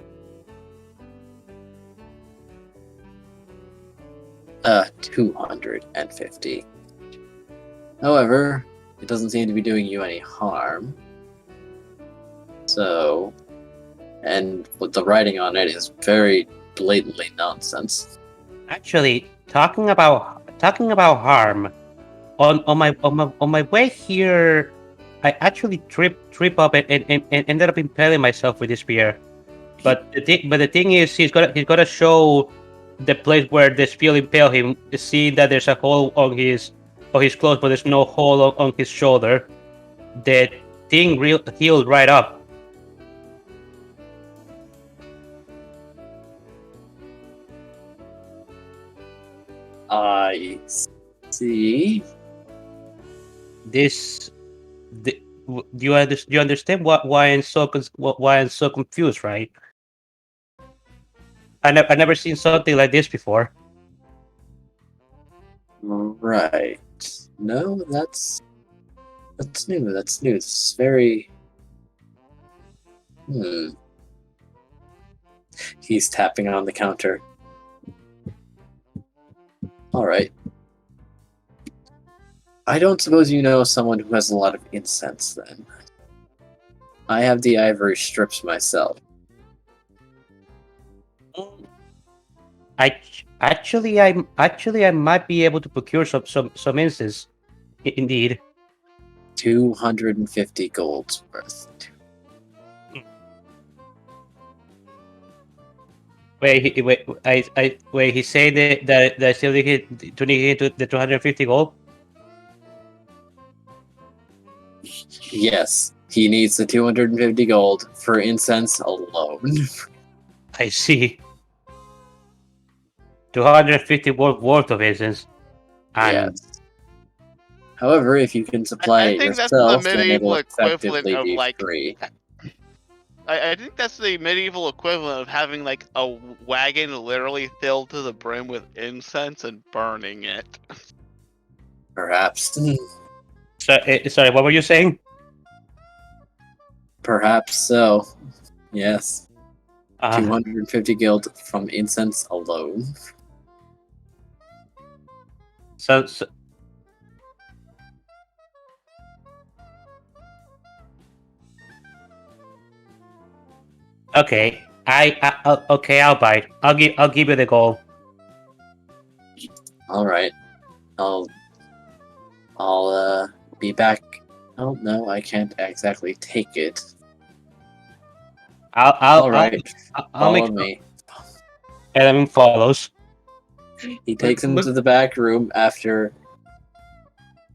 250. However, it doesn't seem to be doing you any harm. So, and with the writing on it is very blatantly nonsense. Actually, talking about harm, on my way here, I actually trip up and ended up impaling myself with this spear. But the thing is, he's gotta show the place where the spear impaled him, seeing that there's a hole on his clothes, but there's no hole on his shoulder. The thing healed right up. I see. Do you understand why I'm so confused, right? I never seen something like this before. Right. No, that's new. That's new. It's very. He's tapping on the counter. All right. I don't suppose you know someone who has a lot of incense, then. I have the ivory strips myself. I might be able to procure some instance. Indeed. 250 golds worth. Wait. He said that still need to the 250 gold. Yes, he needs the 250 gold for incense alone. I see. 250 worth of instance. And Yes. However, if you can supply I it think that's the yourself, then medieval it'll equivalent effectively of be like. free. I think that's the medieval equivalent of having like a wagon literally filled to the brim with incense and burning it. Perhaps. sorry, what were you saying? Perhaps so. Yes. Uh, 250 guild from incense alone. so okay. Okay. I'll buy it. I'll give you the gold. All right. I'll be back. Oh no, I can't exactly take it. I'll All right. I'll make Follow me. Element follows. He takes him Look- to the back room after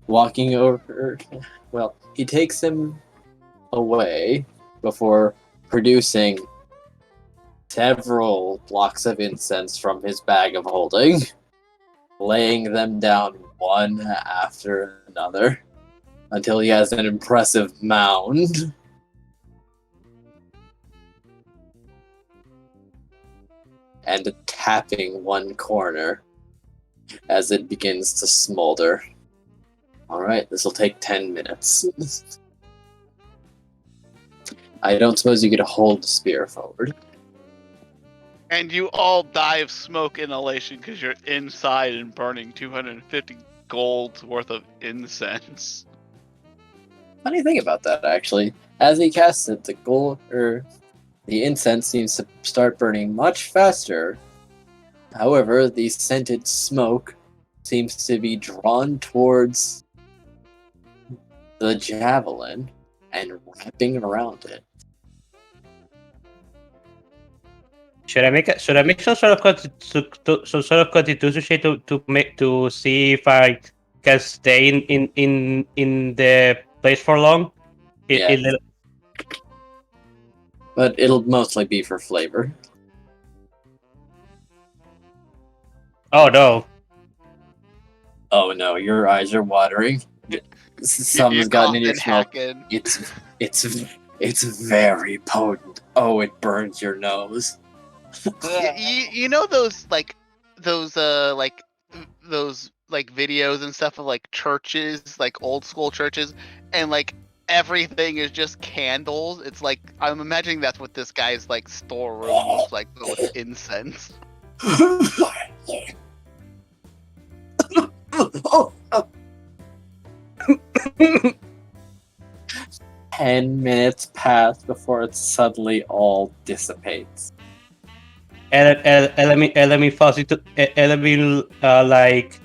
walking over. Well, he takes him away before producing several blocks of incense from his bag of holding, laying them down one after another until he has an impressive mound. And tapping one corner as it begins to smolder. Alright, this will take 10 minutes. I don't suppose you could hold the spear forward. And you all die of smoke inhalation because you're inside and burning 250 gold's worth of incense. Funny thing about that, actually. As he casts it, the incense seems to start burning much faster. However, the scented smoke seems to be drawn towards the javelin and wrapping around it. Should I make some sort of constitution check to see if I can stay in the place for long? Yeah. But it'll mostly be for flavor. Oh no! Oh no, your eyes are watering. Something's gotten in your smoke. Hacking. It's very potent. Oh, it burns your nose. You know those videos and stuff of like churches, like old school churches, and like everything is just candles. It's like I'm imagining that's what this guy's like storeroom looks like, but with incense. 10 minutes pass before it suddenly all dissipates. Enemy falls into enemy like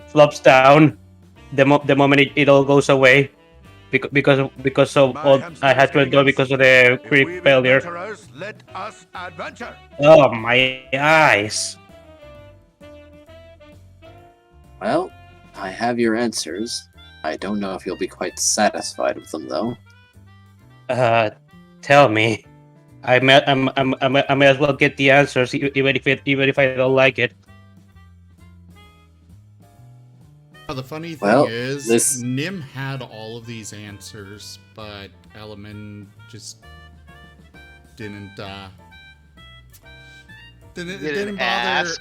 flops down the moment it all goes away because of all I had to endure because of the If we crit be failure. adventurers, let us adventure. Oh my eyes! Well, I have your answers. I don't know if you'll be quite satisfied with them, though. Tell me. I may as well get the answers even if I don't like it. Oh, the funny thing Well, is, Nim had all of these answers, but Elemen just didn't bother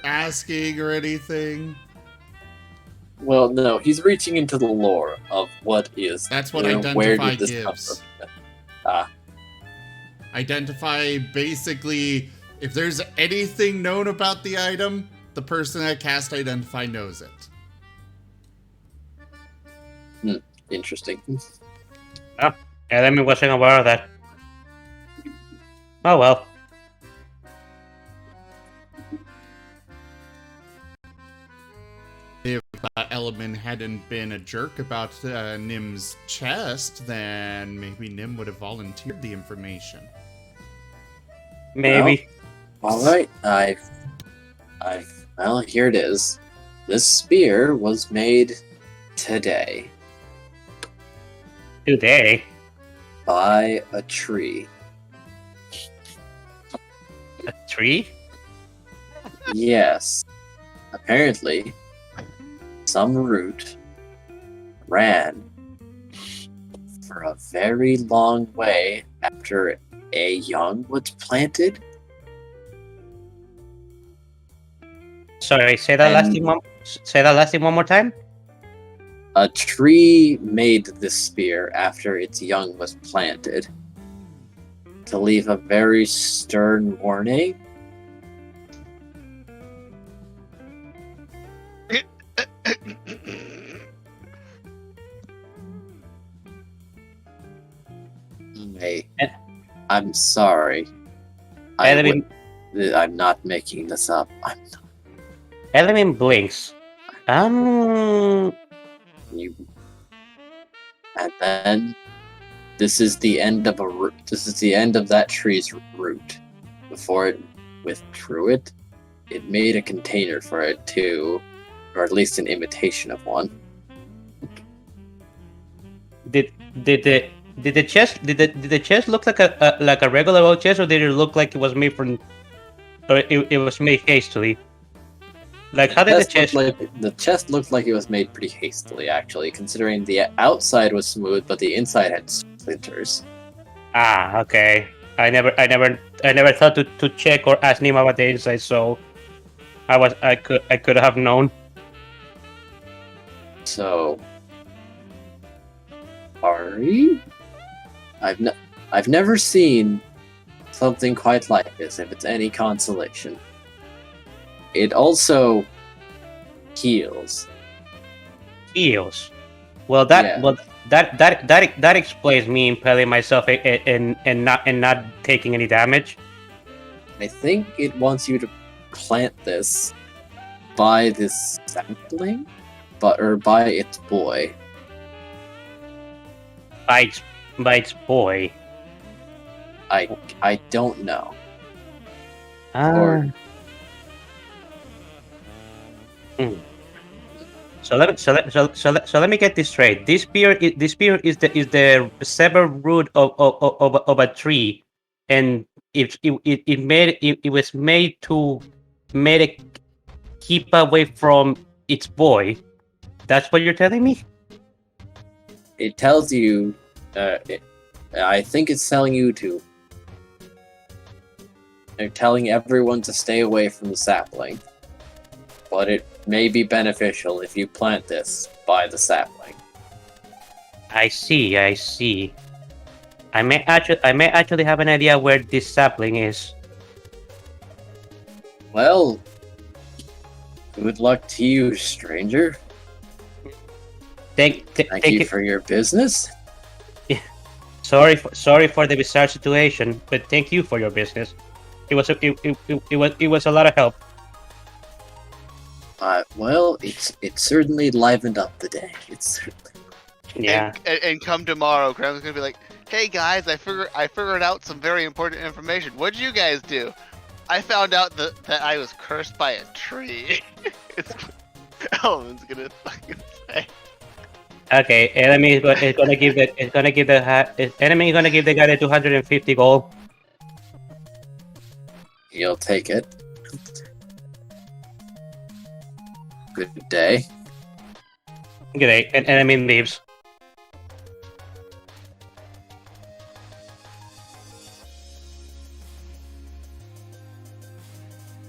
asking or anything. Well, no, he's reaching into the lore of what is. That's what where identify did this come gives. from? Identify basically, if there's anything known about the item, the person that cast identify knows it. Interesting. Enemy wasn't aware of that. Oh well. If Element hadn't been a jerk about Nim's chest, then maybe Nim would have volunteered the information. Maybe. All right, well, here it is. This spear was made today Today. by a tree. A tree? Yes. Apparently, some root ran for a very long way after a young was planted. Sorry, say that last thing. Say that last thing one more time. A tree made this spear after its young was planted to leave a very stern warning. I'm sorry. Element I'm not making this up. Element blinks. You. And then this is the end of a root. This is the end of that tree's root. Before it withdrew it, it made a container for it too, or at least an imitation of one. Did the chest look like a regular old chest, or did it look like it was made from, or it was made hastily? Like, how did the chest? The chest looked like it was made pretty hastily, actually, considering the outside was smooth, but the inside had splinters. Ah, okay. I never thought to check or ask Nima about the inside, so I could have known. So, Furry? I've never seen something quite like this, if it's any consolation. It also heals. Heals. Well, that explains me impaling myself and not taking any damage. I think it wants you to plant this by this sapling, or by its boy. By its boy. I don't know. Or. So let me get this straight. This spear is the severed root of a tree, and it was made to keep away from its boy. That's what you're telling me? It tells you. I think it's telling you to. They're telling everyone to stay away from the sapling, but it may be beneficial if you plant this by the sapling. I see. I may actually have an idea where this sapling is. Well, good luck to you, stranger. Thank you for your business. Sorry for the bizarre situation, but thank you for your business. It was a lot of help. Well, it certainly livened up the day. It's certainly. Yeah. And come tomorrow, Graham's gonna be like, "Hey guys, I figured out some very important information. What'd you guys do? I found out that I was cursed by a tree." Element's gonna fucking say. Okay, enemy is gonna give the enemy is gonna give the guy the 250 gold. You'll take it. Good day. Good day, and enemy leaves.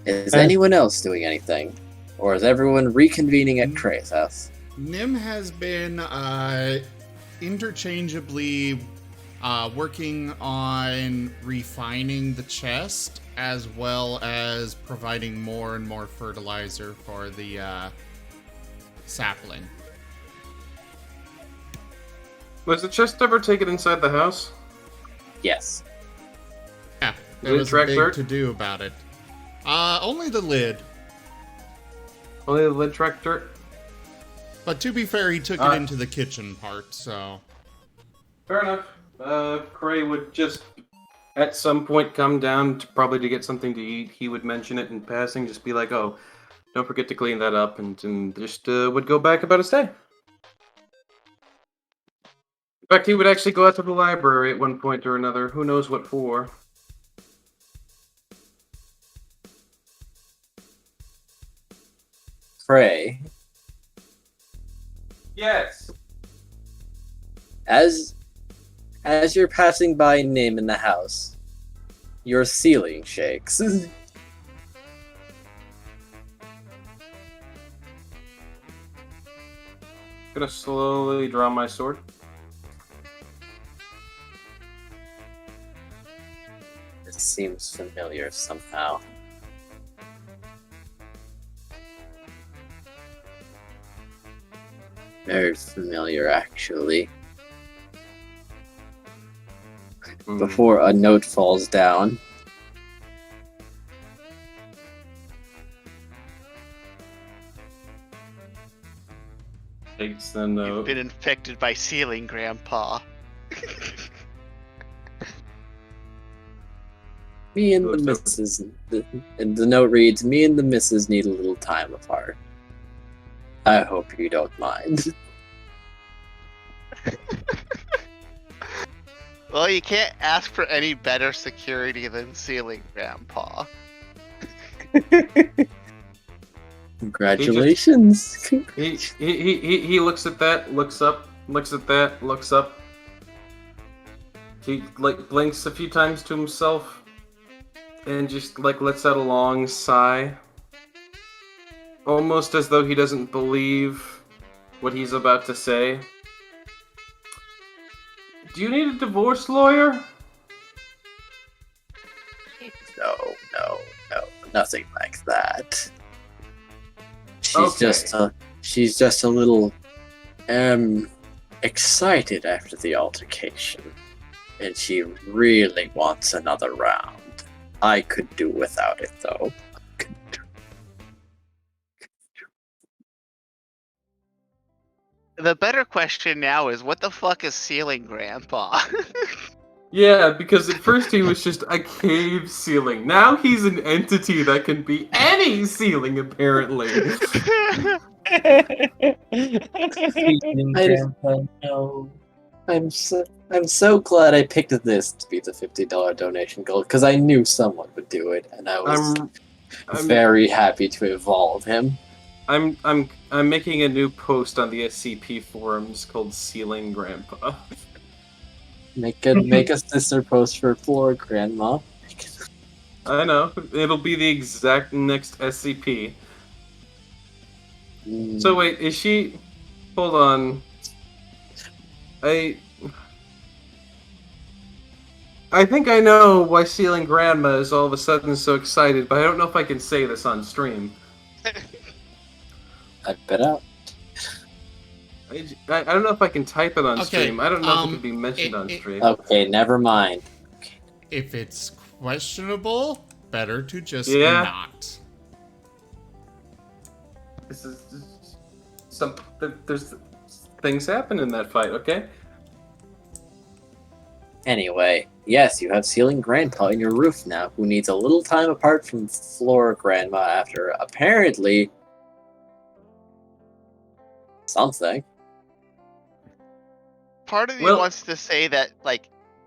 Is anyone else doing anything? Or is everyone reconvening at Cray's house? Nim has been interchangeably working on refining the chest, as well as providing more and more fertilizer for the sapling. Was the chest ever taken inside the house? Yes. Yeah, there was a big to-do about it. Only the lid. Only the lid track dirt? But to be fair, he took it into the kitchen part, so... Fair enough. Cray would just, at some point, come down probably to get something to eat. He would mention it in passing, just be like, oh, don't forget to clean that up, and just would go back about his day. In fact, he would actually go out to the library at one point or another. Who knows what for. Pray. Yes. As you're passing by Nim in the house, your ceiling shakes. Gonna slowly draw my sword. It seems familiar somehow. Very familiar, actually. Before a note falls down. Takes the note. You've been infected by ceiling, Grandpa. Me and the missus. And the note reads, "Me and the missus need a little time apart. I hope you don't mind." Well, you can't ask for any better security than ceiling, Grandpa. Congratulations. He looks at that, looks up, looks at that, looks up. He blinks a few times to himself and just lets out a long sigh. Almost as though he doesn't believe what he's about to say. Do you need a divorce lawyer? No, nothing like that. She's just a little excited after the altercation, and she really wants another round. I could do without it though. The better question now is, what the fuck is ceiling, Grandpa? Yeah, because at first he was just a cave ceiling. Now he's an entity that can be any ceiling, apparently. I'm so glad I picked this to be the $50 donation goal, because I knew someone would do it, and I was very happy to involve him. I'm making a new post on the SCP forums called Ceiling Grandpa. Make a sister post for Floor Grandma. I know. It'll be the exact next SCP. So wait, is she... Hold on. I think I know why Ceiling Grandma is all of a sudden so excited, but I don't know if I can say this on stream. I bet out. I don't know if I can type it on stream. I don't know if it can be mentioned on stream. Okay, never mind. If it's questionable, better to just not. This is there's things happen in that fight, okay? Anyway, yes, you have Ceiling Grandpa in your roof now, who needs a little time apart from Floor Grandma after apparently something. Part of me wants to say that,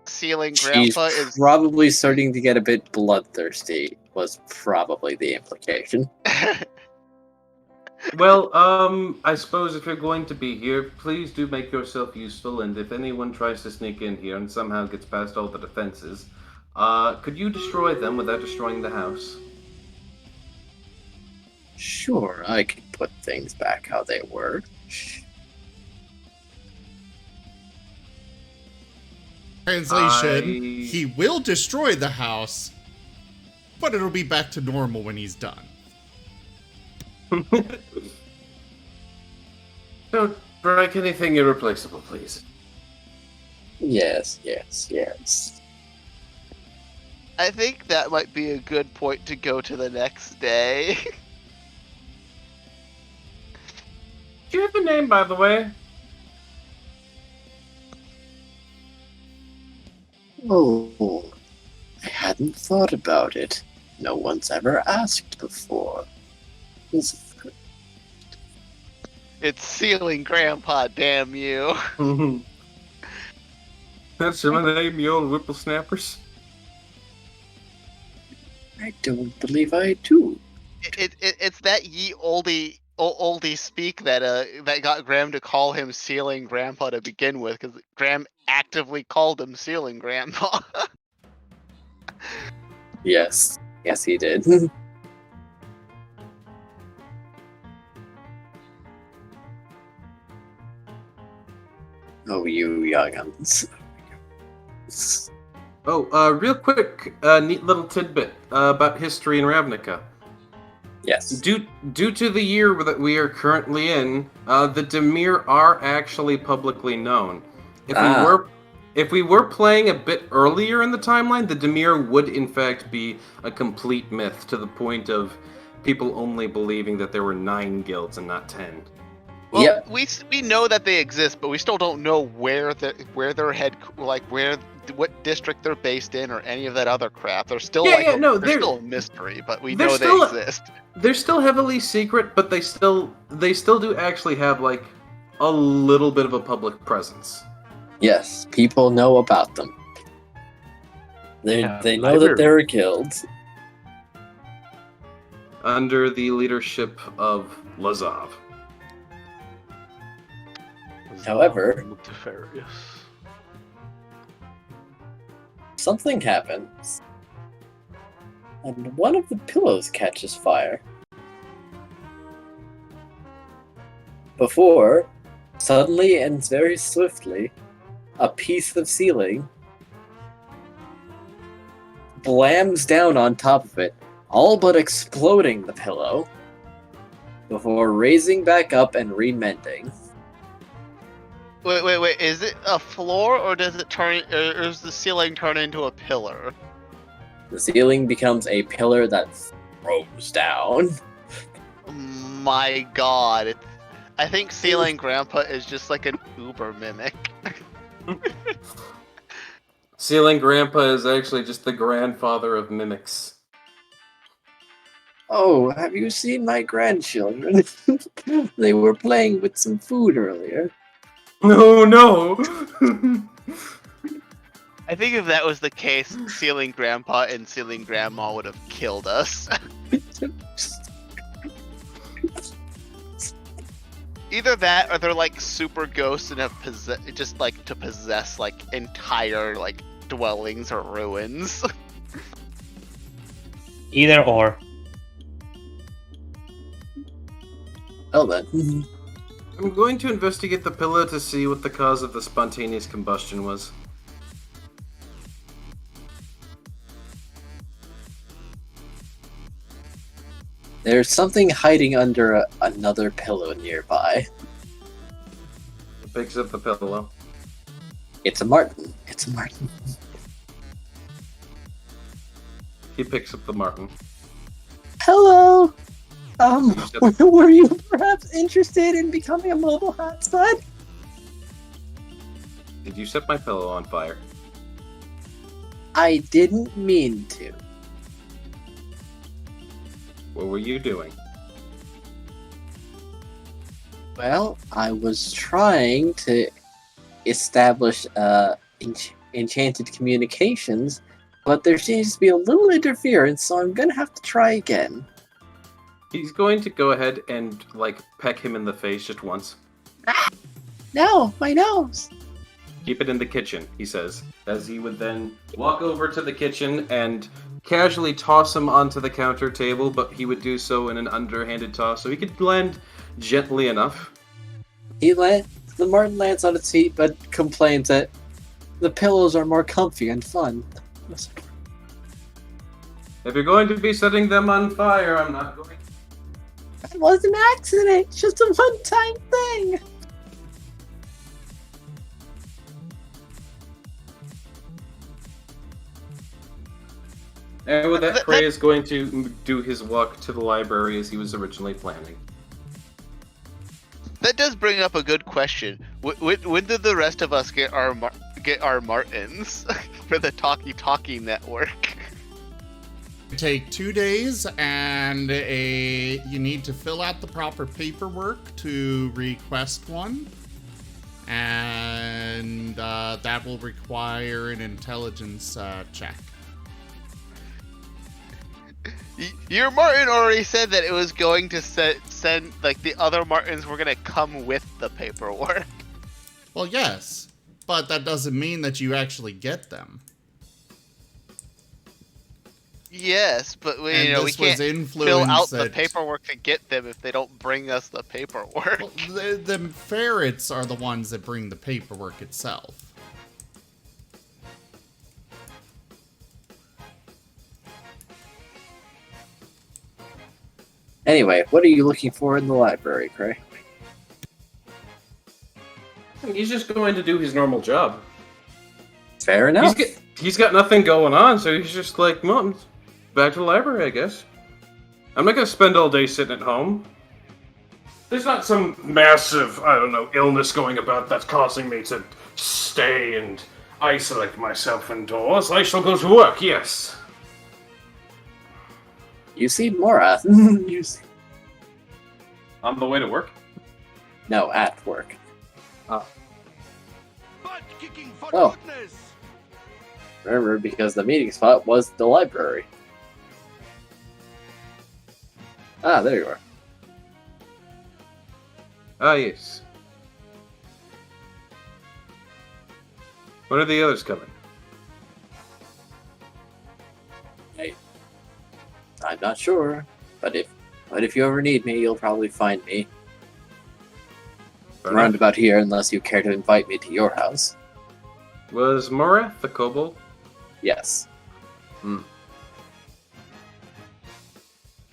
ceiling Grandpa She's is probably starting to get a bit bloodthirsty, was probably the implication. Well, I suppose if you're going to be here, please do make yourself useful, and if anyone tries to sneak in here and somehow gets past all the defenses, could you destroy them without destroying the house? Sure, I can put things back how they were. Translation, he will destroy the house, but it'll be back to normal when he's done. Don't break anything irreplaceable, please. Yes. I think that might be a good point to go to the next day. Do you have a name, by the way? Oh, I hadn't thought about it. No one's ever asked before. It's Ceiling Grandpa, damn you. That's my name, you old whippersnappers. I don't believe I do. It's that ye oldie speak that that got Graham to call him Ceiling Grandpa to begin with, because Graham actively called him Ceiling Grandpa. Yes. Yes, he did. Oh, you young'uns. Oh, real quick, neat little tidbit about history in Ravnica. Yes. Due to the year that we are currently in, the Dimir are actually publicly known. If we were playing a bit earlier in the timeline, the Dimir would in fact be a complete myth, to the point of people only believing that there were 9 guilds and not 10. Well, Yep. we know that they exist, but we still don't know where their what district they're based in or any of that other crap. They're still they're still a mystery, but we they're know still they exist. They're still heavily secret, but they still do actually have like a little bit of a public presence. Yes, people know about them. They know that there are guilds. Under the leadership of Lazav. However, Nefarious. something happens, and one of the pillows catches fire. Before, suddenly and very swiftly, a piece of ceiling blams down on top of it, all but exploding the pillow, before raising back up and remending. Wait, is it a floor or does the ceiling turn into a pillar? The ceiling becomes a pillar that throws down. My god. I think Ceiling Grandpa is just like an Uber mimic. Ceiling Grandpa is actually just the grandfather of mimics. Oh, have you seen my grandchildren? They were playing with some food earlier. No! I think if that was the case, Ceiling Grandpa and Ceiling Grandma would have killed us. Either that, or they're like super ghosts and have just like to possess like entire like dwellings or ruins. Either or. Oh, then. I'm going to investigate the pillar to see what the cause of the spontaneous combustion was. There's something hiding under another pillow nearby. It picks up the pillow. It's a marten. It's a marten. He picks up the marten. Hello! Were you perhaps interested in becoming a mobile hotspot? Did you set my pillow on fire? I didn't mean to. What were you doing? Well, I was trying to establish enchanted communications, but there seems to be a little interference, so I'm gonna have to try again. He's going to go ahead and, like, peck him in the face just once. Ah! No, my nose! Keep it in the kitchen, he says, as he would then walk over to the kitchen and casually toss him onto the counter table, but he would do so in an underhanded toss, so he could land gently enough. The marten lands on its feet, but complains that the pillows are more comfy and fun. If you're going to be setting them on fire, I'm not going. It was an accident, just a one-time thing. And with that, Prey is going to do his walk to the library as he was originally planning. That that does bring up a good question. When did the rest of us get our Martins for the Talkie network? Take 2 days, and you need to fill out the proper paperwork to request one, and that will require an intelligence check. Your Martin already said that it was going to send, like, the other Martins were going to come with the paperwork. Well, yes, but that doesn't mean that you actually get them. Yes, but we can't fill out the paperwork to get them if they don't bring us the paperwork. Well, the ferrets are the ones that bring the paperwork itself. Anyway, what are you looking for in the library, Cray? He's just going to do his normal job. Fair enough. He's got nothing going on, so he's just like, well, back to the library, I guess. I'm not going to spend all day sitting at home. There's not some massive, I don't know, illness going about that's causing me to stay and isolate myself indoors. I shall go to work, yes. You see Morath. On the way to work? No, at work. Butt kicking for Oh. goodness! Remember, because the meeting spot was the library. Ah, there you are. Ah, yes. When are the others coming? I'm not sure, but if you ever need me, you'll probably find me around about here, unless you care to invite me to your house. Was Morath the kobold? Yes.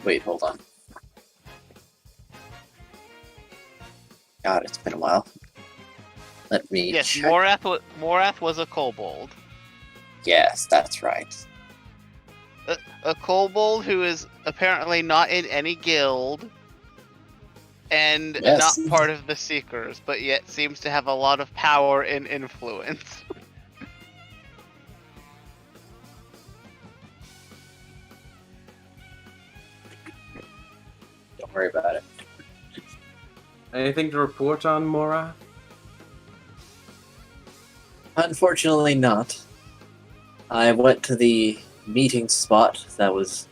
Wait, hold on. God, it's been a while. Let me Yes, check. Morath was a kobold. Yes, that's right. A kobold who is apparently not in any guild and Yes. not part of the Seekers, but yet seems to have a lot of power and influence. Don't worry about it. Anything to report on Morath? Unfortunately not. I went to the meeting spot that was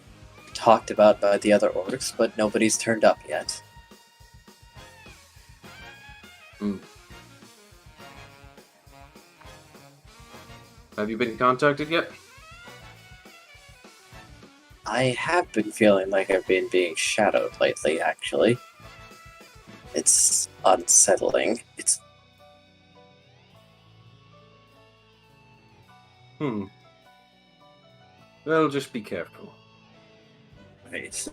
talked about by the other orcs, but nobody's turned up yet. Have you been contacted yet? I have been feeling like I've been being shadowed lately, actually. It's unsettling. Well, just be careful. Right.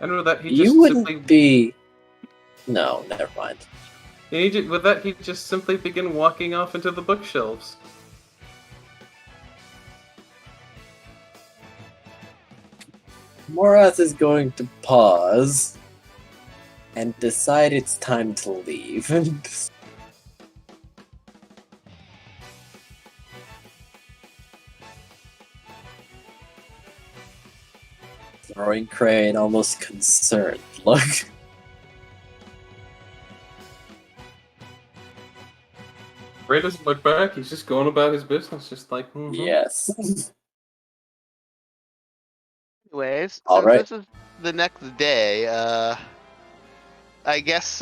I know that he just You wouldn't simply... be... No, never mind. With that, he'd just simply begin walking off into the bookshelves. Morath is going to pause and decide it's time to leave. Throwing Cray an almost concerned look. Ray doesn't look back, he's just going about his business, just like, Yes. Anyways, All since right. this is the next day, I guess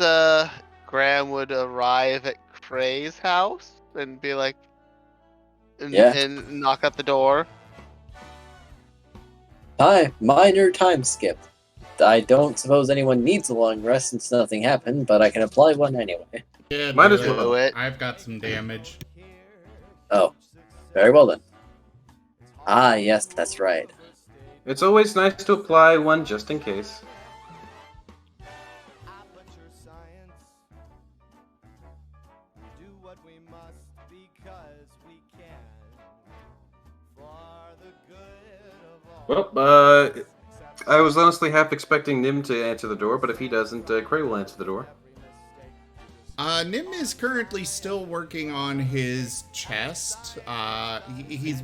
Graham would arrive at Cray's house and be like, and knock at the door. Hi, minor time skip. I don't suppose anyone needs a long rest since nothing happened, but I can apply one anyway. Yeah, Might do as well. it. I've got some damage. Oh, very well then. Ah, yes, that's right. It's always nice to apply one just in case. Well, I was honestly half expecting Nim to answer the door, but if he doesn't, Cray will answer the door. Nim is currently still working on his chest. He's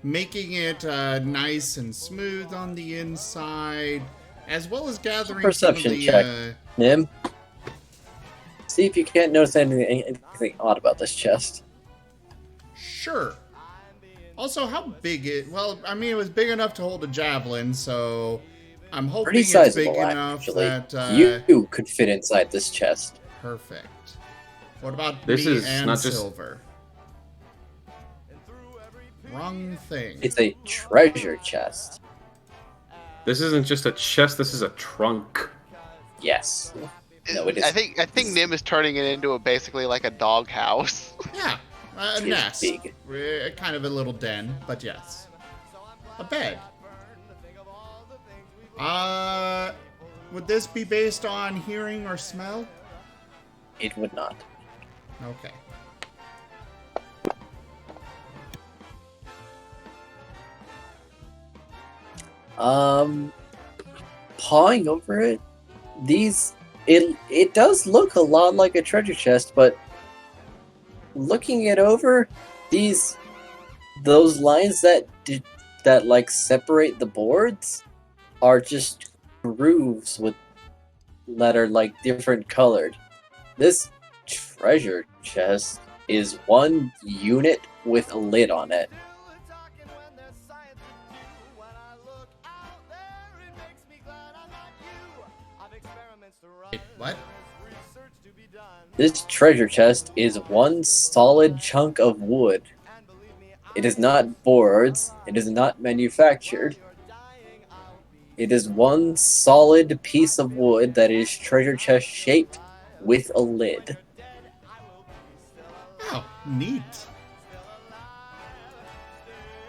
making it nice and smooth on the inside, as well as gathering Perception some of the, check. Nim, see if you can't notice anything odd about this chest. Sure. Also, how big it? Well, I mean, it was big enough to hold a javelin, so I'm hoping Pretty it's sizable, big enough actually. that You could fit inside this chest. perfect. What about This me is and not just- silver? Wrong thing. It's a treasure chest. This isn't just a chest, this is a trunk. Yes. No, it is. I think Nim is turning it into basically like a dog house. Yeah, a It is nest. big. Kind of a little den, but yes. A bed. Would this be based on hearing or smell? It would not. Okay. Pawing over it, it does look a lot like a treasure chest, but looking it over, those lines that like separate the boards are just grooves that are like different colored. This treasure chest is one unit with a lid on it. Wait, what? This treasure chest is one solid chunk of wood. It is not boards. It is not manufactured. It is one solid piece of wood that is treasure chest shaped with a lid. Oh, neat.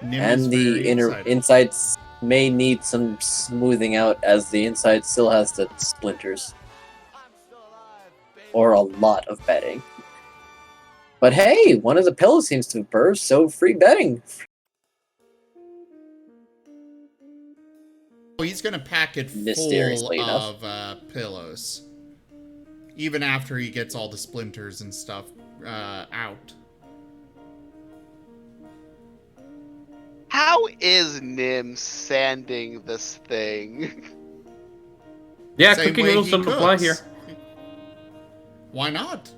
Nim is And the very inner excited. insides may need some smoothing out, as the inside still has the splinters. Or a lot of bedding. But hey, one of the pillows seems to burst, so free bedding. Oh, he's gonna pack it full Mysteriously enough. of pillows. Even after he gets all the splinters and stuff out. How is Nim sanding this thing? Yeah, Same cooking way rules he don't apply cooks. here. Why not?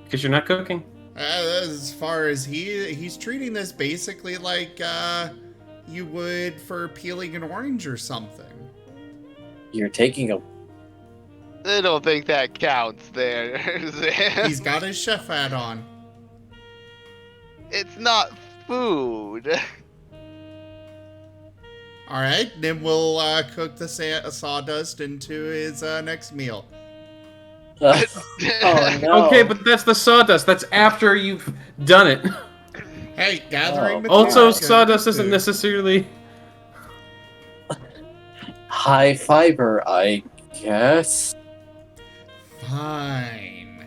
Because you're not cooking. As far as he's treating this basically like you would for peeling an orange or something. You're taking a I don't think that counts there. He's got his chef hat on. It's not food. All right, Nim will cook the sawdust into his next meal. oh no. Okay, but that's the sawdust. That's after you've done it. Hey, gathering Oh. material. Also, is good sawdust too. isn't necessarily... High fiber, I guess. Fine.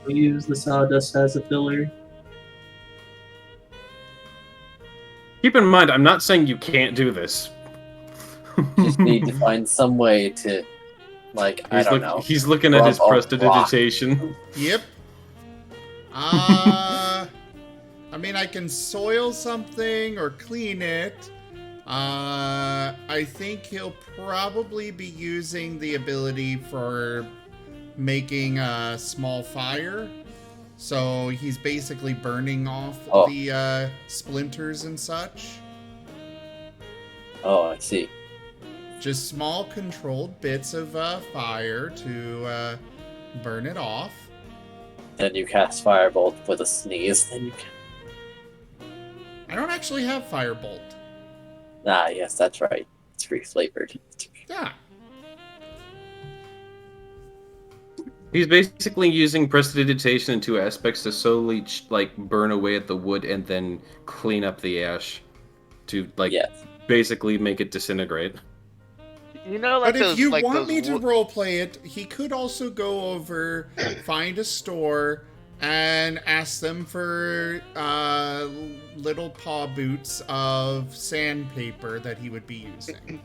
We use the sawdust as a filler. Keep in mind, I'm not saying you can't do this. Just need to find some way to, like, I don't know. He's looking at his Rub off prestidigitation. Yep. I mean, I can soil something or clean it. I think he'll probably be using the ability for making a small fire. So he's basically burning off Oh. the splinters and such. Oh, I see. Just small controlled bits of fire to burn it off. Then you cast Firebolt with a sneeze. Then you can. I don't actually have firebolt. Ah, yes, that's right. It's free flavored. Yeah. He's basically using prestidigitation in two aspects to slowly, burn away at the wood and then clean up the ash to, Yes. basically make it disintegrate. You know, like But if those, you like want those me to wo- roleplay it, he could also go over, find a store, and ask them for little paw boots of sandpaper that he would be using.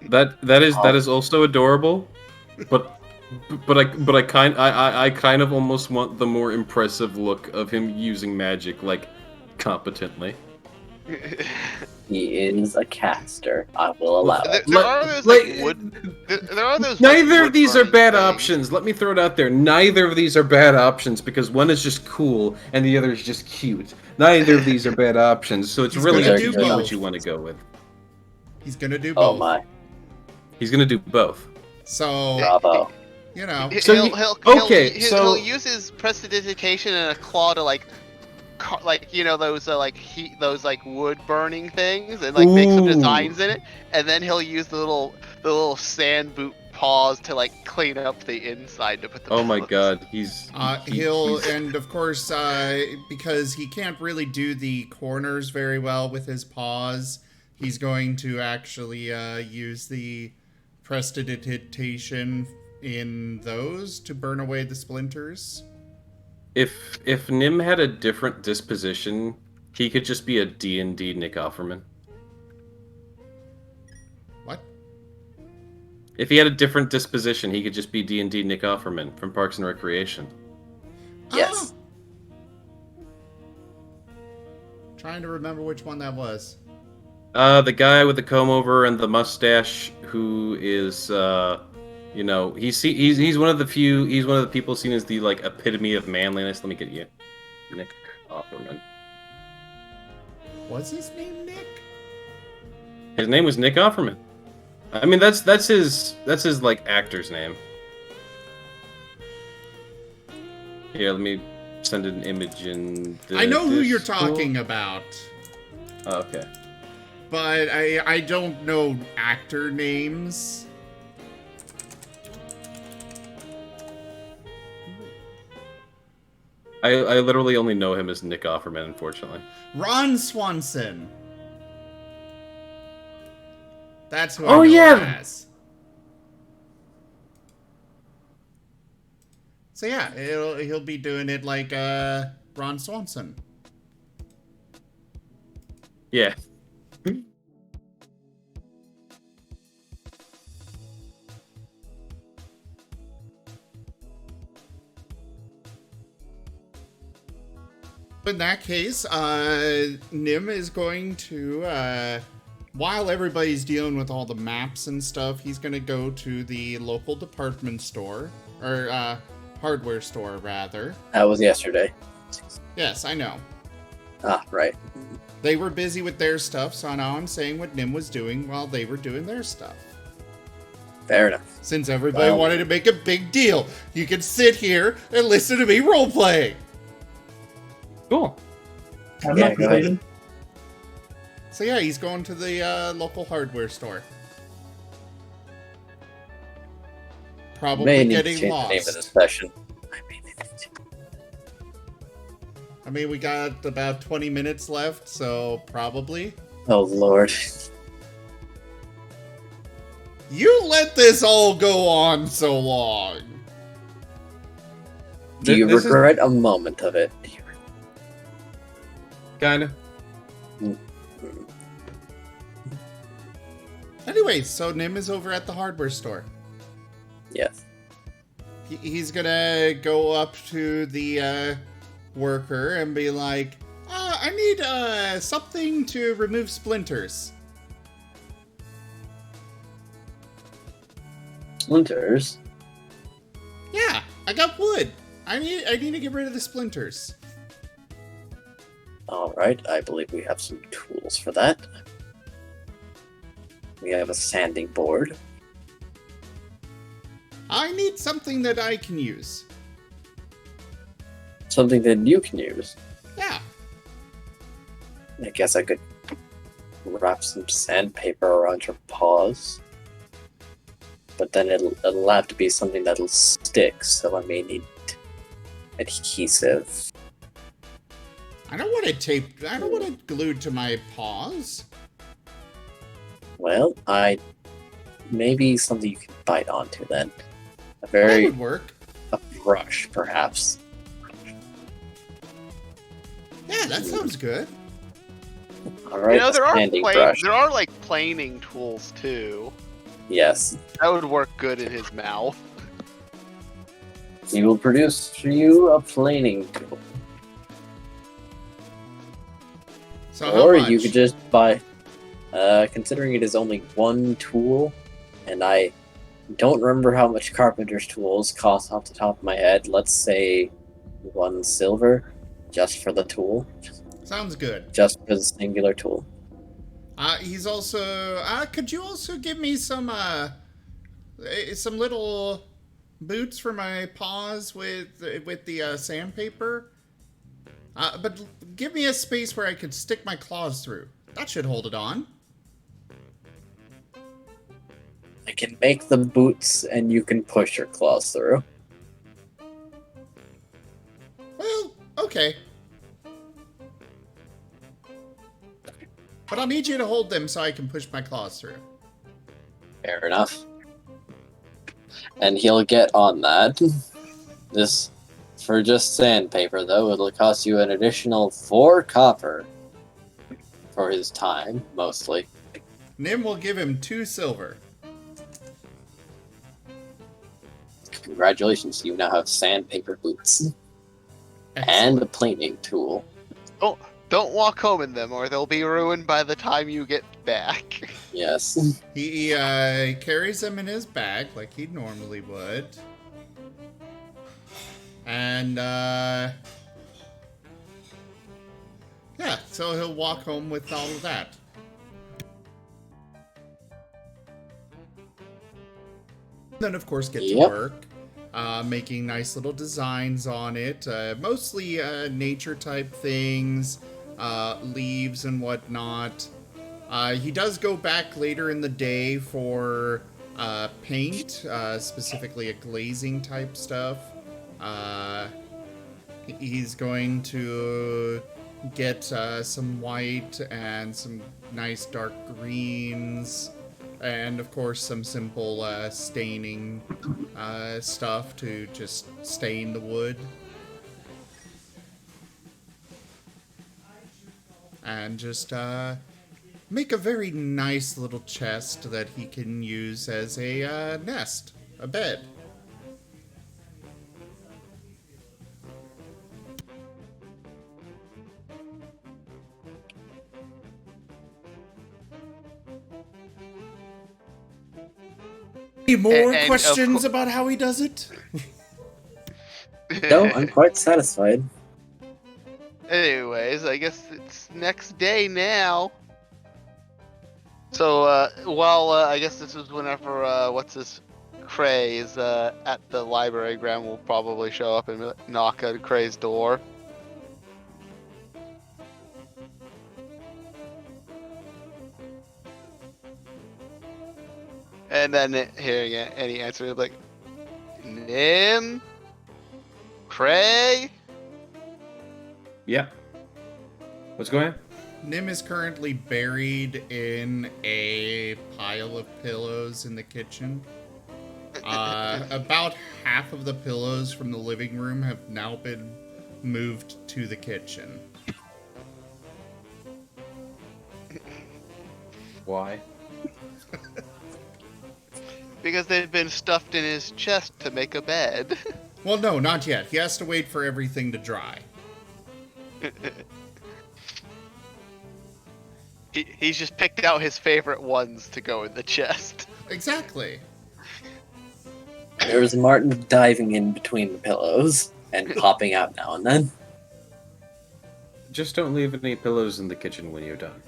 That is also adorable, but I kind of almost want the more impressive look of him using magic like competently. He is a caster. I will allow it. There are those wood. There are those. Neither of these are wood-burning bad things. options. Let me throw it out there. Neither of these are bad options because one is just cool and the other is just cute. Neither of these are bad options, so it's He's really gonna up to do you both. what you want to go with. He's gonna do Oh both. my. He's gonna do both. So, Bravo. you know. So He'll use his prestidigitation and a claw to those wood burning things and make some Ooh. designs in it, and then he'll use the little sand boot paws to clean up the inside to put the. Oh my bones. god, he's And of course, because he can't really do the corners very well with his paws, he's going to actually use the prestidigitation in those to burn away the splinters. If Nim had a different disposition, he could just be a D&D Nick Offerman. What? If he had a different disposition, he could just be D&D Nick Offerman from Parks and Recreation. Yes. Trying to remember which one that was. The guy with the comb over and the mustache, who is, he's one of the people seen as the epitome of manliness. Let me get you, Nick Offerman. Was his name Nick? His name was Nick Offerman. I mean, that's his actor's name. Here, let me send an image in. I know who you're talking about. Oh, okay. But I don't know actor names. I literally only know him as Nick Offerman, unfortunately. Ron Swanson. That's who Oh, I know yeah. him as. So yeah, he'll be doing it like Ron Swanson. Yeah. In that case, Nim is going to, while everybody's dealing with all the maps and stuff, he's going to go to the local department store, or hardware store, rather. That was yesterday. Yes, I know. Ah, right. They were busy with their stuff, so now I'm saying what Nim was doing while they were doing their stuff. Fair enough. Since everybody Well- wanted to make a big deal, you can sit here and listen to me roleplay. Cool. I'm Yeah, not go ahead. complaining. So yeah, he's going to the local hardware store. Probably May need to getting change the name of this lost. session. I may need to. I mean, we got about 20 minutes left, so probably. Oh lord. You let this all go on so long. Do you This is- regret a moment of it? Do you Kinda. Anyway, so Nim is over at the hardware store. Yes. He's gonna go up to the worker and be like, I need something to remove splinters. Splinters. Yeah, I got wood. I need to get rid of the splinters. Alright, I believe we have some tools for that. We have a sanding board. I need something that I can use. Something that you can use. Yeah. I guess I could wrap some sandpaper around your paws. But then it'll have to be something that'll stick, so I may need adhesive. I don't want it taped. I don't want it glued to my paws. Well, maybe something you can bite onto then. That A would work. brush, perhaps. Yeah, that sounds good. All right, You know, brush. there are like planing tools too. Yes, That would work good in his mouth. he will produce for you a planing tool. So how Or much? you could just buy, considering it is only one tool, and I don't remember how much carpenter's tools cost off the top of my head. Let's say 1 silver, just for the tool, Sounds good. just for the singular tool. He's also. Could you also give me some little boots for my paws with the sandpaper? But give me a space where I could stick my claws through. That should hold it on. I can make the boots, and you can push your claws through. Well, okay. But I'll need you to hold them so I can push my claws through. Fair enough. And he'll get on that. This, for just sandpaper, though, it'll cost you an additional 4 copper for his time, mostly. Nim will give him 2 silver. Congratulations, you now have sandpaper boots. And a planing tool. Don't walk home in them, or they'll be ruined by the time you get back. Yes. He carries them in his bag like he normally would. And, yeah, so he'll walk home with all of that. Then, of course, get to work, making nice little designs on it. Mostly nature-type things, leaves and whatnot. He does go back later in the day for paint, specifically a glazing type stuff. He's going to get some white and some nice dark greens, and of course some simple staining stuff to just stain the wood. And just make a very nice little chest that he can use as a nest, a bed. Any more questions about how he does it? No, I'm quite satisfied. Anyways, I guess it's next day now. So, I guess this is whenever, Cray is, at the library. Graham will probably show up and knock at Cray's door. And then hearing any answer, he'll be like, Nim? Cray? Yeah. What's going on? Nim is currently buried in a pile of pillows in the kitchen. About half of the pillows from the living room have now been moved to the kitchen. Why? Because they've been stuffed in his chest to make a bed. Well, no, not yet. He has to wait for everything to dry. He's just picked out his favorite ones to go in the chest. Exactly. There's Martin diving in between the pillows and popping out now and then. Just don't leave any pillows in the kitchen when you're done.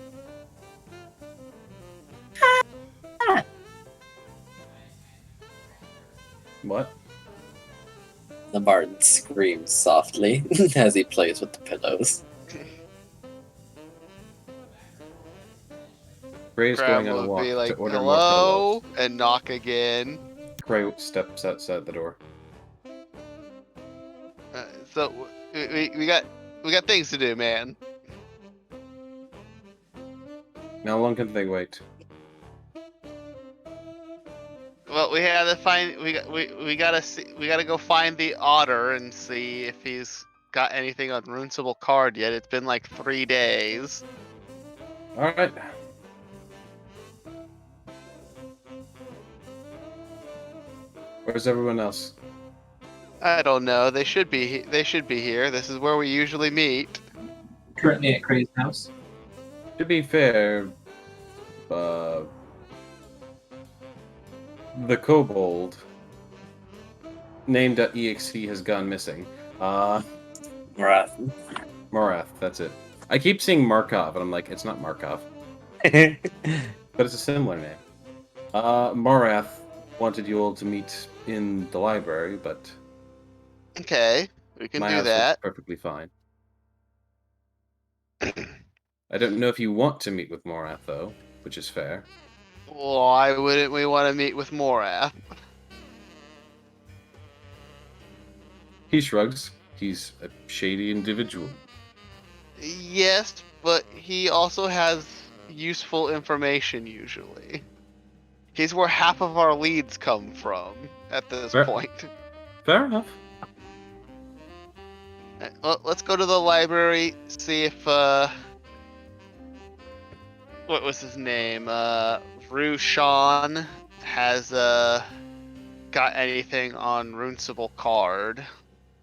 What? The Martin screams softly as he plays with the pillows. Gray's Crab going on a will walk be like, to order more hello, pillows. and knock again. Gray steps outside the door. So we got things to do, man. How long can they wait? Well, we gotta go find the otter and see if he's got anything on Runesable Card yet. It's been like 3 days. Alright. Where's everyone else? I don't know. They should be. They should be here. This is where we usually meet. Currently at Cray's house. To be fair, the kobold named .exe has gone missing. Morath. Morath, that's it. I keep seeing Markov, and I'm like, it's not Markov. But it's a similar name. Morath wanted you all to meet in the library, but Okay, we can my do house was that. perfectly fine. I don't know if you want to meet with Morath, though, which is fair. Why wouldn't we want to meet with Morath? He shrugs. He's a shady individual. Yes, but he also has useful information usually. He's where half of our leads come from at this Fair. point. Fair enough. Well, let's go to the library, see if, what was his name? Rushan has, got anything on Runesable Card.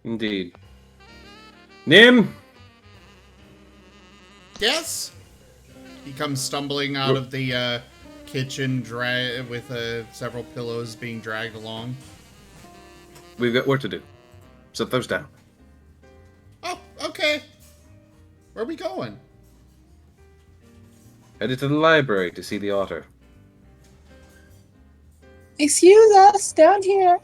Indeed. Nim! Yes? He comes stumbling out of the kitchen with several pillows being dragged along. We've got work to do. Set those down. Oh, okay. Where are we going? Headed to the library to see the otter. Excuse us, down here.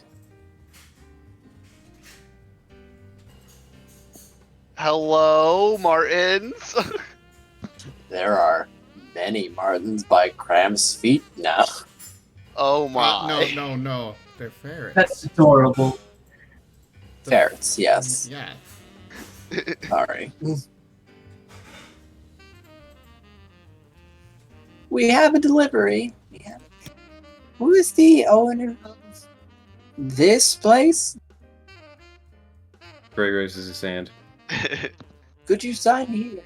Hello, Martins. There are many Martins by Cram's feet now. Oh my. No. They're ferrets. That's adorable. Ferrets, yes. Yeah. Sorry. We have a delivery. Yeah. Who is the owner of this place? Gray raises his hand. Could you sign here?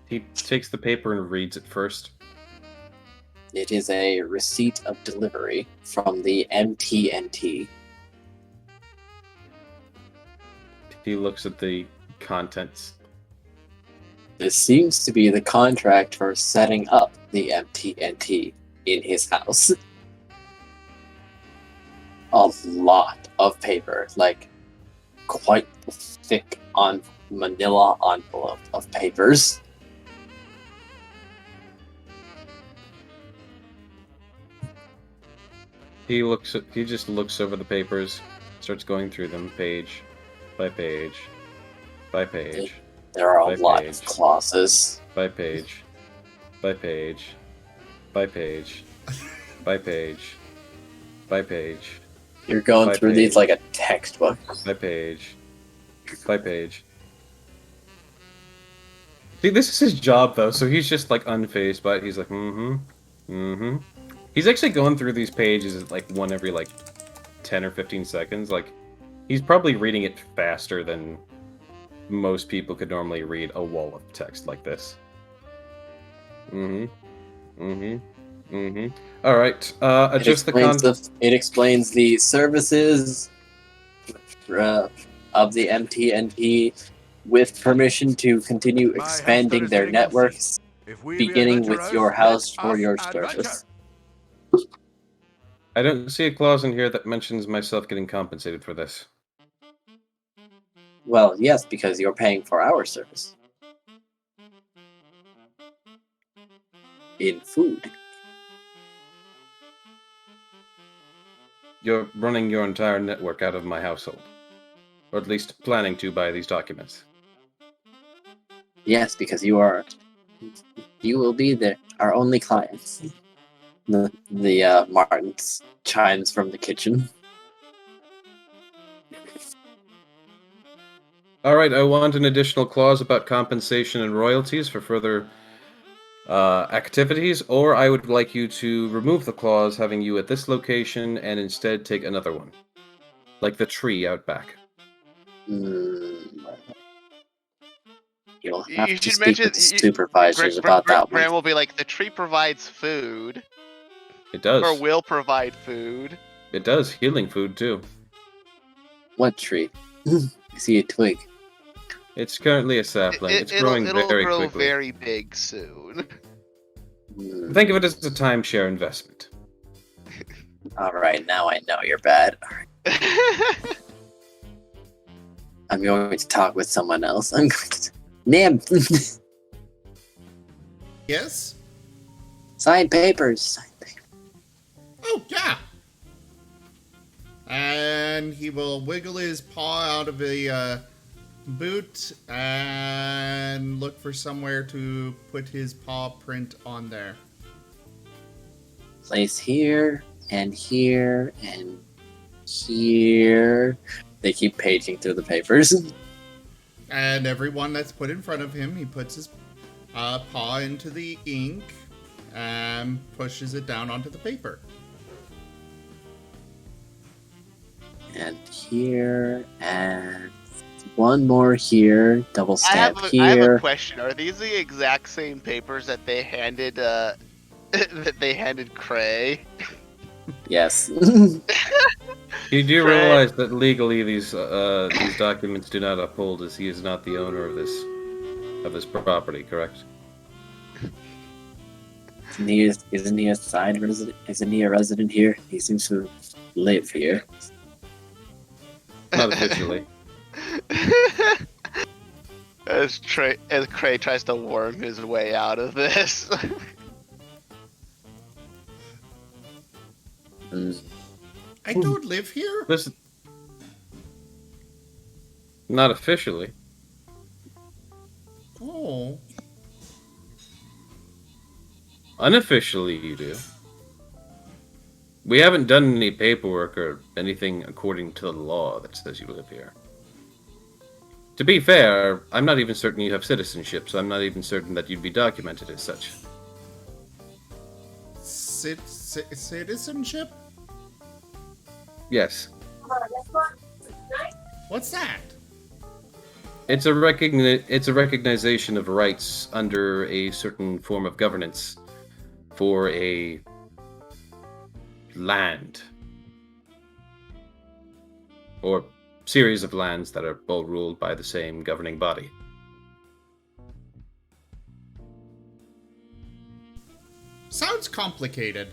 He takes the paper and reads it first. It is a receipt of delivery from the MTNT. He looks at the contents. This seems to be the contract for setting up the MTNT in his house. A lot of paper, like quite thick on manila envelope of papers. He just looks over the papers, starts going through them page by page by page There are by a lot page. of clauses. by page by page by page by page by page You're going By through these page. like a textbook. by page by page. See, this is his job though, so he's just like unfazed by it. He's like, He's actually going through these pages like one every like 10 or 15 seconds. Like, he's probably reading it faster than most people could normally read a wall of text like this. All right. Adjust the content. It explains the services of the MTNT with permission to continue My expanding hamster is their getting antsy. networks, If we be beginning with adventurers, your let house for us your adventure. service. I don't see a clause in here that mentions myself getting compensated for this. Well, yes, because you're paying for our service. In food. You're running your entire network out of my household. Or at least planning to by these documents. Yes, because you will be our only clients. The Martins chimes from the kitchen. Alright, I want an additional clause about compensation and royalties for further activities, or I would like you to remove the clause having you at this location and instead take another one. Like the tree out back. You'll You have you to should speak mention with the supervisors about that one. Graham will be like, the tree provides food, It does. or will provide food. It does. Healing food, too. What tree? I see a twig. It's currently a sapling. It's growing it'll very grow quickly. very big soon. Think of it as a timeshare investment. Alright, now I know you're bad. I'm going to talk with someone else. I'm going to... Nim! Yes? Sign papers. Sign papers. Oh, yeah. And he will wiggle his paw out of the boot and look for somewhere to put his paw print on there. Place here, and here, and here. They keep paging through the papers. And everyone that's put in front of him, he puts his paw into the ink and pushes it down onto the paper. And here, and one more here. Double I have stamp a here. question. Are these the exact same papers that they handed that they handed Cray? Yes. You do Craig. realize that legally these documents do not uphold, as he is not the owner of this property, correct? Isn't he a side resident? Isn't he a resident here? He seems to live here. Not officially. As Cray tries to worm his way out of this. I don't live here. Listen, not officially. Oh. Unofficially, you do. We haven't done any paperwork or anything according to the law that says you live here. To be fair, I'm not even certain you have citizenship, so I'm not even certain that you'd be documented as such. Citizenship? Yes. What's that? It's a recognition of rights under a certain form of governance for a land. Or series of lands that are all ruled by the same governing body. Sounds complicated.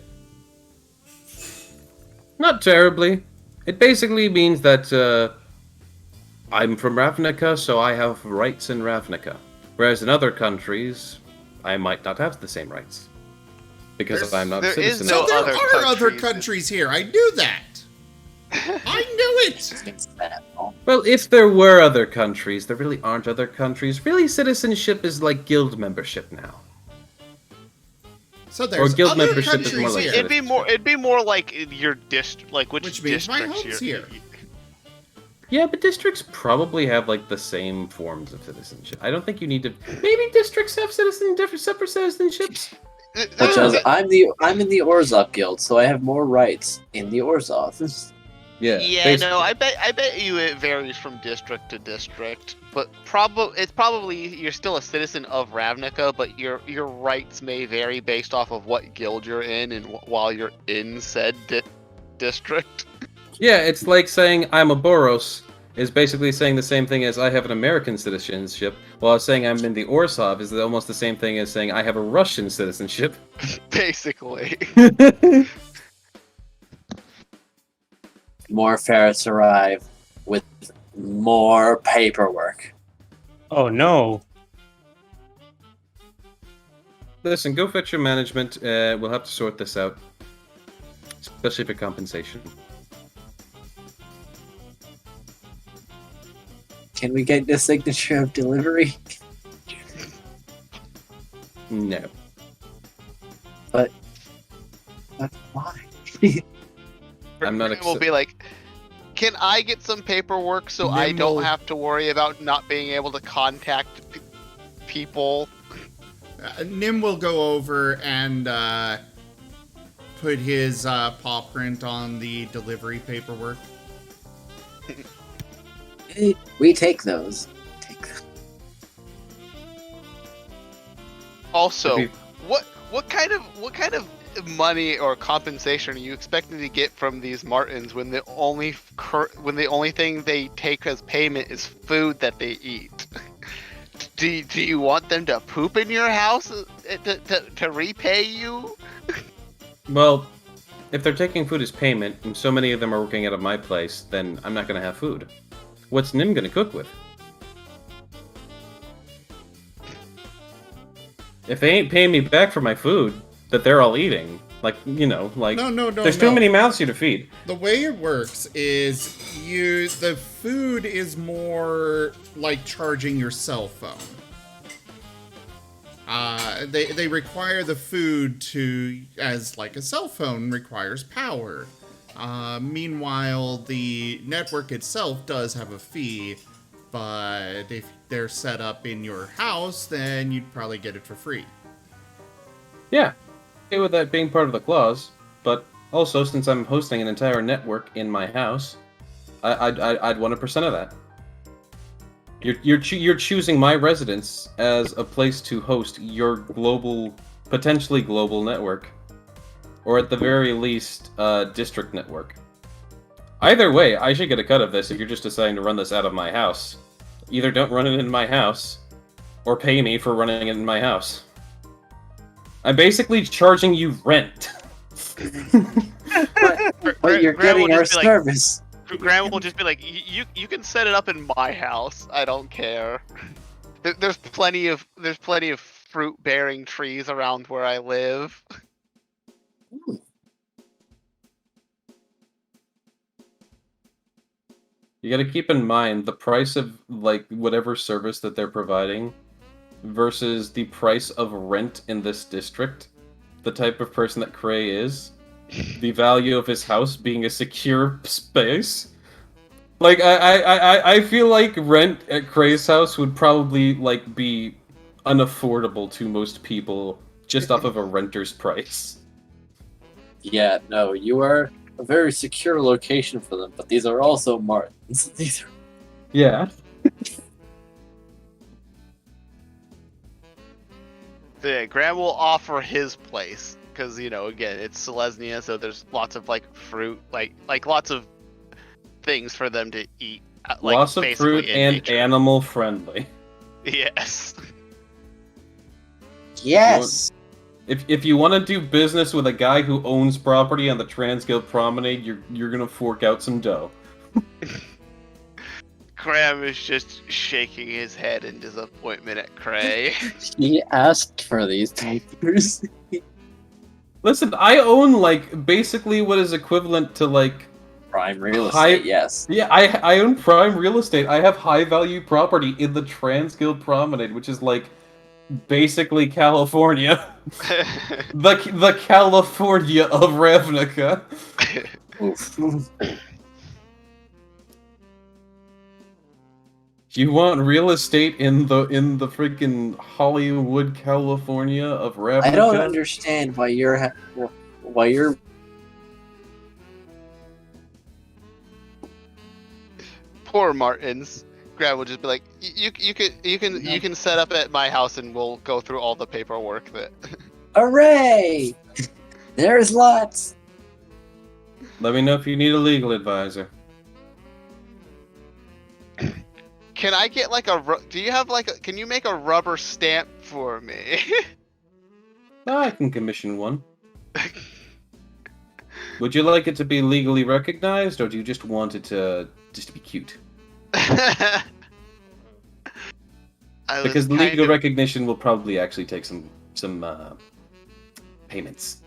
Not terribly. It basically means that I'm from Ravnica, so I have rights in Ravnica. Whereas in other countries, I might not have the same rights. Because I'm not a there citizen. is no of So it. there other are other countries. countries here. I knew that. I knew it. Well, if there were other countries, there really aren't other countries. Really, citizenship is like guild membership now. So there's guild other membership is countries more like here. It'd be more like your district, like Which means my districts home's here. Yeah, but districts probably have like the same forms of citizenship. I don't think you need to. Maybe districts have separate citizenships. Such as I'm in the Orzhov Guild, so I have more rights in the Orzhov. Yeah. Yeah, basically. no, I bet you it varies from district to district, but it's probably you're still a citizen of Ravnica, but your rights may vary based off of what guild you're in and while you're in said district. Yeah, it's like saying I'm a Boros is basically saying the same thing as I have an American citizenship, while saying I'm in the Orzhov is almost the same thing as saying I have a Russian citizenship. Basically. More ferrets arrive with more paperwork. Oh no. Listen, go fetch your management. We'll have to sort this out, especially for compensation. Can we get the signature of delivery? No. But why? I'm not We'll be like, can I get some paperwork so I don't Nimble. have to worry about not being able to contact people? Nim will go over and put his paw print on the delivery paperwork. We take those. Take them. Also, Maybe- what kind of money or compensation are you expecting to get from these Martins when the only thing they take as payment is food that they eat? Do you want them to poop in your house to repay you? Well, if they're taking food as payment, and so many of them are working out of my place, then I'm not gonna have food. What's Nim gonna cook with? If they ain't paying me back for my food that they're all eating, No, there's too many mouths here to feed. The way it works is the food is more like charging your cell phone. They require the food as like a cell phone requires power. Meanwhile, the network itself does have a fee, but if they're set up in your house, then you'd probably get it for free. Yeah, okay with that being part of the clause, but also since I'm hosting an entire network in my house, I'd want 1% of that. You're choosing my residence as a place to host your potentially global network, or at the very least, district network. Either way, I should get a cut of this if you're just deciding to run this out of my house. Either don't run it in my house, or pay me for running it in my house. I'm basically charging you rent. But you're Graham will getting our just be like- service. Graham will just be like, you can set it up in my house. I don't care. There's plenty of fruit bearing trees around where I live. You gotta keep in mind the price of, like, whatever service that they're providing versus the price of rent in this district. The type of person that Cray is. The value of his house being a secure space. Like, I feel like rent at Cray's house would probably, like, be unaffordable to most people just off of a renter's price. Yeah, no, you are a very secure location for them, but these are also Martins. These are... Yeah. So yeah, Graham will offer his place because again, it's Selesnya, so there's lots of like fruit, like lots of things for them to eat. Like, Lots of basically fruit in and nature. animal friendly. Yes. Yes! If you want to do business with a guy who owns property on the Transguild Promenade, you're gonna fork out some dough. Graham is just shaking his head in disappointment at Cray. He asked for these papers. Listen, I own, like, basically what is equivalent to, like... Prime real estate, yes. Yeah, I own prime real estate. I have high-value property in the Transguild Promenade, which is, like, basically California. the California of Ravnica. You want real estate in the freaking Hollywood, California of Ravnica? I don't understand why you're Poor Martins. Graham will just be like, you can set up at my house and we'll go through all the paperwork that. Hooray! There's lots. Let me know if you need a legal advisor. Can I get like do you have like can you make a rubber stamp for me? I can commission one. Would you like it to be legally recognized, or do you just want it to be cute? Because legal recognition will probably actually take some payments.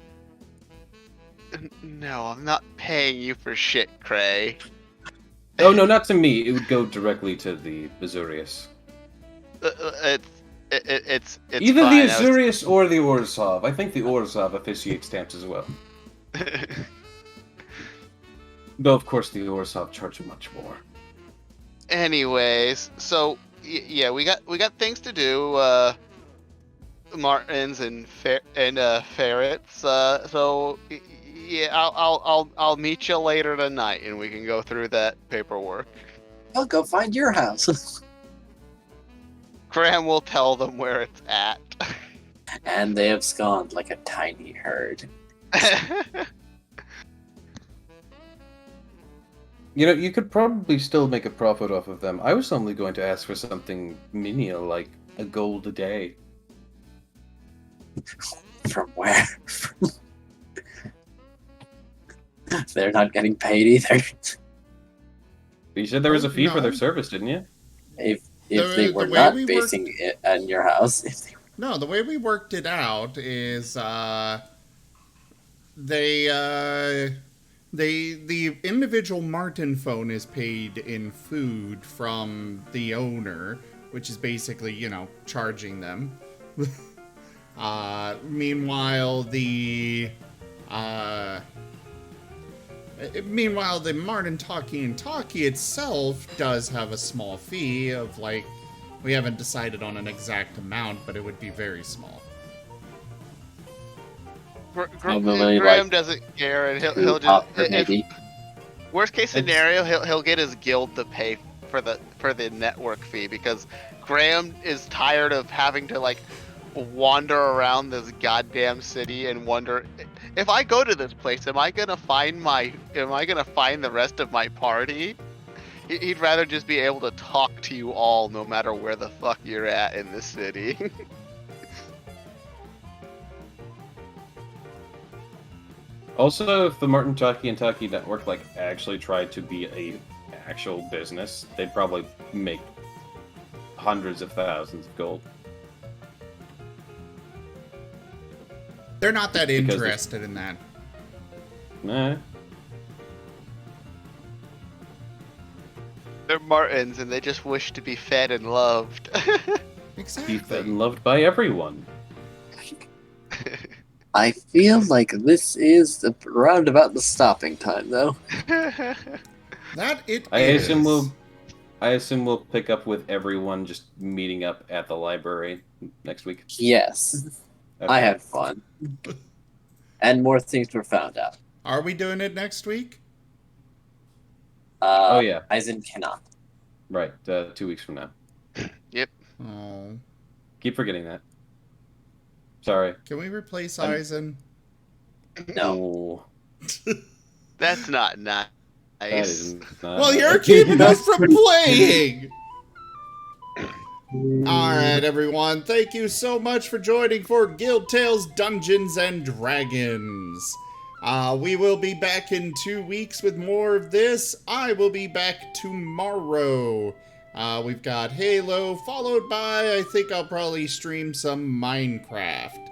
No, I'm not paying you for shit, Cray. Oh no, not to me. It would go directly to the Azurius. It's either fine. the Azurius or the Orzhov. I think the Orzhov officiates stamps as well. Though of course the Orzhov charge much more. Anyways, so yeah, we got things to do. Martins and ferrets. So yeah, I'll meet you later tonight, and we can go through that paperwork. I'll go find your house. Graham will tell them where it's at. And they abscond like a tiny herd. You know, you could probably still make a profit off of them. I was only going to ask for something menial, like a gold a day. From where? They're not getting paid either. You said there was a fee for their No. service, didn't you? If The- they the were way not we basing it on your house, if they No, the way we worked it out is the individual Martin phone is paid in food from the owner, which is basically, you know, charging them. Meanwhile, the Martin Talkie and Talkie itself does have a small fee of, like, we haven't decided on an exact amount, but it would be very small. Probably, Graham like, doesn't care, and he'll just offer if, maybe. worst case scenario, he'll get his guild to pay for the network fee, because Graham is tired of having to like wander around this goddamn city and wonder, if I go to this place, am I gonna find the rest of my party? He'd rather just be able to talk to you all no matter where the fuck you're at in this city. Also, if the Martin Talkie and Talkie network like actually tried to be a actual business, they'd probably make hundreds of thousands of gold. They're not that Because interested in that. Nah. They're Martins, and they just wish to be fed and loved. Be Exactly. fed and loved by everyone. I feel like this is around about the stopping time, though. That it I is. assume we'll pick up with everyone just meeting up at the library next week. Yes, I Okay. had fun. And more things were found out. Are we doing it next week? Oh yeah, Eisen cannot. right. 2 weeks from now. Oh. Keep forgetting that. Sorry. Can we replace I'm- Eisen? No. Oh, That's not nice. that is not. Well, you're keeping us from playing! Alright, everyone. Thank you so much for joining for Guild Tales Dungeons and Dragons. We will be back in 2 weeks with more of this. I will be back tomorrow. We've got Halo, followed by, I think I'll probably stream some Minecraft.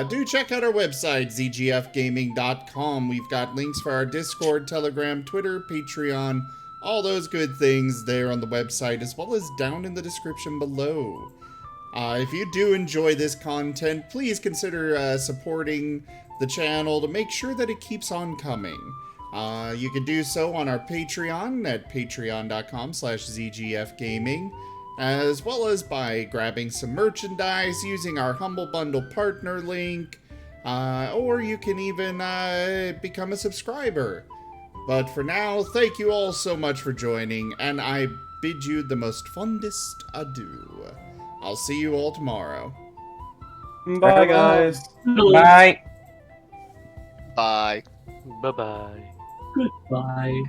Do check out our website, zgfgaming.com. We've got links for our Discord, Telegram, Twitter, Patreon, all those good things there on the website, as well as down in the description below. If you do enjoy this content, please consider supporting the channel to make sure that it keeps on coming. You can do so on our Patreon at patreon.com/zgfgaming, as well as by grabbing some merchandise using our Humble Bundle partner link, or you can even become a subscriber. But for now, thank you all so much for joining, and I bid you the most fondest adieu. I'll see you all tomorrow. Bye, guys. Bye. Bye. Bye bye. Goodbye.